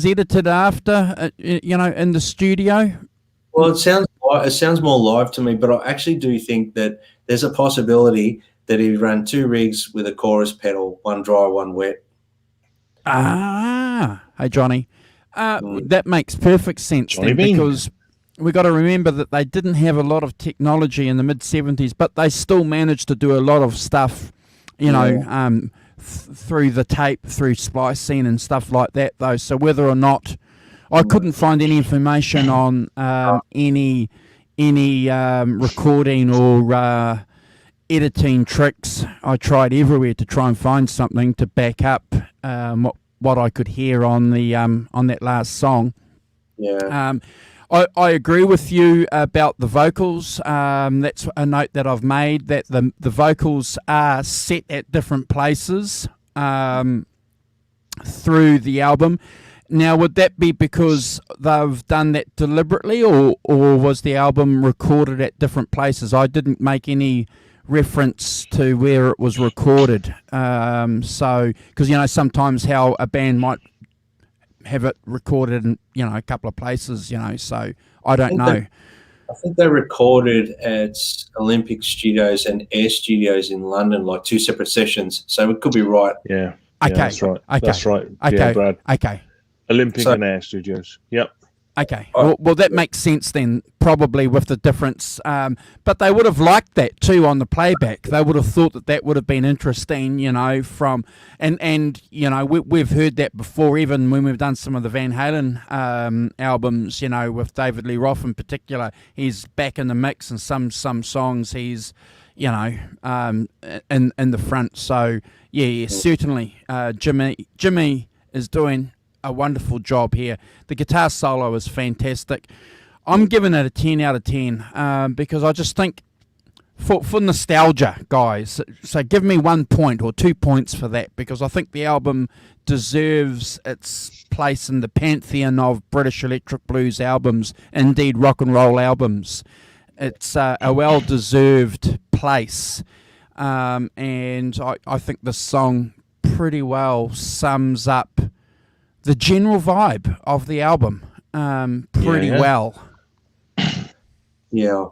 edited after, in the studio? Well, it sounds more live to me, but I actually do think that there's a possibility that he ran 2 rigs with a chorus pedal, 1 dry, 1 wet. Hey Johnny, that makes perfect sense then, because we got to remember that they didn't have a lot of technology in the mid-70s, but they still managed to do a lot of stuff, through the tape, through splicing and stuff like that, though. So whether or not I couldn't find any information on any recording or editing tricks. I tried everywhere to try and find something to back up what I could hear on the on that last song. Yeah. I agree with you about the vocals. That's a note that I've made, that the vocals are set at different places through the album. Now, would that be because they've done that deliberately, or was the album recorded at different places? I didn't make any reference to where it was recorded. So, because, you know, sometimes how a band might have it recorded in, you know, a couple of places, you know, so I don't know. I think they recorded at Olympic Studios and Air Studios in London, like 2 separate sessions. So it could be right. Yeah. Okay. That's right. Okay. That's right. Okay. Yeah, Brad. Okay. Olympic and Air Studios. Yep. Okay. Well, that makes sense then, probably with the difference. But they would have liked that too on the playback. They would have thought that would have been interesting, you know, and you know, we've heard that before, even when we've done some of the Van Halen albums, you know, with David Lee Roth in particular. He's back in the mix, and some songs he's, you know, in the front. So, yeah, certainly Jimmy is doing a wonderful job here. The guitar solo is fantastic. I'm giving it a 10 out of 10 because I just think for nostalgia, guys, so give me 1 point or 2 points for that, because I think the album deserves its place in the pantheon of British electric blues albums, indeed rock and roll albums. It's a well-deserved place, and I think this song pretty well sums up the general vibe of the album pretty well. Yeah.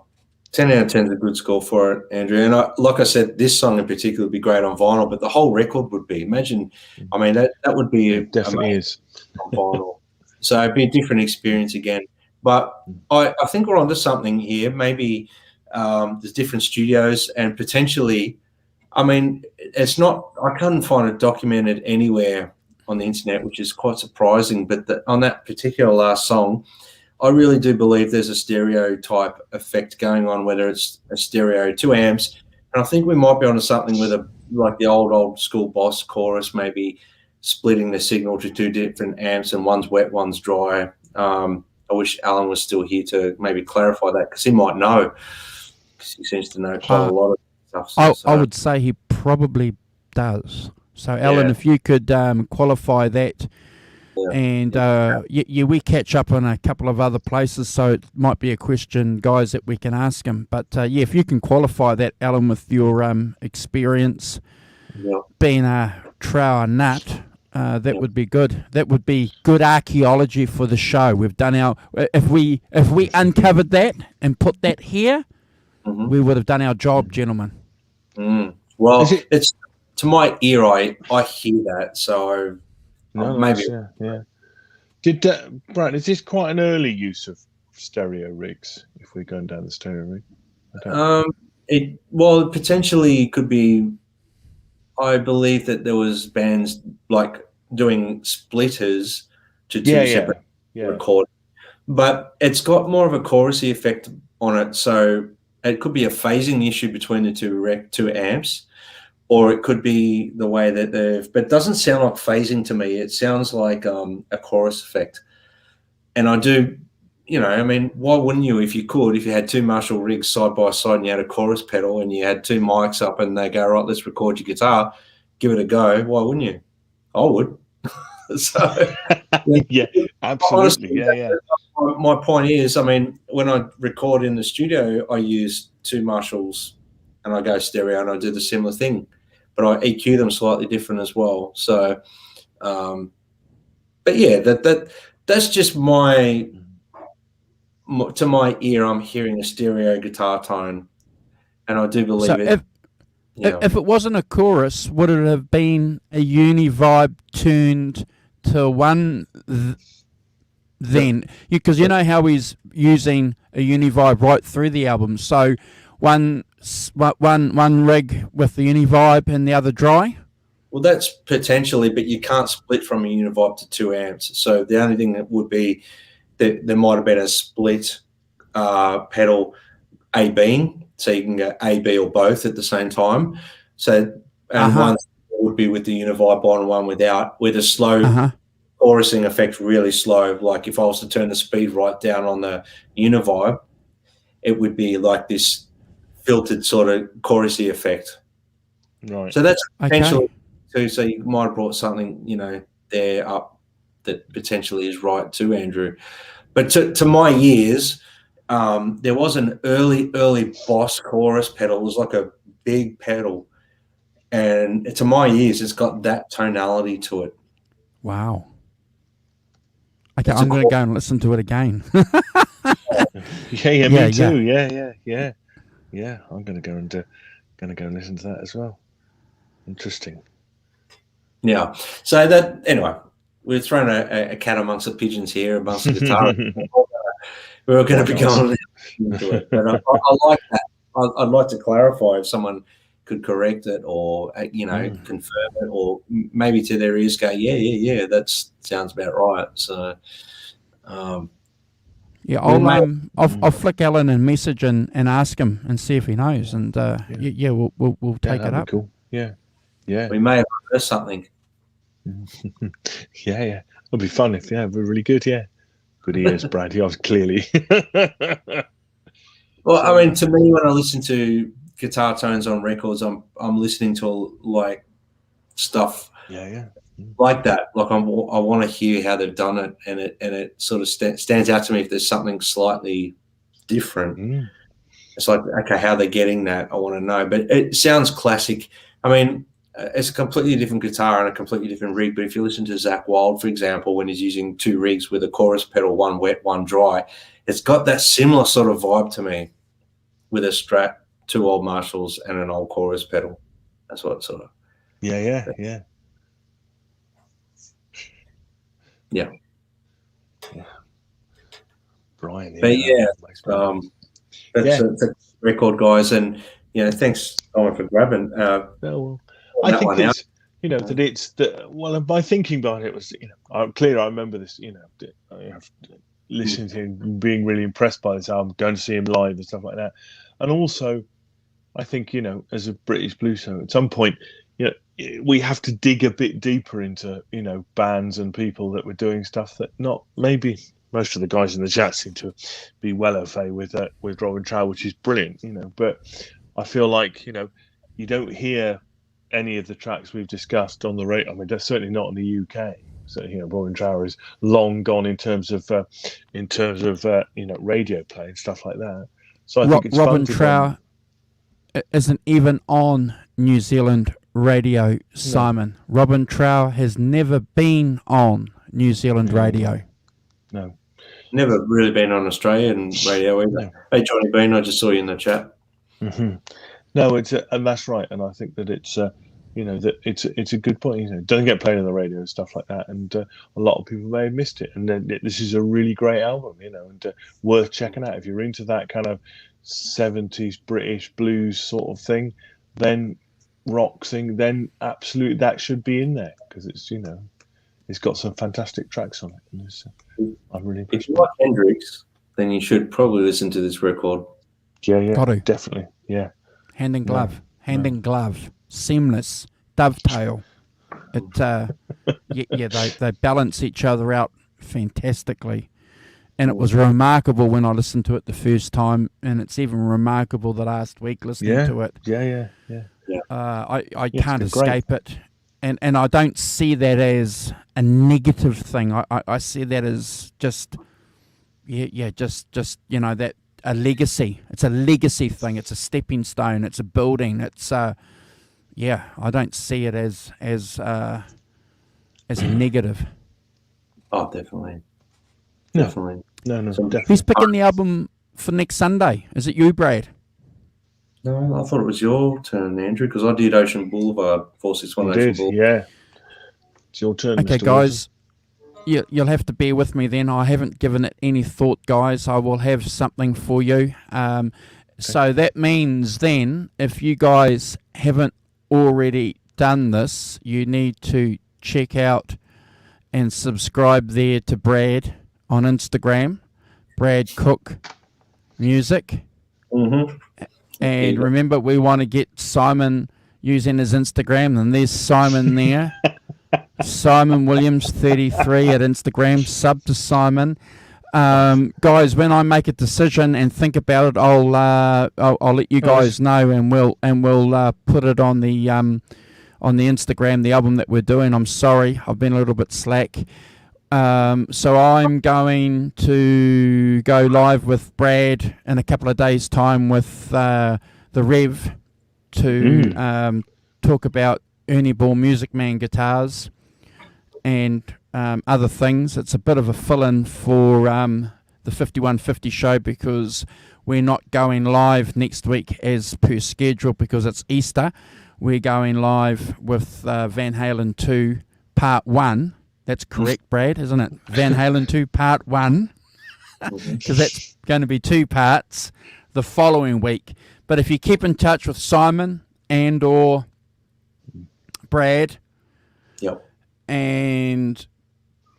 10 out of 10 is a good score for it, Andrew. And like I said, this song in particular would be great on vinyl, but the whole record would be. Imagine, I mean, that would be It definitely is on vinyl. So it'd be a different experience again. But I think we're onto something here. Maybe there's different studios, and potentially, I mean, it's not, I couldn't find it documented anywhere on the internet, which is quite surprising. But on that particular last song, I really do believe there's a stereo type effect going on, whether it's a stereo 2 amps. And I think we might be onto something with like the old school Boss chorus, maybe splitting the signal to 2 different amps, and one's wet, one's dry. I wish Alan was still here to maybe clarify that, because he might know, because he seems to know quite a lot of stuff. I would say he probably does. So, Alan, if you could qualify that. And we catch up on a couple of other places, so it might be a question, guys, that we can ask him. But if you can qualify that, Alan, with your experience being a Trower nut, that would be good. That would be good archaeology for the show. We've done our if we uncovered that and put that here, we would have done our job, gentlemen. Well, it's to my ear, I hear that, so. No, maybe. Yeah. Did Brad? Is this quite an early use of stereo rigs? If we're going down the stereo rig, it potentially could be. I believe that there was bands like doing splitters to two separate recordings, but it's got more of a chorusy effect on it, so it could be a phasing issue between the two amps. Or it could be the way that but it doesn't sound like phasing to me. It sounds like a chorus effect. And I do, you know, I mean, why wouldn't you, if you had 2 Marshall rigs side by side and you had a chorus pedal and you had 2 mics up and they go, right, let's record your guitar, give it a go. Why wouldn't you? I would. So, yeah, absolutely. Honestly, my point is, I mean, when I record in the studio, I use 2 Marshalls and I go stereo and I do the similar thing, but I EQ them slightly different as well. So, but yeah, that's just to my ear, I'm hearing a stereo guitar tone, and I do believe it. If it wasn't a chorus, would it have been a uni-vibe tuned to one then? Because you know how he's using a uni-vibe right through the album. So one rig with the uni-vibe and the other dry? Well, that's potentially, but you can't split from a univibe to 2 amps. So the only thing that would be that there might have been a split pedal A-Being, so you can go A, B, or both at the same time. So, and one would be with the univibe on, one without, with a slow chorusing effect, really slow. Like if I was to turn the speed right down on the univibe, it would be like this filtered sort of chorusy effect. Right. So that's potentially too. So you might have brought something, there up that potentially is right too, Andrew. But to my ears, there was an early Boss chorus pedal. It was like a big pedal, and to my ears, it's got that tonality to it. Wow. Okay, I'm going to go and listen to it again. Yeah, me too. Yeah. I'm going to go and listen to that as well. Interesting. Yeah. So that anyway, we're throwing a cat amongst the pigeons here, amongst the guitar. We're going to be going into it, but I like that. I'd like to clarify if someone could correct it or confirm it, or maybe to their ears go, yeah, that sounds about right. So. I'll flick Alan a message and ask him and see if he knows, and we'll take it up. Cool. Yeah. We may have heard something. Yeah. It'll be fun if we're really good. Yeah. Good ears, Brad. You clearly. Well, I mean, to me, when I listen to guitar tones on records, I'm listening to like stuff. Yeah. Like that. Like I want to hear how they've done it, and it sort of stands out to me if there's something slightly different. It's like, okay, how they're getting that, I want to know. But it sounds classic. I mean, it's a completely different guitar and a completely different rig. But if you listen to Zakk Wylde, for example, when he's using 2 rigs with a chorus pedal, one wet, one dry, it's got that similar sort of vibe to me with a Strat, 2 old Marshalls, and an old chorus pedal. That's what it's sort of. Yeah. Brian. But that's a record, guys, and thanks, Owen, for grabbing. I think it's that it's my thinking behind it was I remember this listening to him, being really impressed by this album, going to see him live and stuff like that, and also I think as a British blues singer, at some point we have to dig a bit deeper into bands and people that were doing stuff that not maybe most of the guys in the chat seem to be well au fait with Robin Trower, which is brilliant, but I feel like you don't hear any of the tracks we've discussed on the radio. I mean, that's certainly not in the UK. So Robin Trower is long gone in terms of radio play and stuff like that. So I think it's Robin fun Trower isn't even on New Zealand radio, Simon. No. Robin Trower has never been on New Zealand radio. No. Never really been on Australian radio either. No. Hey, Johnny Bean, I just saw you in the chat. Mm-hmm. No, and that's right. And I think that it's that it's a good point. It doesn't get played on the radio and stuff like that, and a lot of people may have missed it. And then this is a really great album, and worth checking out if you're into that kind of 70s British blues sort of thing. Then rock sing, then absolutely that should be in there because it's it's got some fantastic tracks on it. And I'm really if you like Hendrix, then you should probably listen to this record. Yeah, definitely, yeah. Hand in glove, seamless, dovetail. It, they balance each other out fantastically, and it was remarkable when I listened to it the first time, and it's even remarkable the last week listening to it. Yeah. I can't escape it, and I don't see that as a negative thing. I see that as just that. A legacy. It's a legacy thing. It's a stepping stone. It's a building. It's I don't see it as a negative. Oh, definitely. No. Definitely. No, definitely. Who's picking the album for next Sunday? Is it you, Brad? No, I thought it was your turn, Andrew, because I did Ocean Boulevard, 461 Ocean Boulevard. Yeah. It's your turn. Okay, Mr. guys. You'll have to bear with me then. I haven't given it any thought, guys. I will have something for you. So that means then, if you guys haven't already done this, you need to check out and subscribe there to Brad on Instagram, Brad Cook Music. Mm-hmm. And remember, we want to get Simon using his Instagram, and there's Simon there. Simon Williams 33 at Instagram. Sub to Simon. Guys, when I make a decision and think about it, I'll let you guys know, and we'll put it on the Instagram, the album that we're doing. I'm sorry, I've been a little bit slack. So I'm going to go live with Brad in a couple of days' time with the Rev to talk about Ernie Ball Music Man guitars and other things. It's a bit of a fill-in for the 5150 show because we're not going live next week as per schedule because it's Easter. We're going live with Van Halen 2 Part 1. That's correct, Brad, isn't it? Van Halen 2 Part 1, because that's going to be 2 parts the following week. But if you keep in touch with Simon and or Brad, and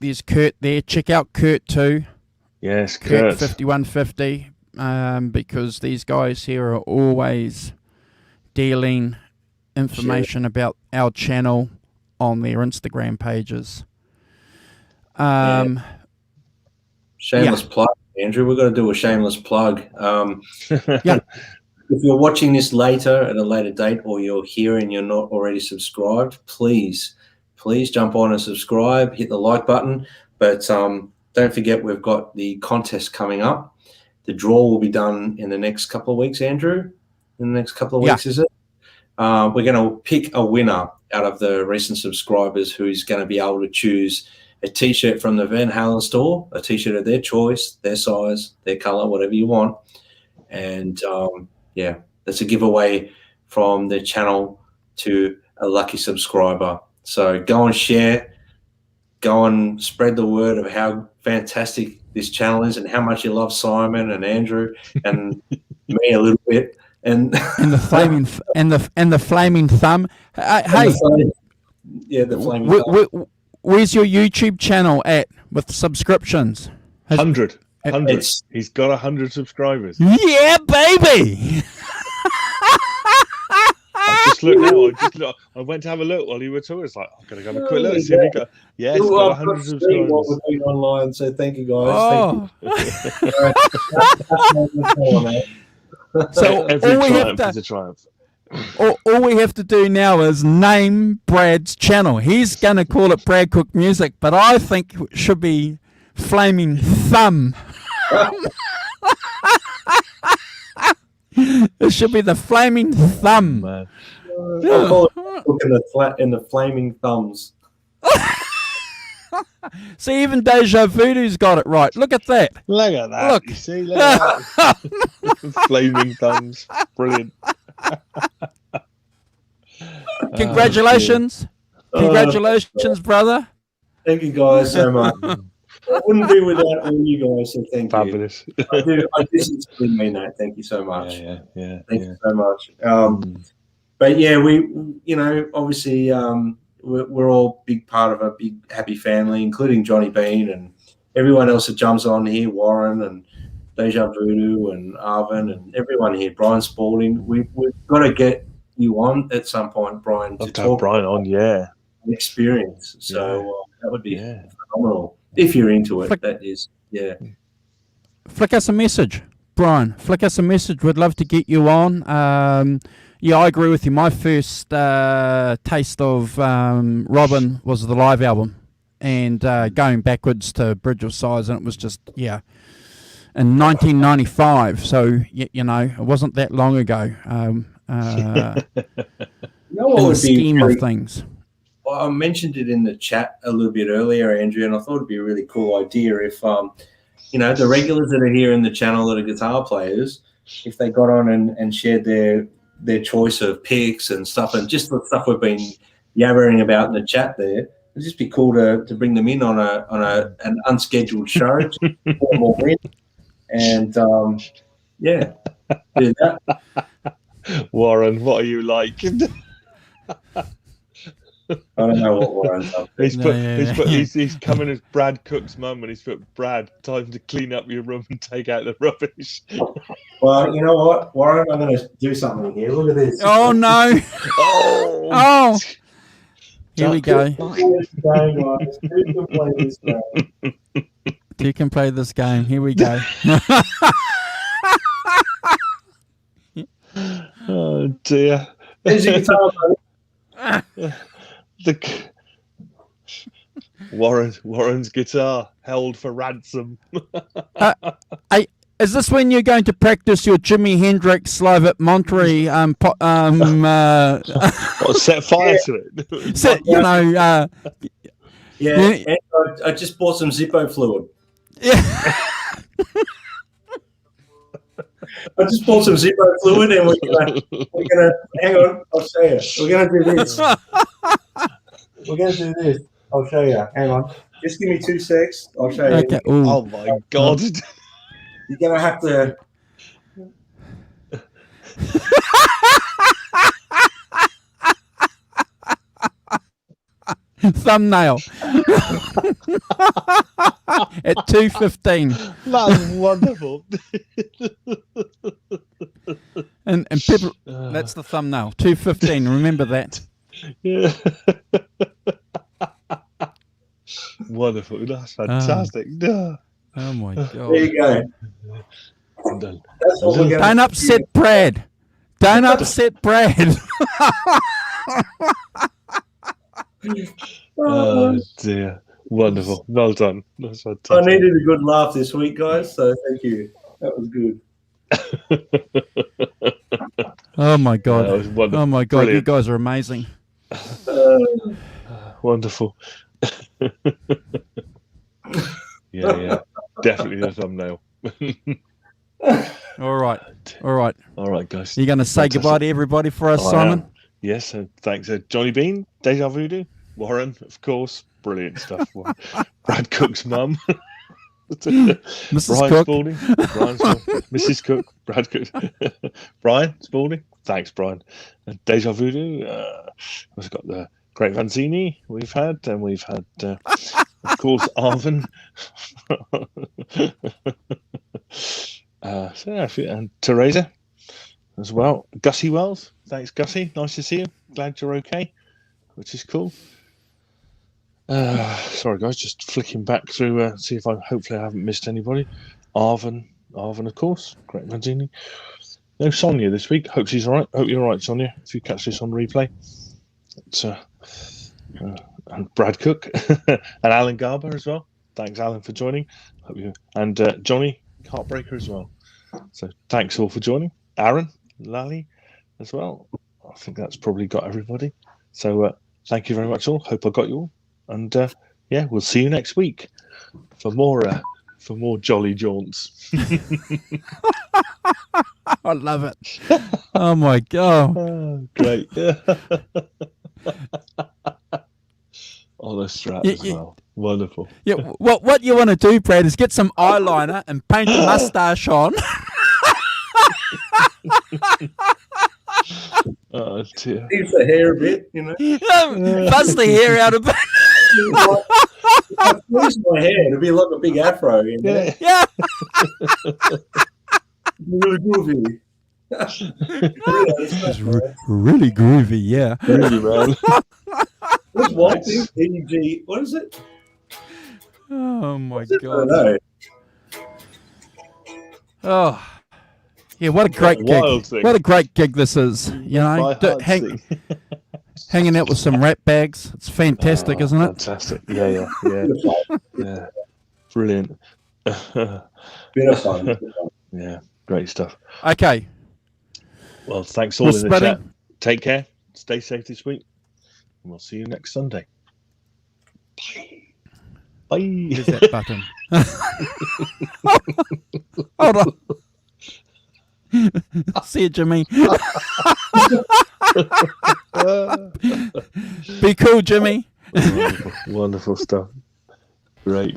there's Kurt there, check out Kurt too. Yes, Kurt 5150, because these guys here are always dealing information about our channel on their Instagram pages. Shameless plug, Andrew. We've got to do a shameless plug. Yeah. If you're watching this later at a later date, or you're here and you're not already subscribed, please jump on and subscribe. Hit the like button. But don't forget, we've got the contest coming up. The draw will be done in the next couple of weeks, Andrew. In the next couple of weeks, is it? We're going to pick a winner out of the recent subscribers who's going to be able to choose a T-shirt from the Van Halen store, a T-shirt of their choice, their size, their color, whatever you want. And, that's a giveaway from the channel to a lucky subscriber. So go and share, go and spread the word of how fantastic this channel is and how much you love Simon and Andrew and me a little bit. And the flaming the flaming thumb. Hey, the flaming thumb. Where's your YouTube channel at with subscriptions? 100. He's got 100 subscribers. Yeah, baby. I just looked now. I went to have a look while you were talking. It's like, I'm going to have a quick look. See if he got. Yeah, he's got 100 subscribers. What we're doing online, so thank you guys. Oh. Thank you. So every triumph is a triumph. All we have to do now is name Brad's channel. He's going to call it Brad Cook Music, but I think it should be Flaming Thumb. It should be the Flaming Thumb. Man. I'll call it in the Flaming Thumbs. See, even Deja Voodoo's got it right. Look at that. Look at that. Look. You see, look at that. Flaming Thumbs. Brilliant. Congratulations. Congratulations, brother. Thank you guys so much. I wouldn't be without all you guys, so thank Fabulous. you. I do sincerely mean that. Thank you so much. Yeah. Thank you so much. But yeah, we, obviously, we're all big part of a big happy family, including Johnny Bean and everyone else that jumps on here, Warren and Deja Voodoo and Arvin and everyone here, Brian Spalding. We've got to get you on at some point, Brian, to talk Brian on, experience. So that would be phenomenal if you're into it. That is, Flick us a message, Brian. Flick us a message. We'd love to get you on. I agree with you. My first taste of Robin was the live album, and going backwards to Bridge of Sighs, and it was just in 1995. So it wasn't that long ago. In the scheme of things. Well, I mentioned it in the chat a little bit earlier, Andrew, and I thought it'd be a really cool idea if the regulars that are here in the channel that are guitar players, if they got on and shared their choice of picks and stuff, and just the stuff we've been yabbering about in the chat there. It'd just be cool to bring them in on an unscheduled show, more win, and do that. Warren, what are you like? I don't know what Warren's up to. He's coming as Brad Cook's mum, and he's put, Brad, time to clean up your room and take out the rubbish. Well, you know what, Warren, I'm going to do something here. Look at this. Oh no! Oh, here we go. Two can play this game. Here we go. Oh dear. There's your guitar, buddy. Warren's guitar held for ransom. Hey, is this when you're going to practice your Jimi Hendrix live at Monterey? Set fire to it. Yeah, I just bought some Zippo fluid. Yeah. I just bought some Zippo fluid, and we're gonna hang on. I'll show you. We're gonna do this. I'll show you. Hang on. Just give me 2 secs. I'll show you. Okay. Oh my God! You're gonna have to. Thumbnail at 2:15. That's wonderful. and people, that's the thumbnail. 2:15. Remember that. Yeah. Wonderful. That's fantastic. Oh my God. There you go. That's what we're gonna Don't upset Brad. Don't upset Brad. Oh dear. Wonderful. Well done. That's fantastic. I needed a good laugh this week, guys, so thank you. That was good. Oh my God. That was wonderful. Oh my God. Brilliant. You guys are amazing. Wonderful. Yeah. Definitely the thumbnail. All right, guys. You're going to say Fantastic. goodbye to everybody for us, Simon? Yes, and thanks, Johnny Bean, Deja Voodoo, Warren, of course, brilliant stuff. Brad Cook's mum, Mrs. Brian Cook. Spalding, Mrs. Cook, Brad Cook, Brian Spalding, thanks, Brian, and Deja Voodoo. We've got the Great Vanzini. We've had, of course, Arvin. And Teresa as well. Gussie Wells, thanks, Gussie. Nice to see you. Glad you're okay, which is cool. Sorry, guys, just flicking back through, see if hopefully I haven't missed anybody. Arvin, of course. Great Manzini. No Sonia this week. Hope she's all right. Hope you're all right, Sonia. If you catch this on replay, it's and Brad Cook and Alan Garber as well. Thanks, Alan, for joining. Hope you and Johnny Heartbreaker as well. So thanks all for joining. Aaron, Lally as well. I think that's probably got everybody. So thank you very much all. Hope I got you all. And we'll see you next week for more jolly jaunts. I love it. Oh my God. Oh, great. Oh, the Strat as well. Wonderful. Yeah. What you want to do, Brad, is get some eyeliner and paint a mustache on. Oh dear. Leave the hair a bit, you know. Buzz the hair out a bit. If I lose my hair, it'll be like a big afro, you know. Yeah. Really groovy. It's really groovy, yeah. Really, man. What's one thing? EG, what is it? Oh my I God. don't know. Oh. Yeah, what a great Wild gig. thing. What a great gig this is. You know, hanging out with some rat bags. It's fantastic, isn't it? Fantastic. Yeah. Yeah. Brilliant. Bit of fun. Yeah, great stuff. Okay. Well, thanks all We're in the spreading. chat. Take care. Stay safe this week. And we'll see you next Sunday. Bye. Here's that button. Hold on. See you, Jimmy. Be cool, Jimmy. Wonderful stuff. Great.